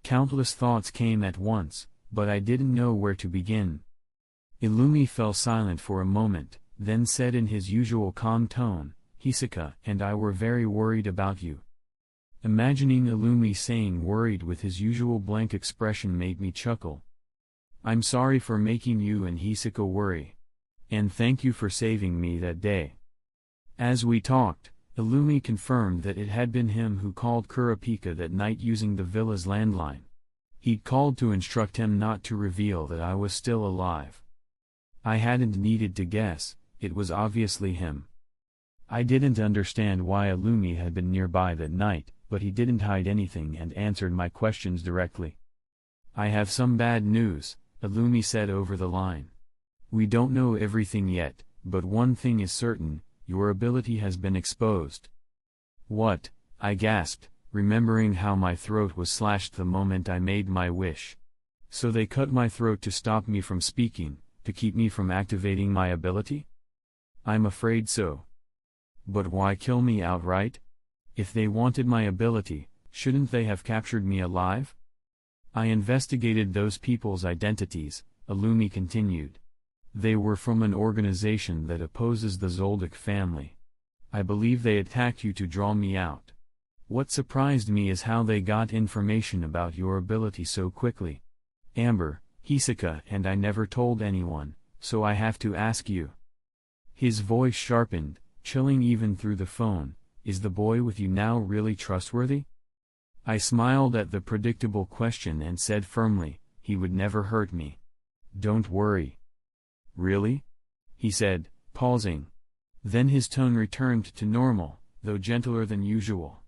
Countless thoughts came at once, but I didn't know where to begin. Illumi fell silent for a moment, then said in his usual calm tone, "Hisaka and I were very worried about you." Imagining Illumi saying worried with his usual blank expression made me chuckle. "I'm sorry for making you and Hisaka worry. And thank you for saving me that day." As we talked, Illumi confirmed that it had been him who called Kurapika that night using the villa's landline. He'd called to instruct him not to reveal that I was still alive. I hadn't needed to guess, it was obviously him. I didn't understand why Illumi had been nearby that night, but he didn't hide anything and answered my questions directly. "I have some bad news," Illumi said over the line. "We don't know everything yet, but one thing is certain, your ability has been exposed." "What?" I gasped, remembering how my throat was slashed the moment I made my wish. "So they cut my throat to stop me from speaking, to keep me from activating my ability?" "I'm afraid so." "But why kill me outright? If they wanted my ability, shouldn't they have captured me alive?" "I investigated those people's identities," Illumi continued. "They were from an organization that opposes the Zoldyck family. I believe they attacked you to draw me out. What surprised me is how they got information about your ability so quickly. Amber, Hisaka and I never told anyone, so I have to ask you." His voice sharpened, chilling even through the phone. "Is the boy with you now really trustworthy?" I smiled at the predictable question and said firmly, "He would never hurt me. Don't worry." "Really?" he said, pausing. Then his tone returned to normal, though gentler than usual.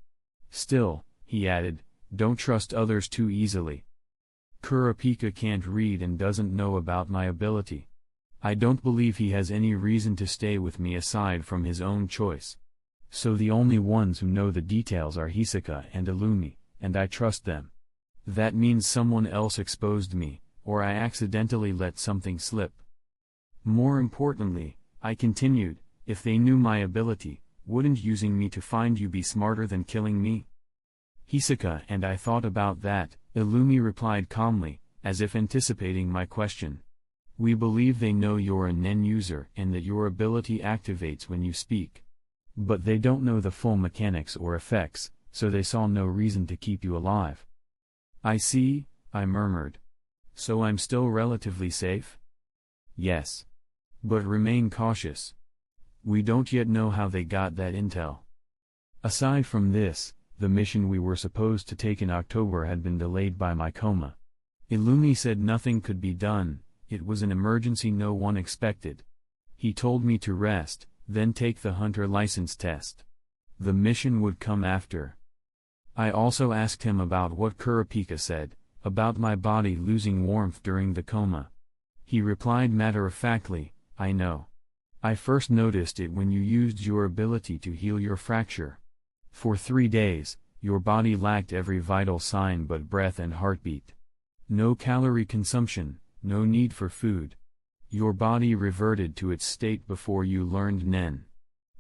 "Still," he added, "don't trust others too easily. Kurapika can't read and doesn't know about my ability. I don't believe he has any reason to stay with me aside from his own choice. So the only ones who know the details are Hisaka and Illumi, and I trust them. That means someone else exposed me, or I accidentally let something slip. More importantly," I continued, "if they knew my ability, wouldn't using me to find you be smarter than killing me?" "Hisaka and I thought about that," Illumi replied calmly, as if anticipating my question. "We believe they know you're a Nen user and that your ability activates when you speak. But they don't know the full mechanics or effects, so they saw no reason to keep you alive." "I see," I murmured. "So I'm still relatively safe?" "Yes. But remain cautious. We don't yet know how they got that intel." Aside from this, the mission we were supposed to take in October had been delayed by my coma. Illumi said nothing could be done, it was an emergency no one expected. He told me to rest, then take the hunter license test. The mission would come after. I also asked him about what Kurapika said, about my body losing warmth during the coma. He replied matter-of-factly, "I know. I first noticed it when you used your ability to heal your fracture. For 3 days, your body lacked every vital sign but breath and heartbeat. No calorie consumption, no need for food. Your body reverted to its state before you learned Nen.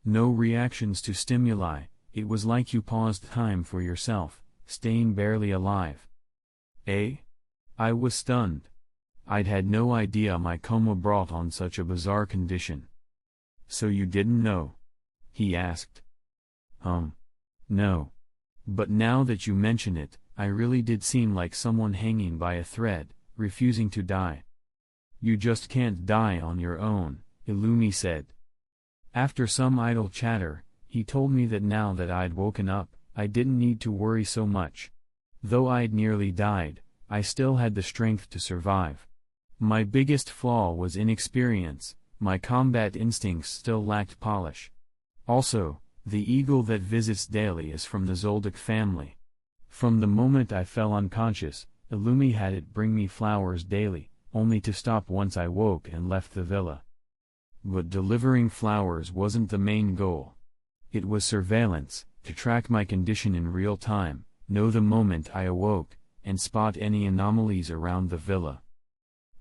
No reactions to stimuli, it was like you paused time for yourself, staying barely alive. Eh? I was stunned. I'd had no idea my coma brought on such a bizarre condition. So you didn't know? He asked. No. But now that you mention it, I really did seem like someone hanging by a thread, refusing to die. You just can't die on your own, Illumi said. After some idle chatter, he told me that now that I'd woken up, I didn't need to worry so much. Though I'd nearly died, I still had the strength to survive. My biggest flaw was inexperience, my combat instincts still lacked polish. Also, the eagle that visits daily is from the Zoldyck family. From the moment I fell unconscious, Illumi had it bring me flowers daily, only to stop once I woke and left the villa. But delivering flowers wasn't the main goal. It was surveillance, to track my condition in real time, know the moment I awoke, and spot any anomalies around the villa.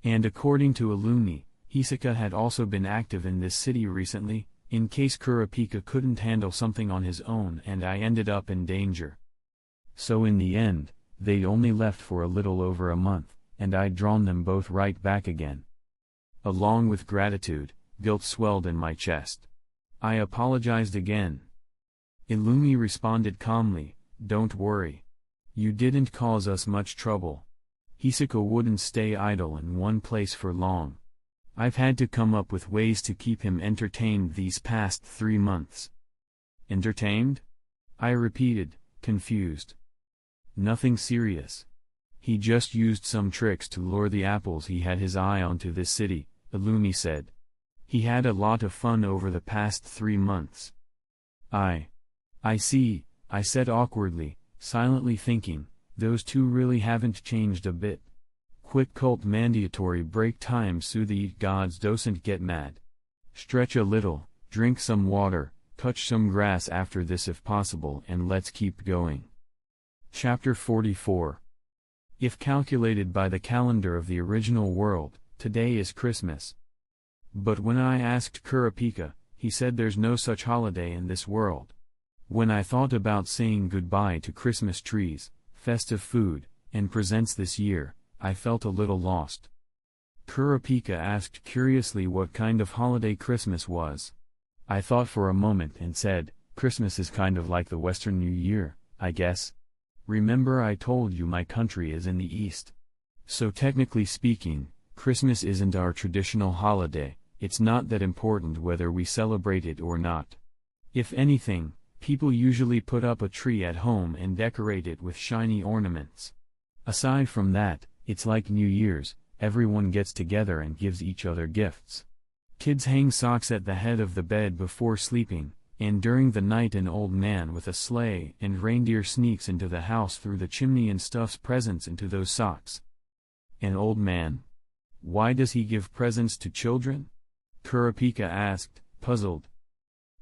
And according to Illumi, Hisaka had also been active in this city recently, in case Kurapika couldn't handle something on his own and I ended up in danger. So in the end, they'd only left for a little over a month, and I'd drawn them both right back again. Along with gratitude, guilt swelled in my chest. I apologized again. Illumi responded calmly, "Don't worry. You didn't cause us much trouble. Hisaka wouldn't stay idle in one place for long. I've had to come up with ways to keep him entertained these past 3 months." "Entertained?" I repeated, confused. "Nothing serious. He just used some tricks to lure the apples he had his eye on to this city," Illumi said. "He had a lot of fun over the past 3 months." I see," I said awkwardly, silently thinking, those two really haven't changed a bit. Quick cult mandatory break time so the gods doesn't get mad. Stretch a little, drink some water, touch some grass after this if possible, and let's keep going. Chapter 44. If calculated by the calendar of the original world, today is Christmas. But when I asked Kurapika, he said there's no such holiday in this world. When I thought about saying goodbye to Christmas trees, festive food, and presents this year, I felt a little lost. Kurapika asked curiously what kind of holiday Christmas was. I thought for a moment and said, "Christmas is kind of like the Western New Year, I guess. Remember I told you my country is in the East. So technically speaking, Christmas isn't our traditional holiday, it's not that important whether we celebrate it or not. If anything, people usually put up a tree at home and decorate it with shiny ornaments. Aside from that, it's like New Year's, everyone gets together and gives each other gifts. Kids hang socks at the head of the bed before sleeping, and during the night an old man with a sleigh and reindeer sneaks into the house through the chimney and stuffs presents into those socks." "An old man? Why does he give presents to children?" Kurapika asked, puzzled.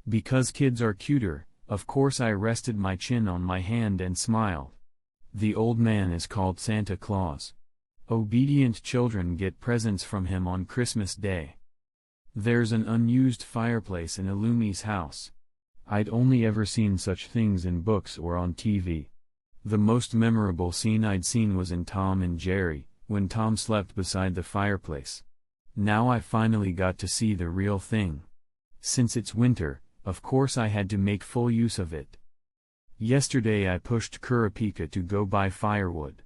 "Because kids are cuter." Of course I rested my chin on my hand and smiled. "The old man is called Santa Claus. Obedient children get presents from him on Christmas Day." There's an unused fireplace in Illumi's house. I'd only ever seen such things in books or on TV. The most memorable scene I'd seen was in Tom and Jerry, when Tom slept beside the fireplace. Now I finally got to see the real thing. Since it's winter, of course I had to make full use of it. Yesterday I pushed Kurapika to go buy firewood.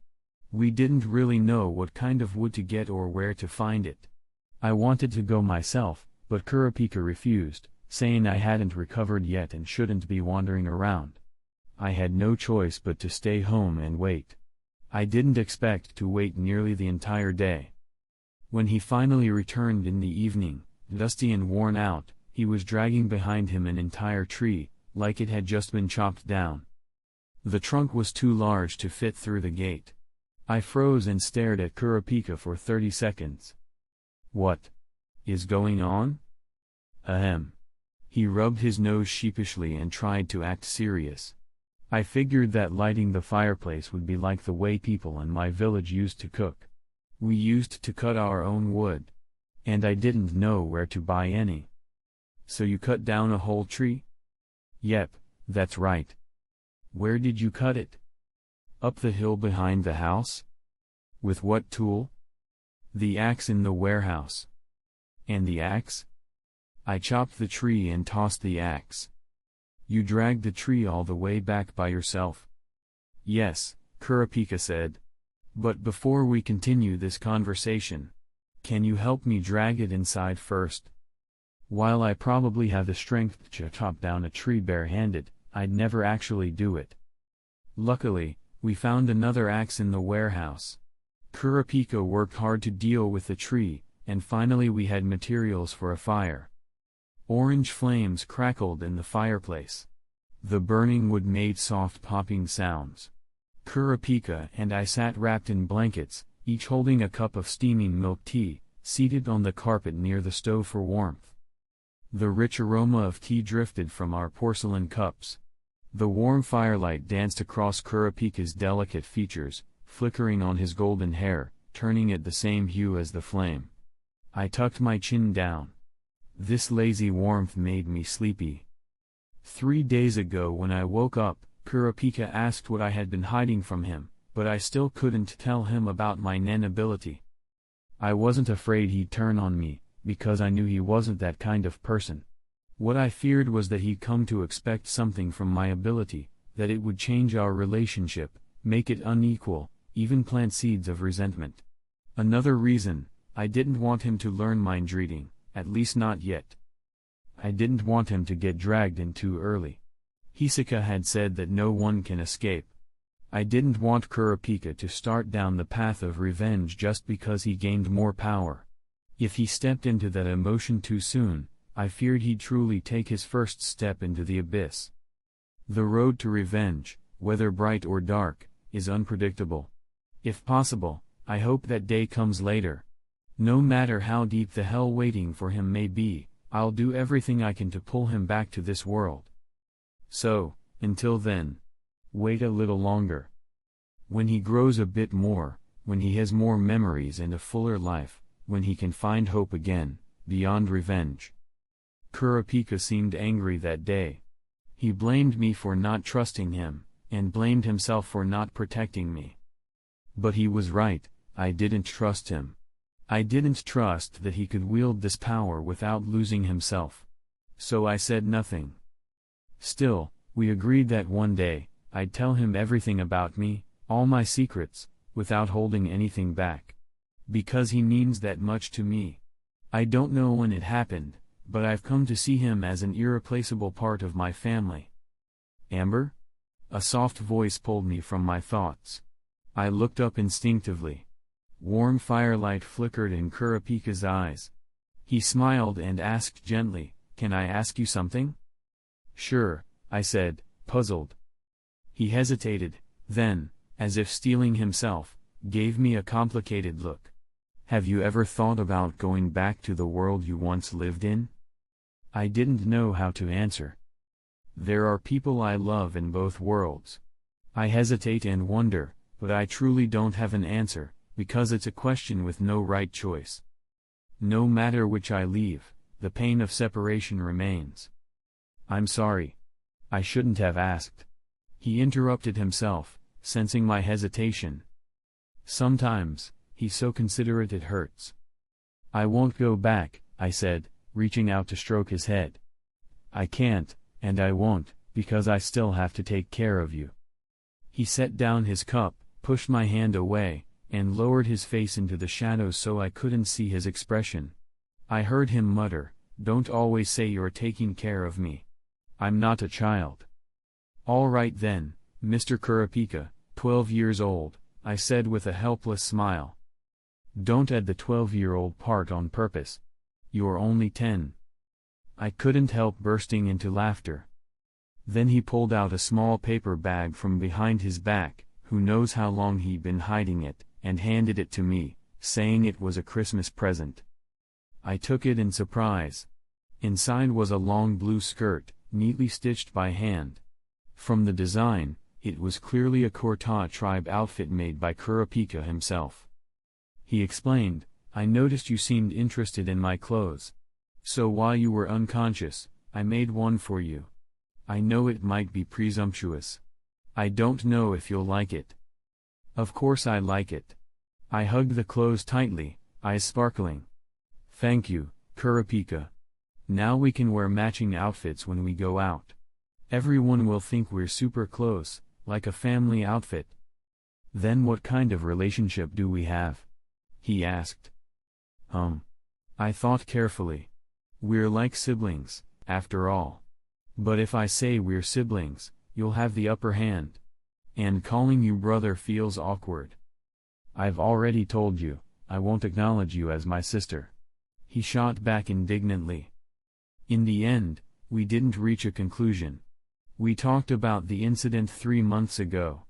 We didn't really know what kind of wood to get or where to find it. I wanted to go myself, but Kurapika refused, saying I hadn't recovered yet and shouldn't be wandering around. I had no choice but to stay home and wait. I didn't expect to wait nearly the entire day. When he finally returned in the evening, dusty and worn out, he was dragging behind him an entire tree, like it had just been chopped down. The trunk was too large to fit through the gate. I froze and stared at Kurapika for 30 seconds. "What is going on?" Ahem. He rubbed his nose sheepishly and tried to act serious. I figured that lighting the fireplace would be like the way people in my village used to cook. We used to cut our own wood. And I didn't know where to buy any. So you cut down a whole tree? Yep, that's right. Where did you cut it? Up the hill behind the house? With what tool? The axe in the warehouse. And the axe? I chopped the tree and tossed the axe. You dragged the tree all the way back by yourself? Yes, Kurapika said. But before we continue this conversation, can you help me drag it inside first? While I probably have the strength to chop down a tree barehanded, I'd never actually do it. Luckily, we found another axe in the warehouse. Kurapika worked hard to deal with the tree, and finally we had materials for a fire. Orange flames crackled in the fireplace. The burning wood made soft popping sounds. Kurapika and I sat wrapped in blankets, each holding a cup of steaming milk tea, seated on the carpet near the stove for warmth. The rich aroma of tea drifted from our porcelain cups. The warm firelight danced across Kurapika's delicate features, flickering on his golden hair, turning it the same hue as the flame. I tucked my chin down. This lazy warmth made me sleepy. 3 days ago when I woke up, Kurapika asked what I had been hiding from him, but I still couldn't tell him about my Nen ability. I wasn't afraid he'd turn on me, because I knew he wasn't that kind of person. What I feared was that he'd come to expect something from my ability, that it would change our relationship, make it unequal, even plant seeds of resentment. Another reason, I didn't want him to learn mind reading, at least not yet. I didn't want him to get dragged in too early. Hisaka had said that no one can escape. I didn't want Kurapika to start down the path of revenge just because he gained more power. If he stepped into that emotion too soon, I feared he'd truly take his first step into the abyss. The road to revenge, whether bright or dark, is unpredictable. If possible, I hope that day comes later. No matter how deep the hell waiting for him may be, I'll do everything I can to pull him back to this world. So, until then, wait a little longer. When he grows a bit more, when he has more memories and a fuller life, when he can find hope again, beyond revenge. Kurapika seemed angry that day. He blamed me for not trusting him, and blamed himself for not protecting me. But he was right, I didn't trust him. I didn't trust that he could wield this power without losing himself. So I said nothing. Still, we agreed that one day, I'd tell him everything about me, all my secrets, without holding anything back. Because he means that much to me. I don't know when it happened, but I've come to see him as an irreplaceable part of my family. Amber? A soft voice pulled me from my thoughts. I looked up instinctively. Warm firelight flickered in Kurapika's eyes. He smiled and asked gently, "Can I ask you something?" "Sure," I said, puzzled. He hesitated, then, as if steeling himself, gave me a complicated look. "Have you ever thought about going back to the world you once lived in?" I didn't know how to answer. There are people I love in both worlds. I hesitate and wonder, but I truly don't have an answer, because it's a question with no right choice. No matter which I leave, the pain of separation remains. I'm sorry. I shouldn't have asked. He interrupted himself, sensing my hesitation. Sometimes, he's so considerate it hurts. I won't go back, I said, reaching out to stroke his head. I can't, and I won't, because I still have to take care of you. He set down his cup, pushed my hand away, and lowered his face into the shadows so I couldn't see his expression. I heard him mutter, "Don't always say you're taking care of me. I'm not a child." "All right then, Mr. Kurapika, 12 years old," I said with a helpless smile. "Don't add the 12-year-old part on purpose. You're only 10. I couldn't help bursting into laughter. Then he pulled out a small paper bag from behind his back, who knows how long he'd been hiding it, and handed it to me, saying it was a Christmas present. I took it in surprise. Inside was a long blue skirt, neatly stitched by hand. From the design, it was clearly a Korta tribe outfit made by Kurapika himself. He explained, "I noticed you seemed interested in my clothes. So while you were unconscious, I made one for you. I know it might be presumptuous. I don't know if you'll like it." "Of course I like it." I hugged the clothes tightly, eyes sparkling. "Thank you, Kurapika. Now we can wear matching outfits when we go out. Everyone will think we're super close, like a family outfit." "Then what kind of relationship do we have?" he asked. I thought carefully. "We're like siblings, after all. But if I say we're siblings, you'll have the upper hand. And calling you brother feels awkward." "I've already told you, I won't acknowledge you as my sister," he shot back indignantly. In the end, we didn't reach a conclusion. We talked about the incident 3 months ago.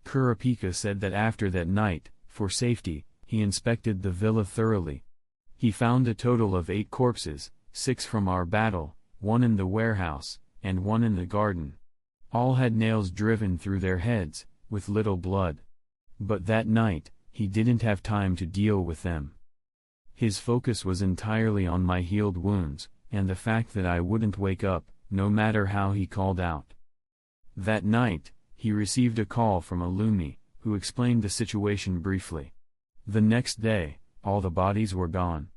Kurapika said that after that night, for safety, he inspected the villa thoroughly. He found a total of 8 corpses, 6 from our battle, 1 in the warehouse, and 1 in the garden. All had nails driven through their heads, with little blood. But that night, he didn't have time to deal with them. His focus was entirely on my healed wounds, and the fact that I wouldn't wake up, no matter how he called out. That night, he received a call from Illumi, who explained the situation briefly. The next day, all the bodies were gone.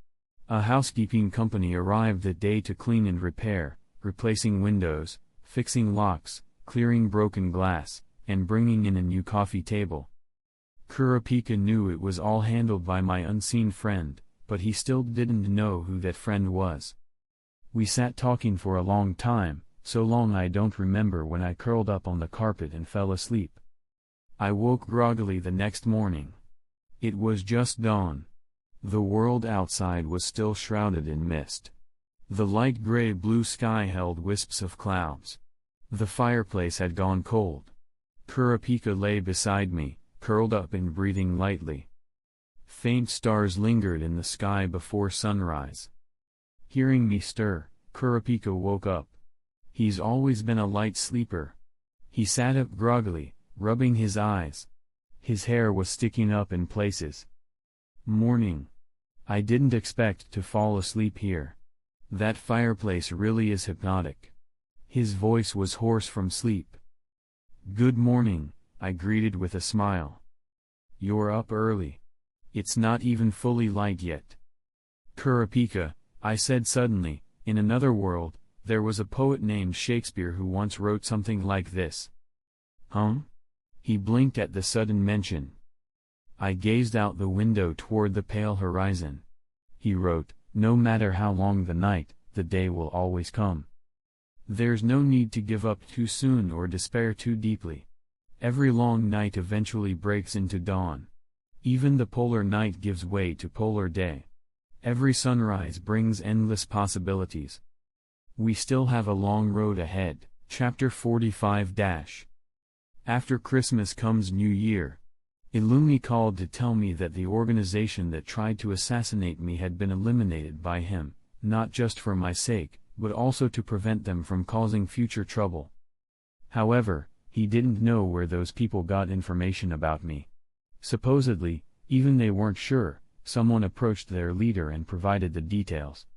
A housekeeping company arrived that day to clean and repair, replacing windows, fixing locks, clearing broken glass, and bringing in a new coffee table. Kurapika knew it was all handled by my unseen friend, but he still didn't know who that friend was. We sat talking for a long time, so long I don't remember when I curled up on the carpet and fell asleep. I woke groggily the next morning. It was just dawn. The world outside was still shrouded in mist. The light gray-blue sky held wisps of clouds. The fireplace had gone cold. Kurapika lay beside me, curled up and breathing lightly. Faint stars lingered in the sky before sunrise. Hearing me stir, Kurapika woke up. He's always been a light sleeper. He sat up groggily, rubbing his eyes. His hair was sticking up in places. "Morning. I didn't expect to fall asleep here. That fireplace really is hypnotic." His voice was hoarse from sleep. "Good morning," I greeted with a smile. "You're up early. It's not even fully light yet." "Kurapika," I said suddenly, "in another world, there was a poet named Shakespeare who once wrote something like this." "Huh?" He blinked at the sudden mention. I gazed out the window toward the pale horizon. He wrote, "No matter how long the night, the day will always come. There's no need to give up too soon or despair too deeply. Every long night eventually breaks into dawn. Even the polar night gives way to polar day. Every sunrise brings endless possibilities. We still have a long road ahead." Chapter 45-. After Christmas comes New Year. Illumi called to tell me that the organization that tried to assassinate me had been eliminated by him, not just for my sake, but also to prevent them from causing future trouble. However, he didn't know where those people got information about me. Supposedly, even they weren't sure, someone approached their leader and provided the details.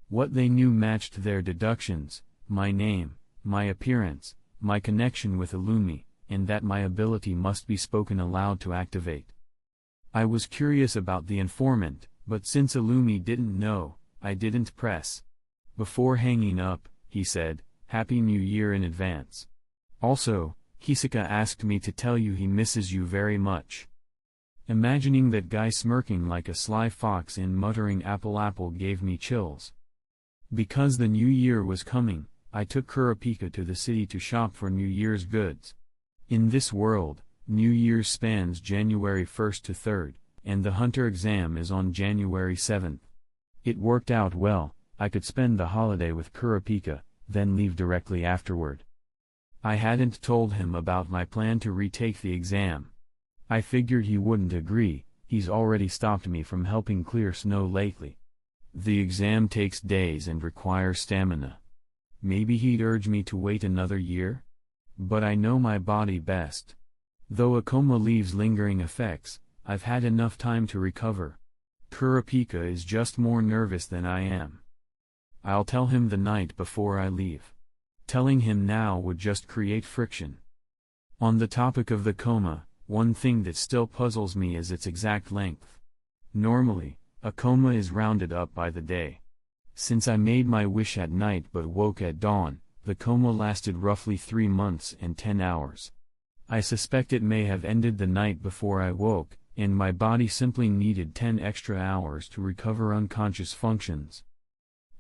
What they knew matched their deductions: my name, my appearance, my connection with Illumi, and that my ability must be spoken aloud to activate. I was curious about the informant, but since Illumi didn't know, I didn't press. Before hanging up, he said, "Happy New Year in advance. Also, Hisaka asked me to tell you he misses you very much." Imagining that guy smirking like a sly fox and muttering "apple apple" gave me chills. Because the New Year was coming, I took Kurapika to the city to shop for New Year's goods. In this world, New Year's spans January 1st to 3rd, and the Hunter exam is on January 7th. It worked out well. I could spend the holiday with Kurapika, then leave directly afterward. I hadn't told him about my plan to retake the exam. I figured he wouldn't agree, he's already stopped me from helping clear snow lately. The exam takes days and requires stamina. Maybe he'd urge me to wait another year? But I know my body best. Though a coma leaves lingering effects, I've had enough time to recover. Kurapika is just more nervous than I am. I'll tell him the night before I leave. Telling him now would just create friction. On the topic of the coma, one thing that still puzzles me is its exact length. Normally, a coma is rounded up by the day. Since I made my wish at night but woke at dawn, the coma lasted roughly 3 months and 10 hours. I suspect it may have ended the night before I woke, and my body simply needed 10 extra hours to recover unconscious functions.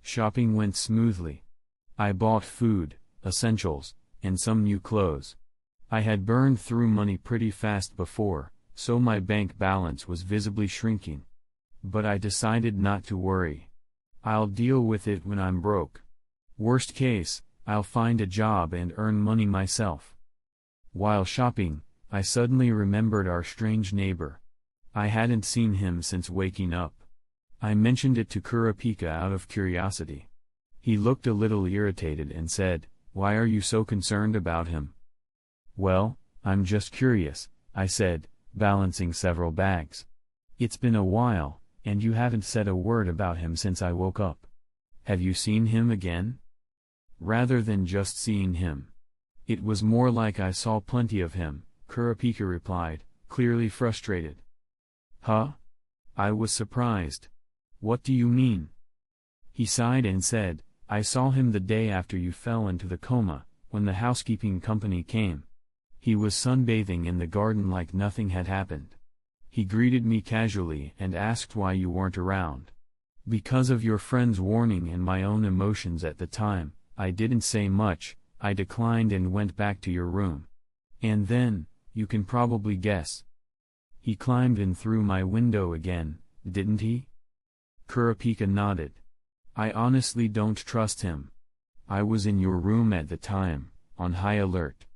Shopping went smoothly. I bought food, essentials, and some new clothes. I had burned through money pretty fast before, so my bank balance was visibly shrinking. But I decided not to worry. I'll deal with it when I'm broke. Worst case, I'll find a job and earn money myself. While shopping, I suddenly remembered our strange neighbor. I hadn't seen him since waking up. I mentioned it to Kurapika out of curiosity. He looked a little irritated and said, "Why are you so concerned about him?" "Well, I'm just curious," I said, balancing several bags. "It's been a while, and you haven't said a word about him since I woke up. Have you seen him again?" "Rather than just seeing him. It was more like I saw plenty of him," Kurapika replied, clearly frustrated. "Huh?" I was surprised. "What do you mean?" He sighed and said, "I saw him the day after you fell into the coma, when the housekeeping company came. He was sunbathing in the garden like nothing had happened. He greeted me casually and asked why you weren't around. Because of your friend's warning and my own emotions at the time, I didn't say much. I declined and went back to your room. And then, you can probably guess. He climbed in through my window again, didn't he?" Kurapika nodded. "I honestly don't trust him. I was in your room at the time, on high alert.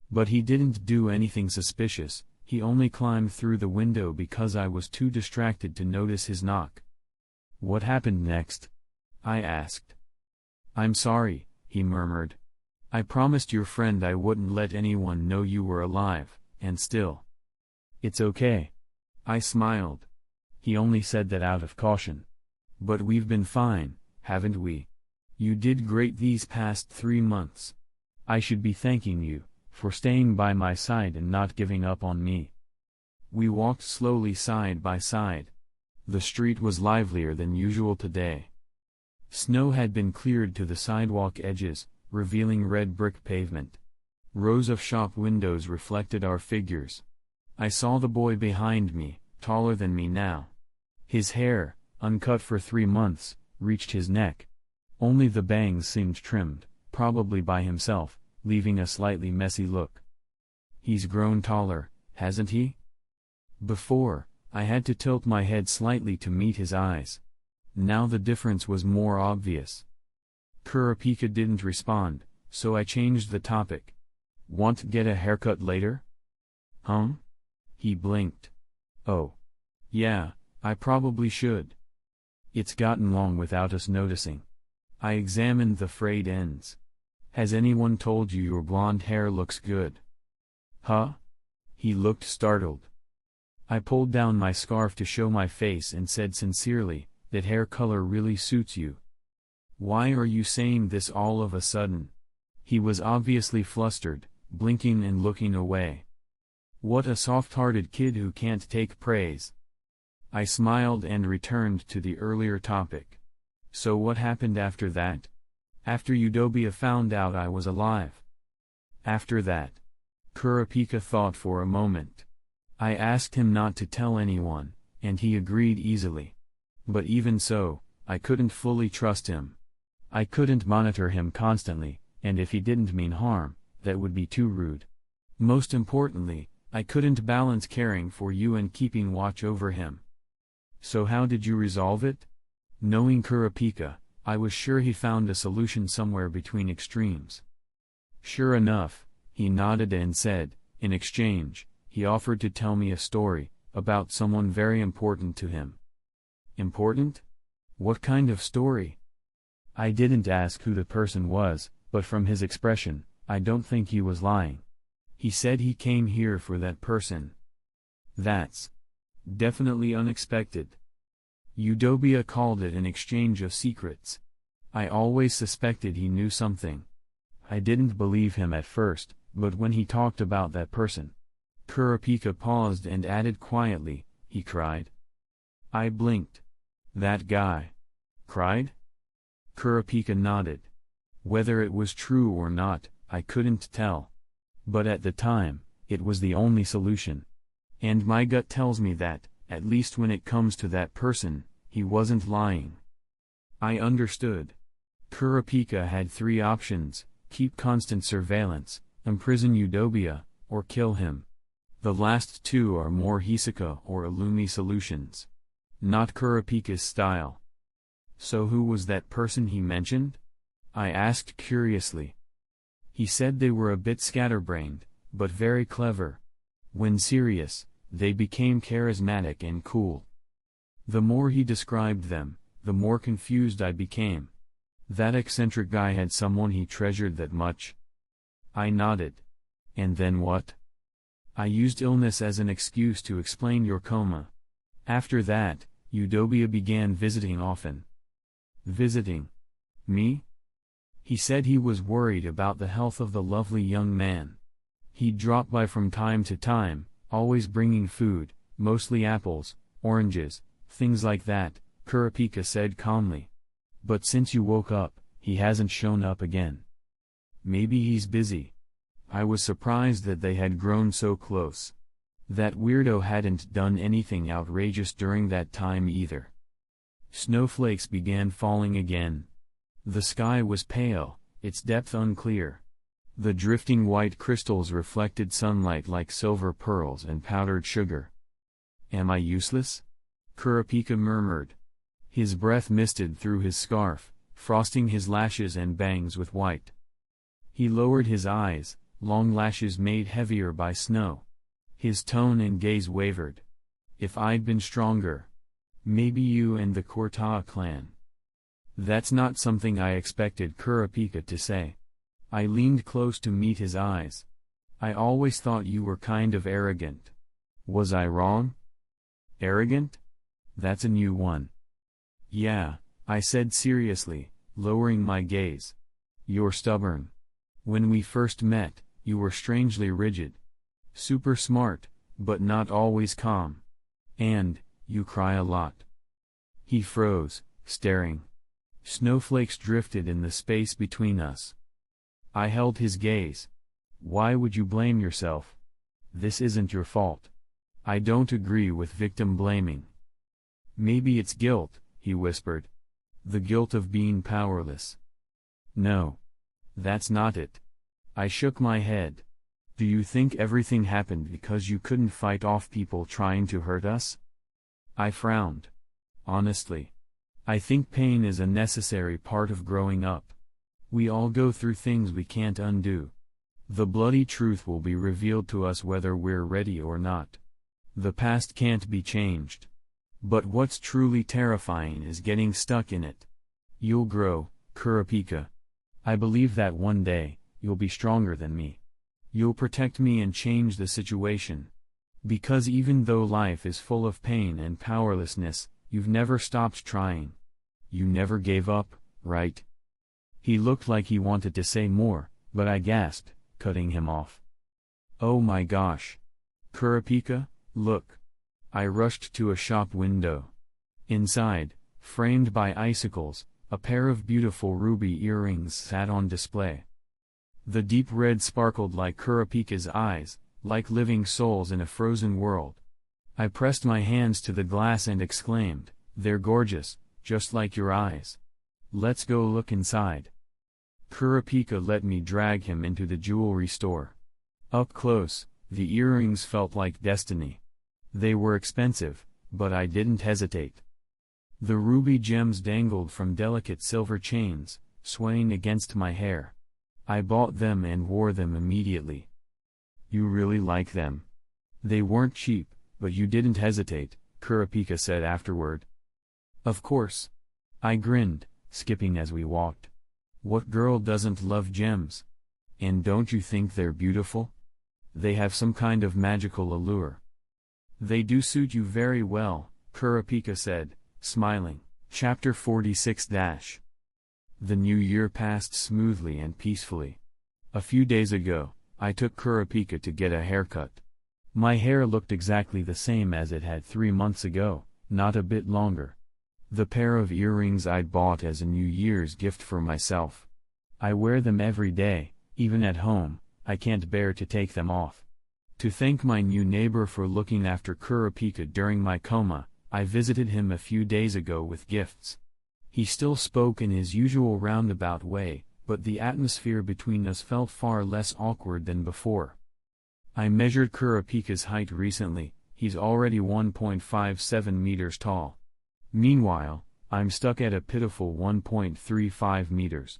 But he didn't do anything suspicious, he only climbed through the window because I was too distracted to notice his knock." "What happened next?" I asked. "I'm sorry," he murmured. "I promised your friend I wouldn't let anyone know you were alive, and still." "It's okay." I smiled. He only said that out of caution. "But we've been fine, haven't we? You did great these past 3 months. I should be thanking you for staying by my side and not giving up on me." We walked slowly side by side. The street was livelier than usual today. Snow had been cleared to the sidewalk edges, revealing red brick pavement. Rows of shop windows reflected our figures. I saw the boy behind me, taller than me now. His hair, uncut for 3 months, reached his neck. Only the bangs seemed trimmed, probably by himself, leaving a slightly messy look. "He's grown taller, hasn't he?" Before, I had to tilt my head slightly to meet his eyes. Now the difference was more obvious. Kurapika didn't respond, so I changed the topic. "Want to get a haircut later?" "Huh?" He blinked. "Oh. Yeah, I probably should. It's gotten long without us noticing." I examined the frayed ends. "Has anyone told you your blonde hair looks good?" "Huh?" He looked startled. I pulled down my scarf to show my face and said sincerely, "That hair color really suits you." "Why are you saying this all of a sudden?" He was obviously flustered, blinking and looking away. What a soft-hearted kid who can't take praise. I smiled and returned to the earlier topic. "So what happened after that? After Udobia found out I was alive?" "After that?" Kurapika thought for a moment. I asked him not to tell anyone, and he agreed easily. But even so, I couldn't fully trust him. I couldn't monitor him constantly, and if he didn't mean harm, that would be too rude. Most importantly, I couldn't balance caring for you and keeping watch over him. "So how did you resolve it?" Knowing Kurapika, I was sure he found a solution somewhere between extremes. Sure enough, he nodded and said, in exchange, he offered to tell me a story, about someone very important to him. "Important? What kind of story? I didn't ask who the person was, but from his expression, I don't think he was lying. He said he came here for that person. That's definitely unexpected. Eudobia called it an exchange of secrets. I always suspected he knew something. I didn't believe him at first, but when he talked about that person. Kurapika paused and added quietly, he cried. I blinked. That guy cried? Kurapika nodded. Whether it was true or not, I couldn't tell. But at the time, it was the only solution. And my gut tells me that, at least when it comes to that person, he wasn't lying. I understood. Kurapika had 3 options: keep constant surveillance, imprison Eudobia, or kill him. The last 2 are more Hisoka or Illumi solutions. Not Kurapika's style. So who was that person he mentioned? I asked curiously. He said they were a bit scatterbrained, but very clever. When serious, they became charismatic and cool. The more he described them, the more confused I became. That eccentric guy had someone he treasured that much? I nodded. And then what? I used illness as an excuse to explain your coma. After that, Eudobia began visiting often. Visiting? Me? He said he was worried about the health of the lovely young man. He'd drop by from time to time, always bringing food, mostly apples, oranges, things like that, Kurapika said calmly. But since you woke up, he hasn't shown up again. Maybe he's busy. I was surprised that they had grown so close. That weirdo hadn't done anything outrageous during that time either. Snowflakes began falling again. The sky was pale, its depth unclear. The drifting white crystals reflected sunlight like silver pearls and powdered sugar. Am I useless? Kurapika murmured. His breath misted through his scarf, frosting his lashes and bangs with white. He lowered his eyes, long lashes made heavier by snow. His tone and gaze wavered. If I'd been stronger. Maybe you and the Korta clan. That's not something I expected Kurapika to say. I leaned close to meet his eyes. I always thought you were kind of arrogant. Was I wrong? Arrogant? That's a new one. Yeah, I said seriously, lowering my gaze. You're stubborn. When we first met, you were strangely rigid. Super smart, but not always calm. And, you cry a lot. He froze, staring. Snowflakes drifted in the space between us. I held his gaze. Why would you blame yourself? This isn't your fault. I don't agree with victim blaming. Maybe it's guilt, he whispered. The guilt of being powerless. No. That's not it. I shook my head. Do you think everything happened because you couldn't fight off people trying to hurt us? I frowned. Honestly. I think pain is a necessary part of growing up. We all go through things we can't undo. The bloody truth will be revealed to us whether we're ready or not. The past can't be changed. But what's truly terrifying is getting stuck in it. You'll grow, Kurapika. I believe that one day, you'll be stronger than me. You'll protect me and change the situation. Because even though life is full of pain and powerlessness, you've never stopped trying. You never gave up, right? He looked like he wanted to say more, but I gasped, cutting him off. Oh my gosh. Kurapika, look. I rushed to a shop window. Inside, framed by icicles, a pair of beautiful ruby earrings sat on display. The deep red sparkled like Kurapika's eyes, like living souls in a frozen world. I pressed my hands to the glass and exclaimed, they're gorgeous, just like your eyes. Let's go look inside. Kurapika let me drag him into the jewelry store. Up close, the earrings felt like destiny. They were expensive, but I didn't hesitate. The ruby gems dangled from delicate silver chains, swaying against my hair. I bought them and wore them immediately. You really like them. They weren't cheap, but you didn't hesitate, Kurapika said afterward. Of course. I grinned, skipping as we walked. What girl doesn't love gems? And don't you think they're beautiful? They have some kind of magical allure. They do suit you very well, Kurapika said, smiling. Chapter 46 The new year passed smoothly and peacefully. A few days ago, I took Kurapika to get a haircut. My hair looked exactly the same as it had 3 months ago, not a bit longer. The pair of earrings I'd bought as a New Year's gift for myself. I wear them every day, even at home. I can't bear to take them off. To thank my new neighbor for looking after Kurapika during my coma, I visited him a few days ago with gifts. He still spoke in his usual roundabout way, but the atmosphere between us felt far less awkward than before. I measured Kurapika's height recently. He's already 1.57 meters tall. Meanwhile, I'm stuck at a pitiful 1.35 meters.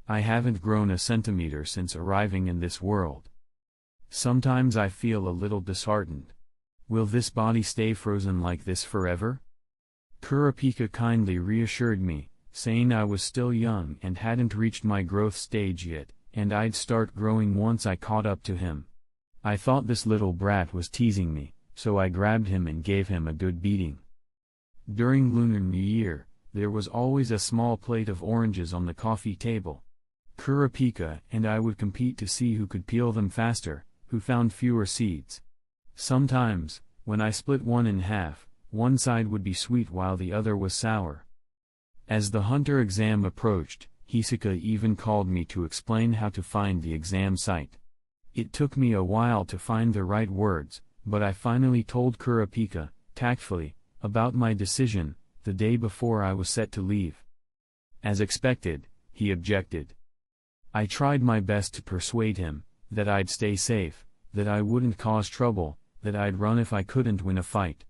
I haven't grown a centimeter since arriving in this world. Sometimes I feel a little disheartened. Will this body stay frozen like this forever? Kurapika kindly reassured me, saying I was still young and hadn't reached my growth stage yet, and I'd start growing once I caught up to him. I thought this little brat was teasing me, so I grabbed him and gave him a good beating. During Lunar New Year, there was always a small plate of oranges on the coffee table. Kurapika and I would compete to see who could peel them faster, who found fewer seeds. Sometimes, when I split one in half, one side would be sweet while the other was sour. As the hunter exam approached, Hisaka even called me to explain how to find the exam site. It took me a while to find the right words, but I finally told Kurapika, tactfully, about my decision, the day before I was set to leave. As expected, he objected. I tried my best to persuade him, that I'd stay safe, that I wouldn't cause trouble, that I'd run if I couldn't win a fight.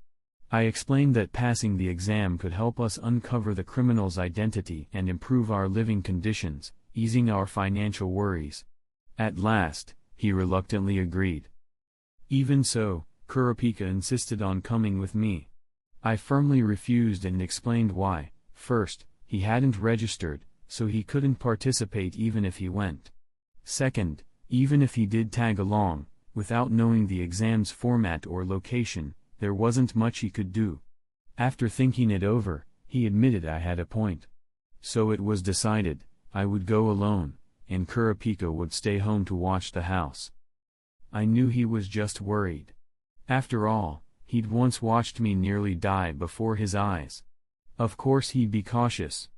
I explained that passing the exam could help us uncover the criminal's identity and improve our living conditions, easing our financial worries. At last, he reluctantly agreed. Even so, Kurapika insisted on coming with me. I firmly refused and explained why. First, he hadn't registered, so he couldn't participate even if he went. Second, even if he did tag along, without knowing the exam's format or location, there wasn't much he could do. After thinking it over, he admitted I had a point. So it was decided, I would go alone, and Kurapika would stay home to watch the house. I knew he was just worried. After all, he'd once watched me nearly die before his eyes. Of course he'd be cautious.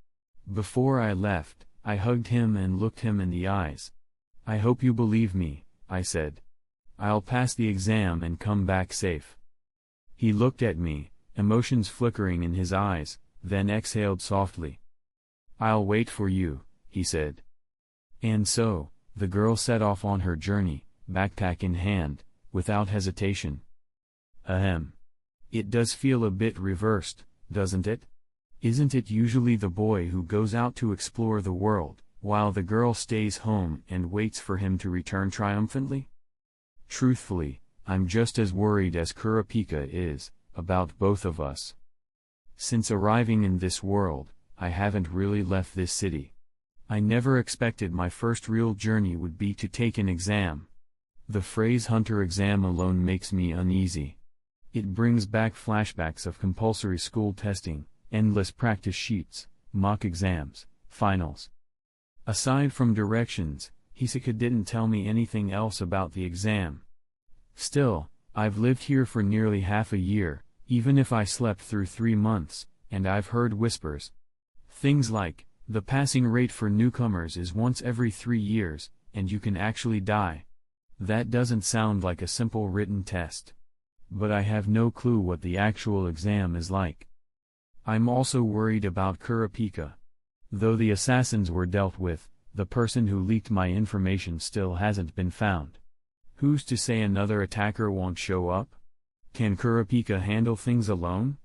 Before I left, I hugged him and looked him in the eyes. I hope you believe me, I said. I'll pass the exam and come back safe. He looked at me, emotions flickering in his eyes, then exhaled softly. I'll wait for you, he said. And so, the girl set off on her journey, backpack in hand, without hesitation. Ahem. It does feel a bit reversed, doesn't it? Isn't it usually the boy who goes out to explore the world, while the girl stays home and waits for him to return triumphantly? Truthfully, I'm just as worried as Kurapika is, about both of us. Since arriving in this world, I haven't really left this city. I never expected my first real journey would be to take an exam. The phrase hunter exam alone makes me uneasy. It brings back flashbacks of compulsory school testing, endless practice sheets, mock exams, finals. Aside from directions, Hisaka didn't tell me anything else about the exam. Still, I've lived here for nearly half a year, even if I slept through 3 months, and I've heard whispers. Things like, the passing rate for newcomers is once every 3 years, and you can actually die. That doesn't sound like a simple written test. But I have no clue what the actual exam is like. I'm also worried about Kurapika. Though the assassins were dealt with, the person who leaked my information still hasn't been found. Who's to say another attacker won't show up? Can Kurapika handle things alone?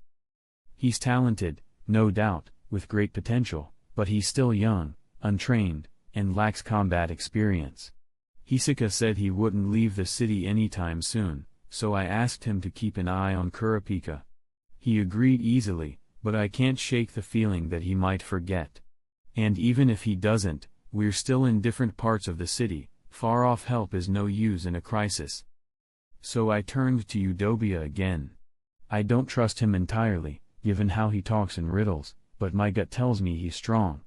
He's talented, no doubt, with great potential, but he's still young, untrained, and lacks combat experience. Hisaka said he wouldn't leave the city anytime soon, so I asked him to keep an eye on Kurapika. He agreed easily, But I can't shake the feeling that he might forget. And even if he doesn't, we're still in different parts of the city, far-off help is no use in a crisis. So I turned to Eudobia again. I don't trust him entirely, given how he talks in riddles, but my gut tells me he's strong.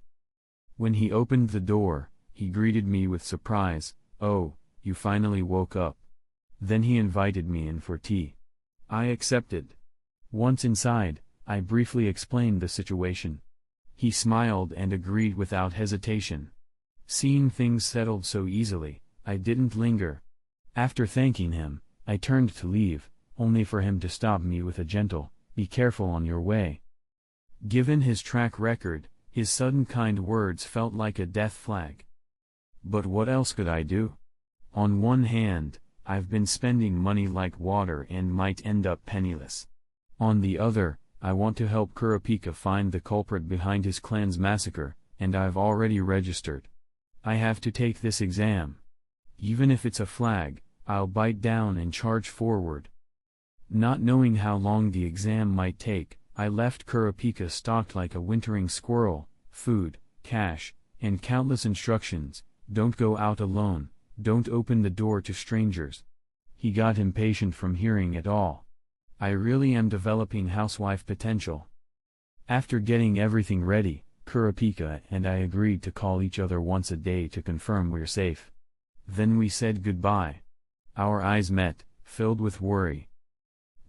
When he opened the door, he greeted me with surprise. "Oh, you finally woke up." Then he invited me in for tea. I accepted. Once inside, I briefly explained the situation. He smiled and agreed without hesitation. Seeing things settled so easily, I didn't linger. After thanking him, I turned to leave, only for him to stop me with a gentle, "Be careful on your way." Given his track record, his sudden kind words felt like a death flag. But what else could I do? On one hand, I've been spending money like water and might end up penniless. On the other, I want to help Kurapika find the culprit behind his clan's massacre, and I've already registered. I have to take this exam. Even if it's a flag, I'll bite down and charge forward. Not knowing how long the exam might take, I left Kurapika stocked like a wintering squirrel, food, cash, and countless instructions. Don't go out alone, don't open the door to strangers. He got impatient from hearing it all. I really am developing housewife potential. After getting everything ready, Kurapika and I agreed to call each other once a day to confirm we're safe. Then we said goodbye. Our eyes met, filled with worry.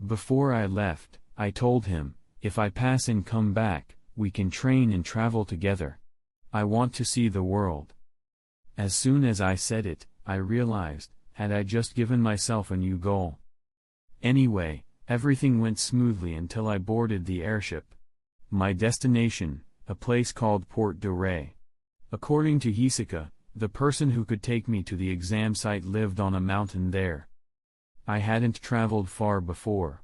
Before I left, I told him, if I pass and come back, we can train and travel together. I want to see the world. As soon as I said it, I realized, had I just given myself a new goal. Anyway, everything went smoothly until I boarded the airship. My destination, a place called Port de Rey. According to Hisaka, the person who could take me to the exam site lived on a mountain there. I hadn't traveled far before.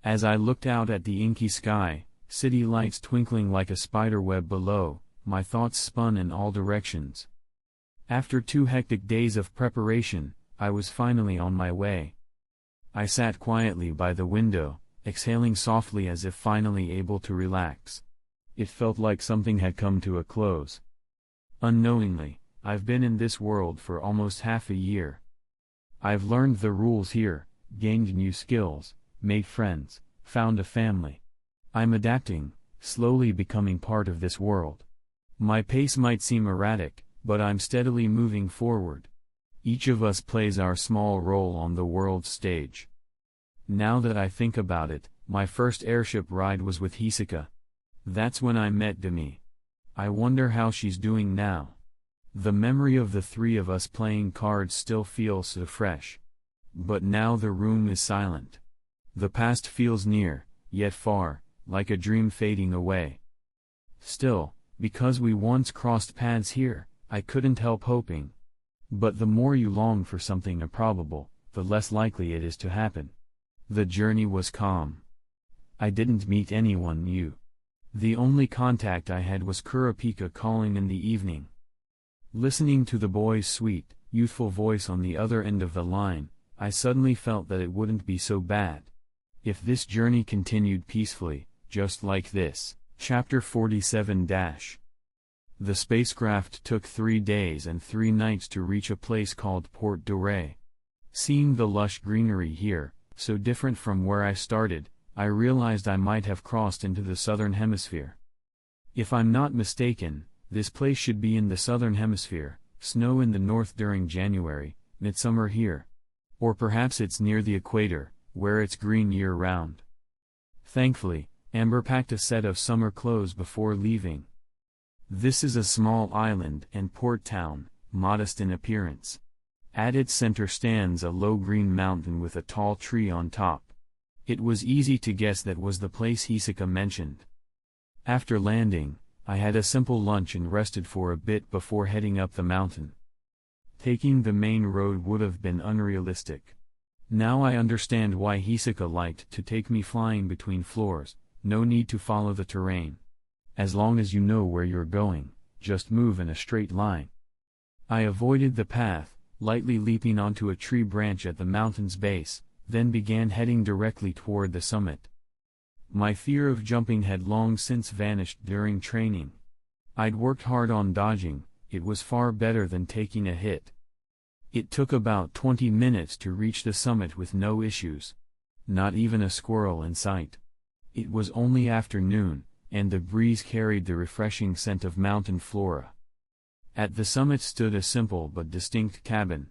As I looked out at the inky sky, city lights twinkling like a spiderweb below, my thoughts spun in all directions. After 2 hectic days of preparation, I was finally on my way. I sat quietly by the window, exhaling softly as if finally able to relax. It felt like something had come to a close. Unknowingly, I've been in this world for almost half a year. I've learned the rules here, gained new skills, made friends, found a family. I'm adapting, slowly becoming part of this world. My pace might seem erratic, but I'm steadily moving forward. Each of us plays our small role on the world's stage. Now that I think about it, my first airship ride was with Hisaka. That's when I met Demi. I wonder how she's doing now. The memory of the 3 of us playing cards still feels so fresh. But now the room is silent. The past feels near, yet far, like a dream fading away. Still, because we once crossed paths here, I couldn't help hoping. But the more you long for something improbable, the less likely it is to happen. The journey was calm. I didn't meet anyone new. The only contact I had was Kurapika calling in the evening. Listening to the boy's sweet, youthful voice on the other end of the line, I suddenly felt that it wouldn't be so bad. If this journey continued peacefully, just like this. Chapter 47 The spacecraft took 3 days and 3 nights to reach a place called Port de Rey. Seeing the lush greenery here, so different from where I started, I realized I might have crossed into the southern hemisphere. If I'm not mistaken, this place should be in the southern hemisphere, snow in the north during January, midsummer here. Or perhaps it's near the equator, where it's green year-round. Thankfully, Amber packed a set of summer clothes before leaving. This is a small island and port town, modest in appearance. At its center stands a low green mountain with a tall tree on top. It was easy to guess that was the place Hisaka mentioned. After landing, I had a simple lunch and rested for a bit before heading up the mountain. Taking the main road would have been unrealistic. Now I understand why Hisaka liked to take me flying between floors. No need to follow the terrain. As long as you know where you're going, just move in a straight line. I avoided the path, lightly leaping onto a tree branch at the mountain's base, then began heading directly toward the summit. My fear of jumping had long since vanished during training. I'd worked hard on dodging, it was far better than taking a hit. It took about 20 minutes to reach the summit with no issues. Not even a squirrel in sight. It was only afternoon, and the breeze carried the refreshing scent of mountain flora. At the summit stood a simple but distinct cabin.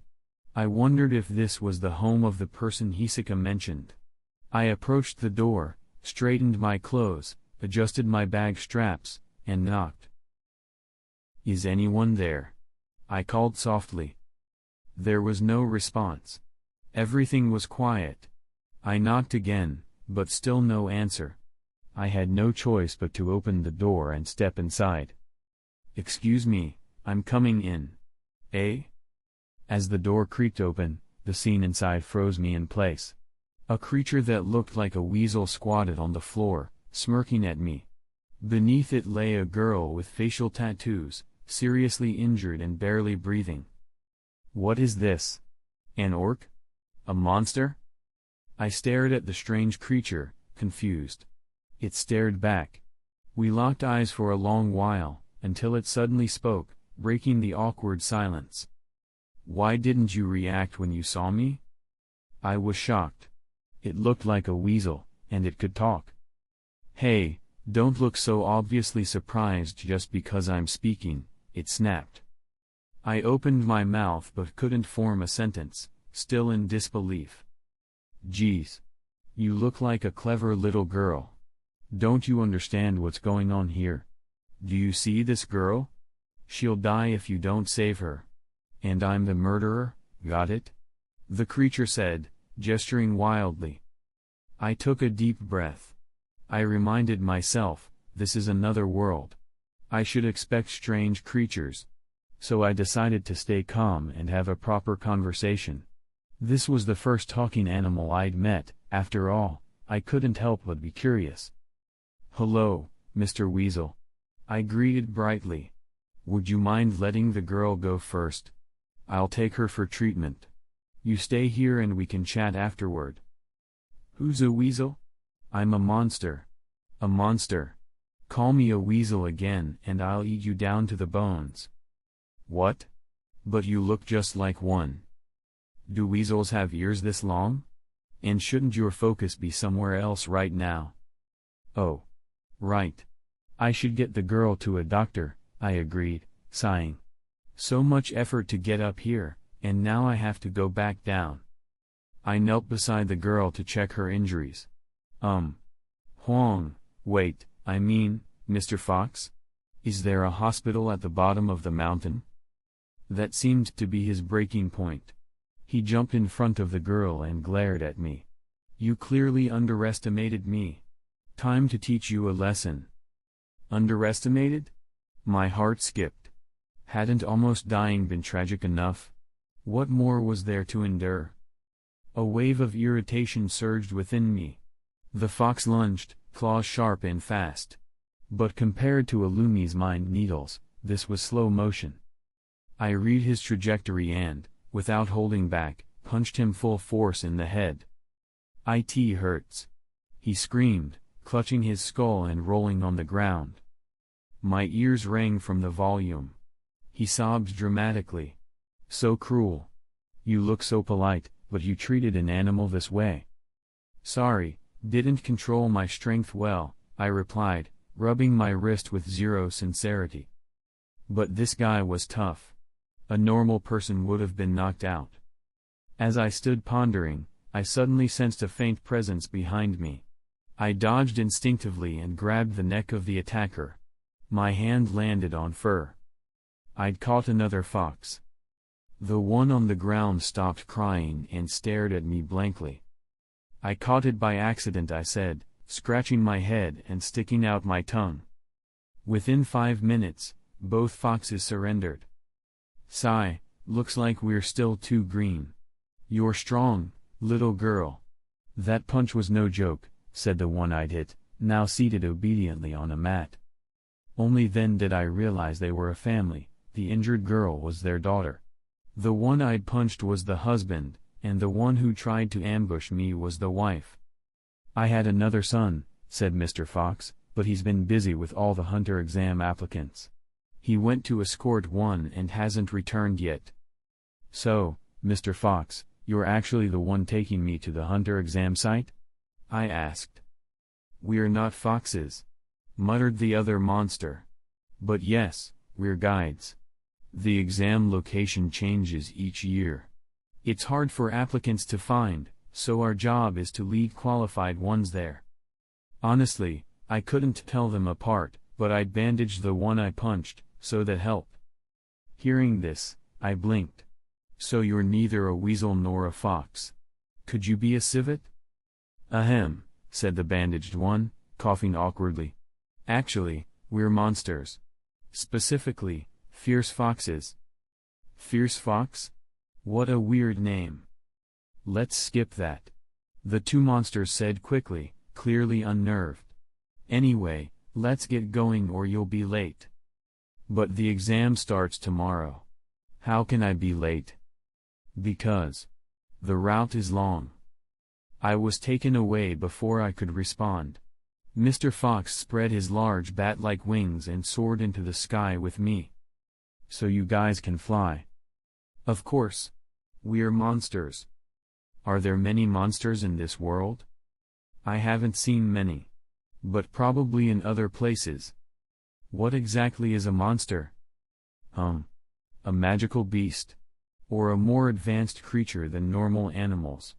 I wondered if this was the home of the person Hisaka mentioned. I approached the door, straightened my clothes, adjusted my bag straps, and knocked. "Is anyone there?" I called softly. There was no response. Everything was quiet. I knocked again, but still no answer. I had no choice but to open the door and step inside. "Excuse me, I'm coming in." "Eh?" As the door creaked open, the scene inside froze me in place. A creature that looked like a weasel squatted on the floor, smirking at me. Beneath it lay a girl with facial tattoos, seriously injured and barely breathing. What is this? An orc? A monster? I stared at the strange creature, confused. It stared back. We locked eyes for a long while, until it suddenly spoke, breaking the awkward silence. "Why didn't you react when you saw me?" I was shocked. It looked like a weasel, and it could talk. "Hey, don't look so obviously surprised just because I'm speaking," it snapped. I opened my mouth but couldn't form a sentence, still in disbelief. "Geez. You look like a clever little girl. Don't you understand what's going on here? Do you see this girl? She'll die if you don't save her. And I'm the murderer, got it?" the creature said, gesturing wildly. I took a deep breath. I reminded myself, this is another world. I should expect strange creatures. So I decided to stay calm and have a proper conversation. This was the first talking animal I'd met, after all, I couldn't help but be curious. "Hello, Mr. Weasel." I greeted brightly. "Would you mind letting the girl go first? I'll take her for treatment. You stay here and we can chat afterward." "Who's a weasel?" "I'm a monster." "A monster? Call me a weasel again and I'll eat you down to the bones." "What? But you look just like one. Do weasels have ears this long? And shouldn't your focus be somewhere else right now?" "Oh. Right. I should get the girl to a doctor," I agreed, sighing. "So much effort to get up here, and now I have to go back down." I knelt beside the girl to check her injuries. Huang, wait, I mean, Mr. Fox? Is there a hospital at the bottom of the mountain?" That seemed to be his breaking point. He jumped in front of the girl and glared at me. "You clearly underestimated me. Time to teach you a lesson." Underestimated? My heart skipped. Hadn't almost dying been tragic enough? What more was there to endure? A wave of irritation surged within me. The fox lunged, claws sharp and fast. But compared to Alumi's mind needles, this was slow motion. I read his trajectory and, without holding back, punched him full force in the head. "It hurts," he screamed, clutching his skull and rolling on the ground. My ears rang from the volume. He sobbed dramatically. "So cruel. You look so polite, but you treated an animal this way." "Sorry, didn't control my strength well," I replied, rubbing my wrist with zero sincerity. But this guy was tough. A normal person would have been knocked out. As I stood pondering, I suddenly sensed a faint presence behind me. I dodged instinctively and grabbed the neck of the attacker. My hand landed on fur. I'd caught another fox. The one on the ground stopped crying and stared at me blankly. "I caught it by accident," I said, scratching my head and sticking out my tongue. Within 5 minutes, both foxes surrendered. "Sigh, looks like we're still too green. You're strong, little girl." "That punch was no joke," said the one I'd hit, now seated obediently on a mat. Only then did I realize they were a family. The injured girl was their daughter. The one I'd punched was the husband, and the one who tried to ambush me was the wife. "I had another son," said Mr. Fox, "but he's been busy with all the hunter exam applicants. He went to escort one and hasn't returned yet." "So, Mr. Fox, you're actually the one taking me to the hunter exam site?" I asked. "We're not foxes," muttered the other monster. "But yes, we're guides. The exam location changes each year. It's hard for applicants to find, so our job is to lead qualified ones there." Honestly, I couldn't tell them apart, but I'd bandaged the one I punched, so that helped. Hearing this, I blinked. "So you're neither a weasel nor a fox. Could you be a civet?" "Ahem," said the bandaged one, coughing awkwardly. "Actually, we're monsters. Specifically, fierce foxes." "Fierce fox? What a weird name." "Let's skip that," the two monsters said quickly, clearly unnerved. "Anyway, let's get going or you'll be late." "But the exam starts tomorrow." "How can I be late?" "Because the route is long." I was taken away before I could respond. Mr. Fox spread his large bat-like wings and soared into the sky with me. "So you guys can fly?" "Of course. We're monsters." "Are there many monsters in this world?" "I haven't seen many. But probably in other places." "What exactly is a monster?" A magical beast. Or a more advanced creature than normal animals."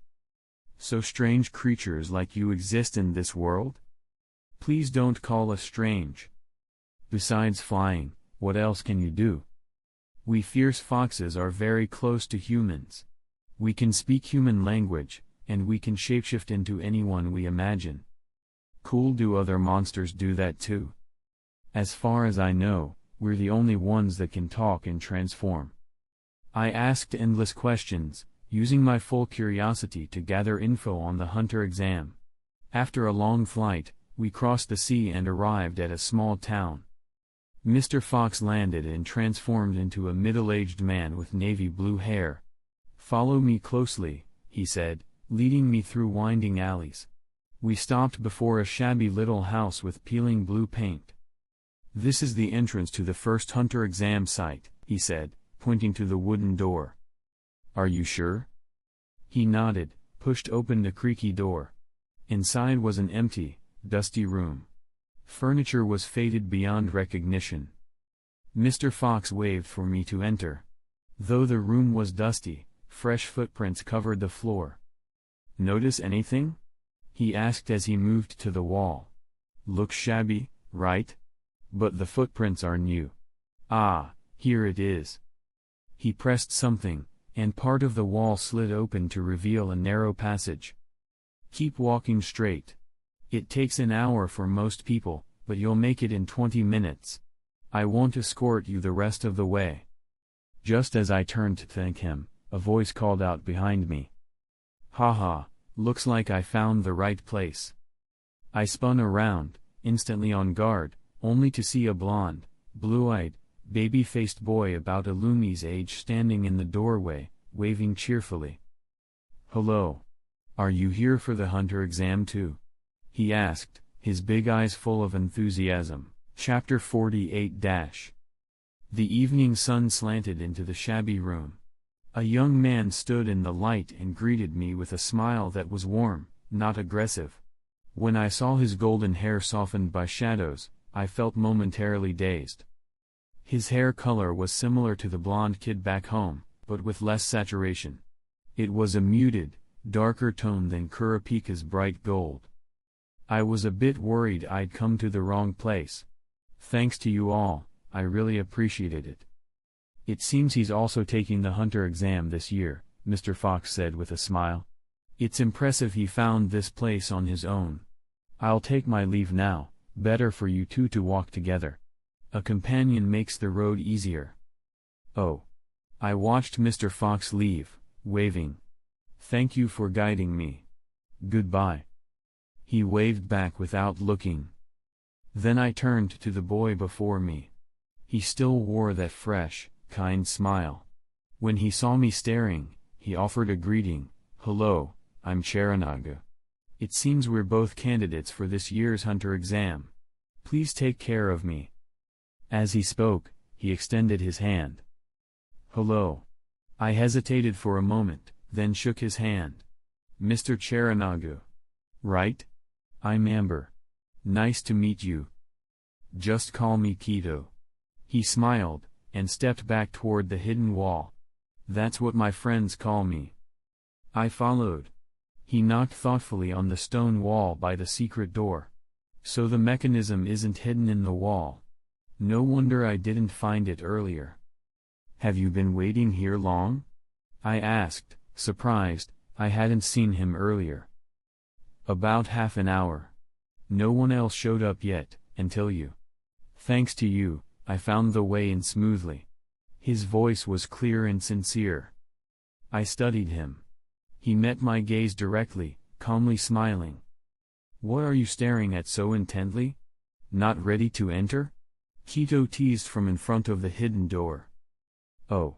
"So strange creatures like you exist in this world?" "Please don't call us strange. Besides flying, what else can you do?" "We fierce foxes are very close to humans. We can speak human language, and we can shapeshift into anyone we imagine." "Cool. Do other monsters do that too?" "As far as I know, we're the only ones that can talk and transform." I asked endless questions, using my full curiosity to gather info on the hunter exam. After a long flight, we crossed the sea and arrived at a small town. Mr. Fox landed and transformed into a middle-aged man with navy blue hair. "Follow me closely," he said, leading me through winding alleys. We stopped before a shabby little house with peeling blue paint. "This is the entrance to the first hunter exam site," he said, pointing to the wooden door. "Are you sure?" He nodded, pushed open the creaky door. Inside was an empty, dusty room. Furniture was faded beyond recognition. Mr. Fox waved for me to enter. Though the room was dusty, fresh footprints covered the floor. "Notice anything?" he asked as he moved to the wall. "Looks shabby, right? But the footprints are new. Ah, here it is." He pressed something, and part of the wall slid open to reveal a narrow passage. "Keep walking straight. It takes an hour for most people, but you'll make it in 20 minutes. I won't escort you the rest of the way." Just as I turned to thank him, a voice called out behind me. "Haha, looks like I found the right place." I spun around, instantly on guard, only to see a blonde, blue-eyed, baby-faced boy about a Lumi's age standing in the doorway, waving cheerfully. "Hello. Are you here for the hunter exam too?" he asked, his big eyes full of enthusiasm. Chapter 48-. The evening sun slanted into the shabby room. A young man stood in the light and greeted me with a smile that was warm, not aggressive. When I saw his golden hair softened by shadows, I felt momentarily dazed. His hair color was similar to the blonde kid back home, but with less saturation. It was a muted, darker tone than Kurapika's bright gold. I was a bit worried I'd come to the wrong place. "Thanks to you all, I really appreciated it." "It seems he's also taking the hunter exam this year," Mr. Fox said with a smile. "It's impressive he found this place on his own. I'll take my leave now, better for you two to walk together. A companion makes the road easier." "Oh." I watched Mr. Fox leave, waving. "Thank you for guiding me. Goodbye." He waved back without looking. Then I turned to the boy before me. He still wore that fresh, kind smile. When he saw me staring, he offered a greeting. "Hello, I'm Charanaga. It seems we're both candidates for this year's hunter exam. Please take care of me." As he spoke, he extended his hand. "Hello." I hesitated for a moment, then shook his hand. "Mr. Charanagu. Right? I'm Amber. Nice to meet you. Just call me Keto." He smiled, and stepped back toward the hidden wall. "That's what my friends call me." I followed. He knocked thoughtfully on the stone wall by the secret door. So the mechanism isn't hidden in the wall. No wonder I didn't find it earlier. "Have you been waiting here long?" I asked, surprised. I hadn't seen him earlier. "About half an hour. No one else showed up yet, until you. Thanks to you, I found the way in smoothly." His voice was clear and sincere. I studied him. He met my gaze directly, calmly smiling. "What are you staring at so intently? Not ready to enter?" Keto teased from in front of the hidden door. "Oh."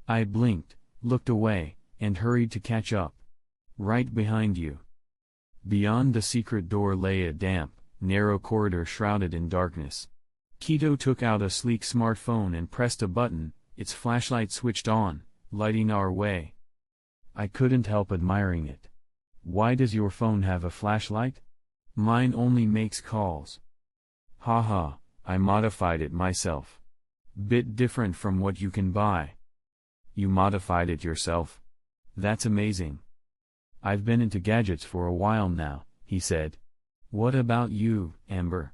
I blinked, looked away, and hurried to catch up. "Right behind you." Beyond the secret door lay a damp, narrow corridor shrouded in darkness. Keto took out a sleek smartphone and pressed a button. Its flashlight switched on, lighting our way. I couldn't help admiring it. "Why does your phone have a flashlight?" "Mine only makes calls." "Haha, I modified it myself. Bit different from what you can buy." "You modified it yourself? That's amazing." "I've been into gadgets for a while now," he said. "What about you, Amber?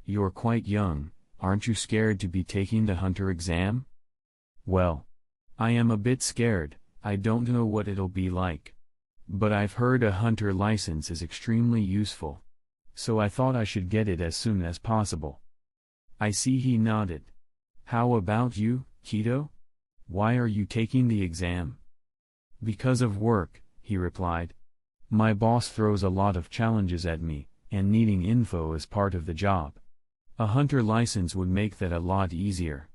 You're quite young, aren't you scared to be taking the hunter exam?" "Well, I am a bit scared. I don't know what it'll be like. But I've heard a hunter license is extremely useful. So I thought I should get it as soon as possible." I see he nodded. "How about you, Keto? Why are you taking the exam?" "Because of work," he replied. "My boss throws a lot of challenges at me, and needing info is part of the job. A hunter license would make that a lot easier."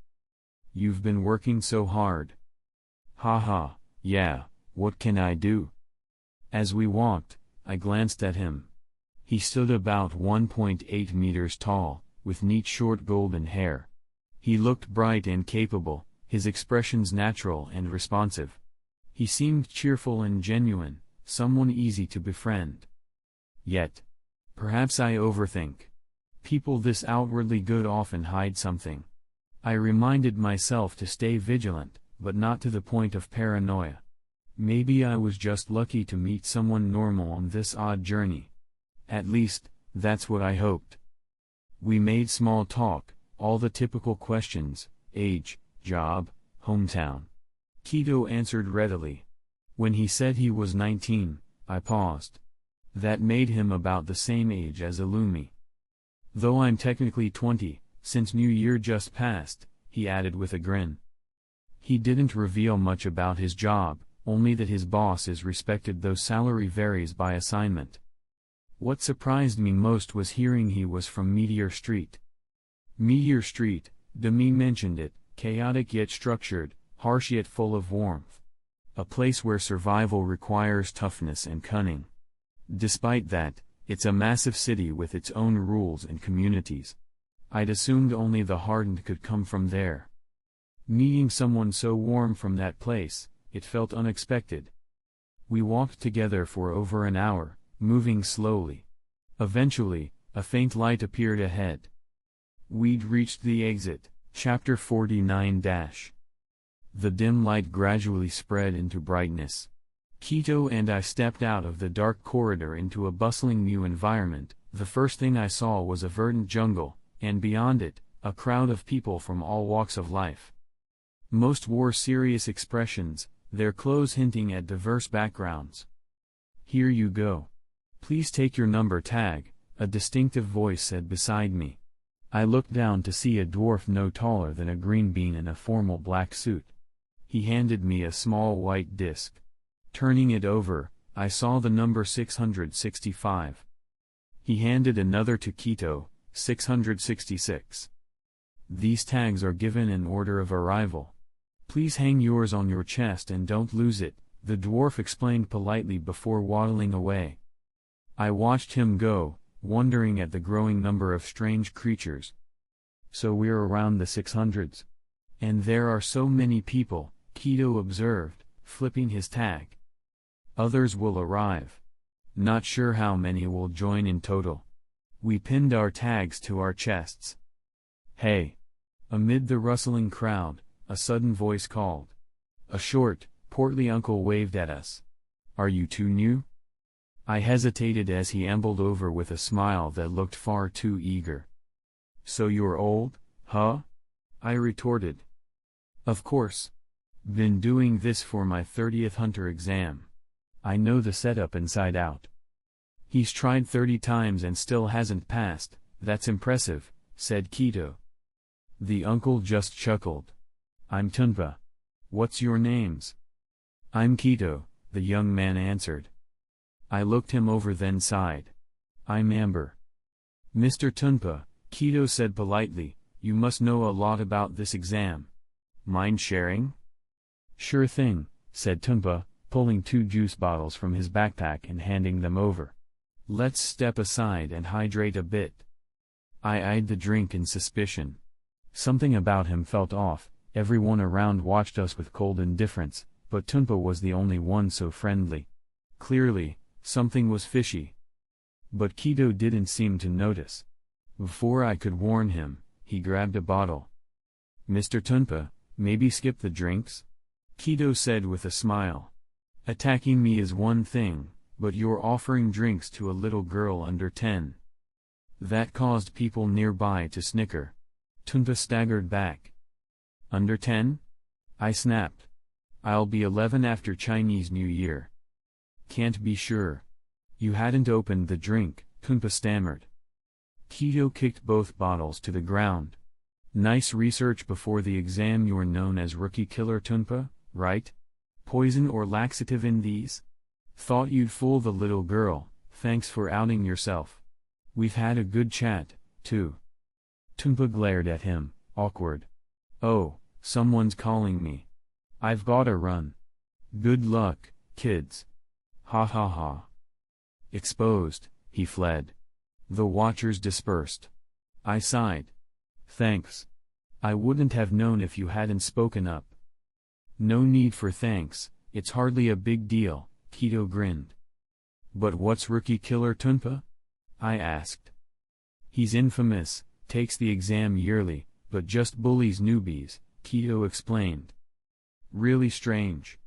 "You've been working so hard." "Haha, yeah, what can I do?" As we walked, I glanced at him. He stood about 1.8 meters tall, with neat short golden hair. He looked bright and capable, his expressions natural and responsive. He seemed cheerful and genuine, someone easy to befriend. Yet, perhaps I overthink. People this outwardly good often hide something. I reminded myself to stay vigilant, but not to the point of paranoia. Maybe I was just lucky to meet someone normal on this odd journey. At least, that's what I hoped. We made small talk, all the typical questions: age, job, hometown. Keto answered readily. When he said he was 19, I paused. That made him about the same age as Illumi. "Though I'm technically 20, since New Year just passed," he added with a grin. He didn't reveal much about his job, only that his boss is respected though salary varies by assignment. What surprised me most was hearing he was from Meteor Street. Meteor Street, Demi mentioned it, chaotic yet structured, harsh yet full of warmth. A place where survival requires toughness and cunning. Despite that, it's a massive city with its own rules and communities. I'd assumed only the hardened could come from there. Meeting someone so warm from that place, it felt unexpected. We walked together for over an hour, moving slowly. Eventually, a faint light appeared ahead. We'd reached the exit. Chapter 49. The dim light gradually spread into brightness. Keto and I stepped out of the dark corridor into a bustling new environment. The first thing I saw was a verdant jungle, and beyond it, a crowd of people from all walks of life. Most wore serious expressions, their clothes hinting at diverse backgrounds. "Here you go. Please take your number tag," a distinctive voice said beside me. I looked down to see a dwarf no taller than a green bean in a formal black suit. He handed me a small white disc. Turning it over, I saw the number 665. He handed another to Keto, 666. "These tags are given in order of arrival. Please hang yours on your chest and don't lose it," the dwarf explained politely before waddling away. I watched him go, wondering at the growing number of strange creatures. So we're around the 600s. And there are so many people, Keto observed, flipping his tag. Others will arrive. Not sure how many will join in total. We pinned our tags to our chests. Hey! Amid the rustling crowd, a sudden voice called. A short, portly uncle waved at us. Are you two new? I hesitated as he ambled over with a smile that looked far too eager. So you're old, huh? I retorted. Of course. Been doing this for my 30th hunter exam. I know the setup inside out. He's tried 30 times and still hasn't passed. That's impressive, said Keto. The uncle just chuckled. I'm Tunpa. What's your names? I'm Keto, the young man answered. I looked him over then sighed. I'm Amber. Mr. Tunpa, Keto said politely, you must know a lot about this exam. Mind sharing? Sure thing, said Tunpa, pulling 2 juice bottles from his backpack and handing them over. Let's step aside and hydrate a bit. I eyed the drink in suspicion. Something about him felt off. Everyone around watched us with cold indifference, but Tunpa was the only one so friendly. Clearly, something was fishy. But Keto didn't seem to notice. Before I could warn him, he grabbed a bottle. Mr. Tunpa, maybe skip the drinks? Keto said with a smile. Attacking me is one thing, but you're offering drinks to a little girl under 10. That caused people nearby to snicker. Tunpa staggered back. Under 10? I snapped. I'll be 11 after Chinese New Year. Can't be sure. You hadn't opened the drink, Tunpa stammered. Keto kicked both bottles to the ground. Nice research before the exam. You're known as Rookie Killer Tunpa, right? Poison or laxative in these? Thought you'd fool the little girl, thanks for outing yourself. We've had a good chat, too. Tunpa glared at him, awkward. Oh, someone's calling me. I've gotta run. Good luck, kids. Ha ha ha. Exposed, he fled. The watchers dispersed. I sighed. Thanks. I wouldn't have known if you hadn't spoken up. No need for thanks, it's hardly a big deal, Keto grinned. But what's Rookie Killer Tunpa? I asked. He's infamous, takes the exam yearly, but just bullies newbies, Keto explained. Really strange.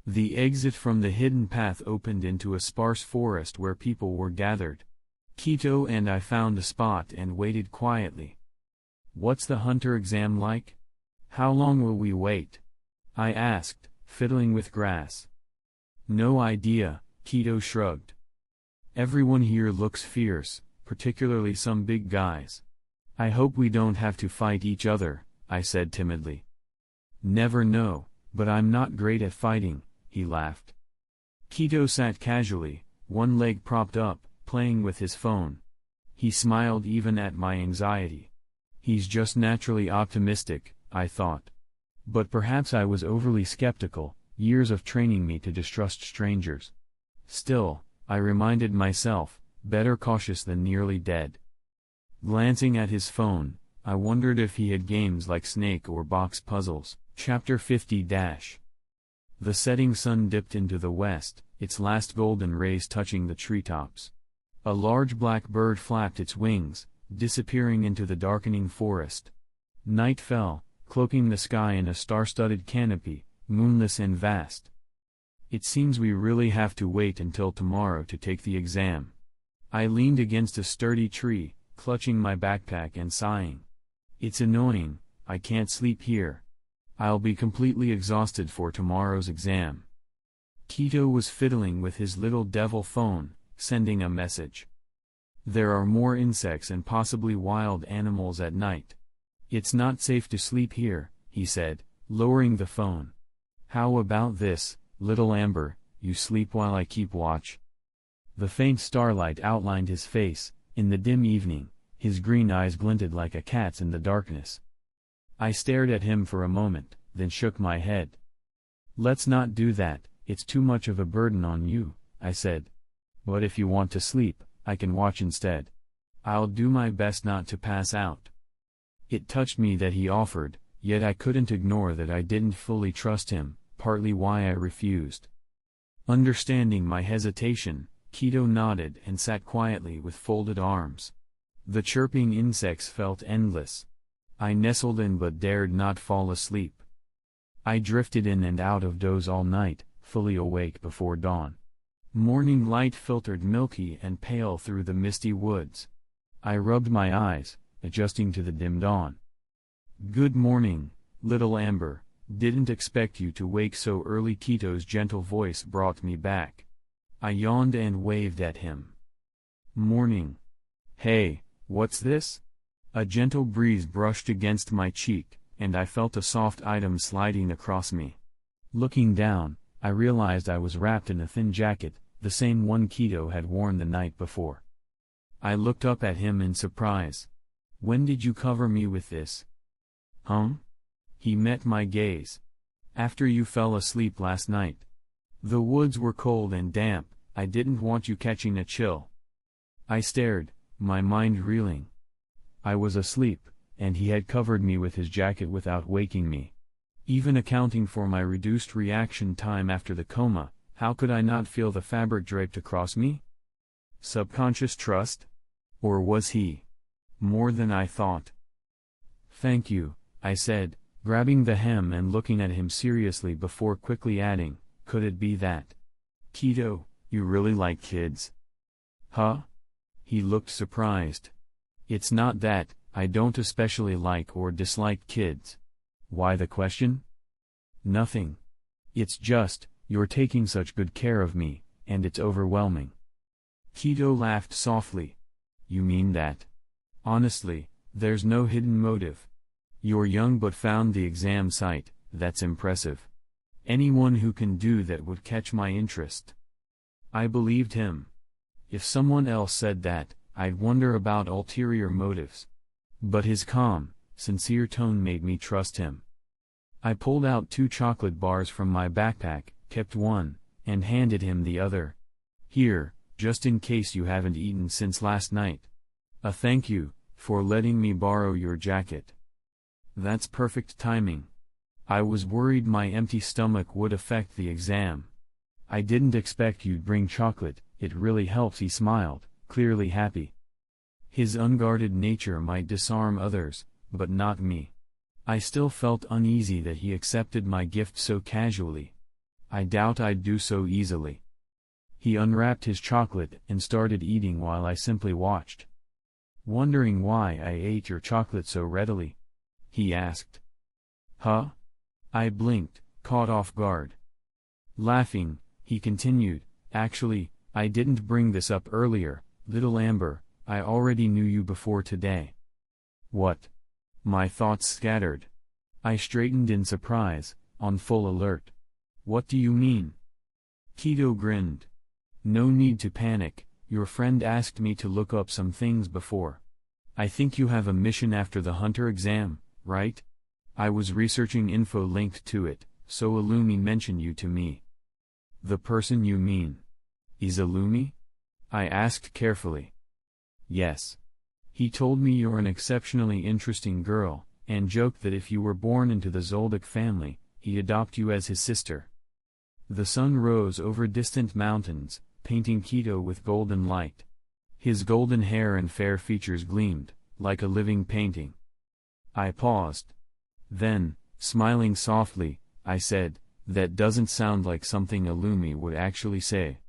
The exit from the hidden path opened into a sparse forest where people were gathered. Keto and I found a spot and waited quietly. What's the hunter exam like? How long will we wait? I asked, fiddling with grass. No idea, Keto shrugged. Everyone here looks fierce, particularly some big guys. I hope we don't have to fight each other, I said timidly. Never know, but I'm not great at fighting, he laughed. Keto sat casually, one leg propped up, playing with his phone. He smiled even at my anxiety. He's just naturally optimistic, I thought. But perhaps I was overly skeptical, years of training me to distrust strangers. Still, I reminded myself, better cautious than nearly dead. Glancing at his phone, I wondered if he had games like Snake or Box Puzzles. Chapter 50 – The setting sun dipped into the west, its last golden rays touching the treetops. A large black bird flapped its wings, disappearing into the darkening forest. Night fell, cloaking the sky in a star-studded canopy, moonless and vast. It seems we really have to wait until tomorrow to take the exam. I leaned against a sturdy tree, clutching my backpack and sighing. It's annoying, I can't sleep here. I'll be completely exhausted for tomorrow's exam. Keto was fiddling with his little devil phone, sending a message. There are more insects and possibly wild animals at night. It's not safe to sleep here, he said, lowering the phone. How about this, little Amber, you sleep while I keep watch? The faint starlight outlined his face. In the dim evening, his green eyes glinted like a cat's in the darkness. I stared at him for a moment, then shook my head. Let's not do that, it's too much of a burden on you, I said. But if you want to sleep, I can watch instead. I'll do my best not to pass out. It touched me that he offered, yet I couldn't ignore that I didn't fully trust him, partly why I refused. Understanding my hesitation, Keto nodded and sat quietly with folded arms. The chirping insects felt endless. I nestled in but dared not fall asleep. I drifted in and out of doze all night, fully awake before dawn. Morning light filtered milky and pale through the misty woods. I rubbed my eyes, adjusting to the dim dawn. "Good morning, little Amber, didn't expect you to wake so early." Keto's gentle voice brought me back. I yawned and waved at him. "Morning. Hey, what's this?" A gentle breeze brushed against my cheek, and I felt a soft item sliding across me. Looking down, I realized I was wrapped in a thin jacket, the same one Keto had worn the night before. I looked up at him in surprise. "When did you cover me with this?" "Huh?" He met my gaze. "After you fell asleep last night. The woods were cold and damp, I didn't want you catching a chill." I stared, my mind reeling. I was asleep, and he had covered me with his jacket without waking me. Even accounting for my reduced reaction time after the coma, how could I not feel the fabric draped across me? Subconscious trust? Or was he more than I thought? "Thank you," I said, grabbing the hem and looking at him seriously before quickly adding, "Could it be that, Keto, you really like kids?" "Huh?" He looked surprised. "It's not that, I don't especially like or dislike kids." "Why the question?" "Nothing. It's just, you're taking such good care of me, and it's overwhelming." Keto laughed softly. "You mean that? Honestly, there's no hidden motive. You're young but found the exam site, that's impressive. Anyone who can do that would catch my interest." I believed him. If someone else said that, I'd wonder about ulterior motives. But his calm, sincere tone made me trust him. I pulled out 2 chocolate bars from my backpack, kept one, and handed him the other. "Here, just in case you haven't eaten since last night. A thank you, for letting me borrow your jacket." "That's perfect timing. I was worried my empty stomach would affect the exam. I didn't expect you'd bring chocolate, it really helps." He smiled, clearly happy. His unguarded nature might disarm others, but not me. I still felt uneasy that he accepted my gift so casually. I doubt I'd do so easily. He unwrapped his chocolate and started eating while I simply watched. "Wondering why I ate your chocolate so readily?" he asked. "Huh?" I blinked, caught off guard. Laughing, he continued, "Actually, I didn't bring this up earlier, little Amber, I already knew you before today." "What?" My thoughts scattered. I straightened in surprise, on full alert. "What do you mean?" Keto grinned. "No need to panic, your friend asked me to look up some things before. I think you have a mission after the Hunter exam, right? I was researching info linked to it, so Illumi mentioned you to me." "The person you mean is Illumi?" I asked carefully. "Yes. He told me you're an exceptionally interesting girl, and joked that if you were born into the Zoldyck family, he'd adopt you as his sister." The sun rose over distant mountains, painting Keto with golden light. His golden hair and fair features gleamed, like a living painting. I paused. Then, smiling softly, I said, "That doesn't sound like something Illumi would actually say."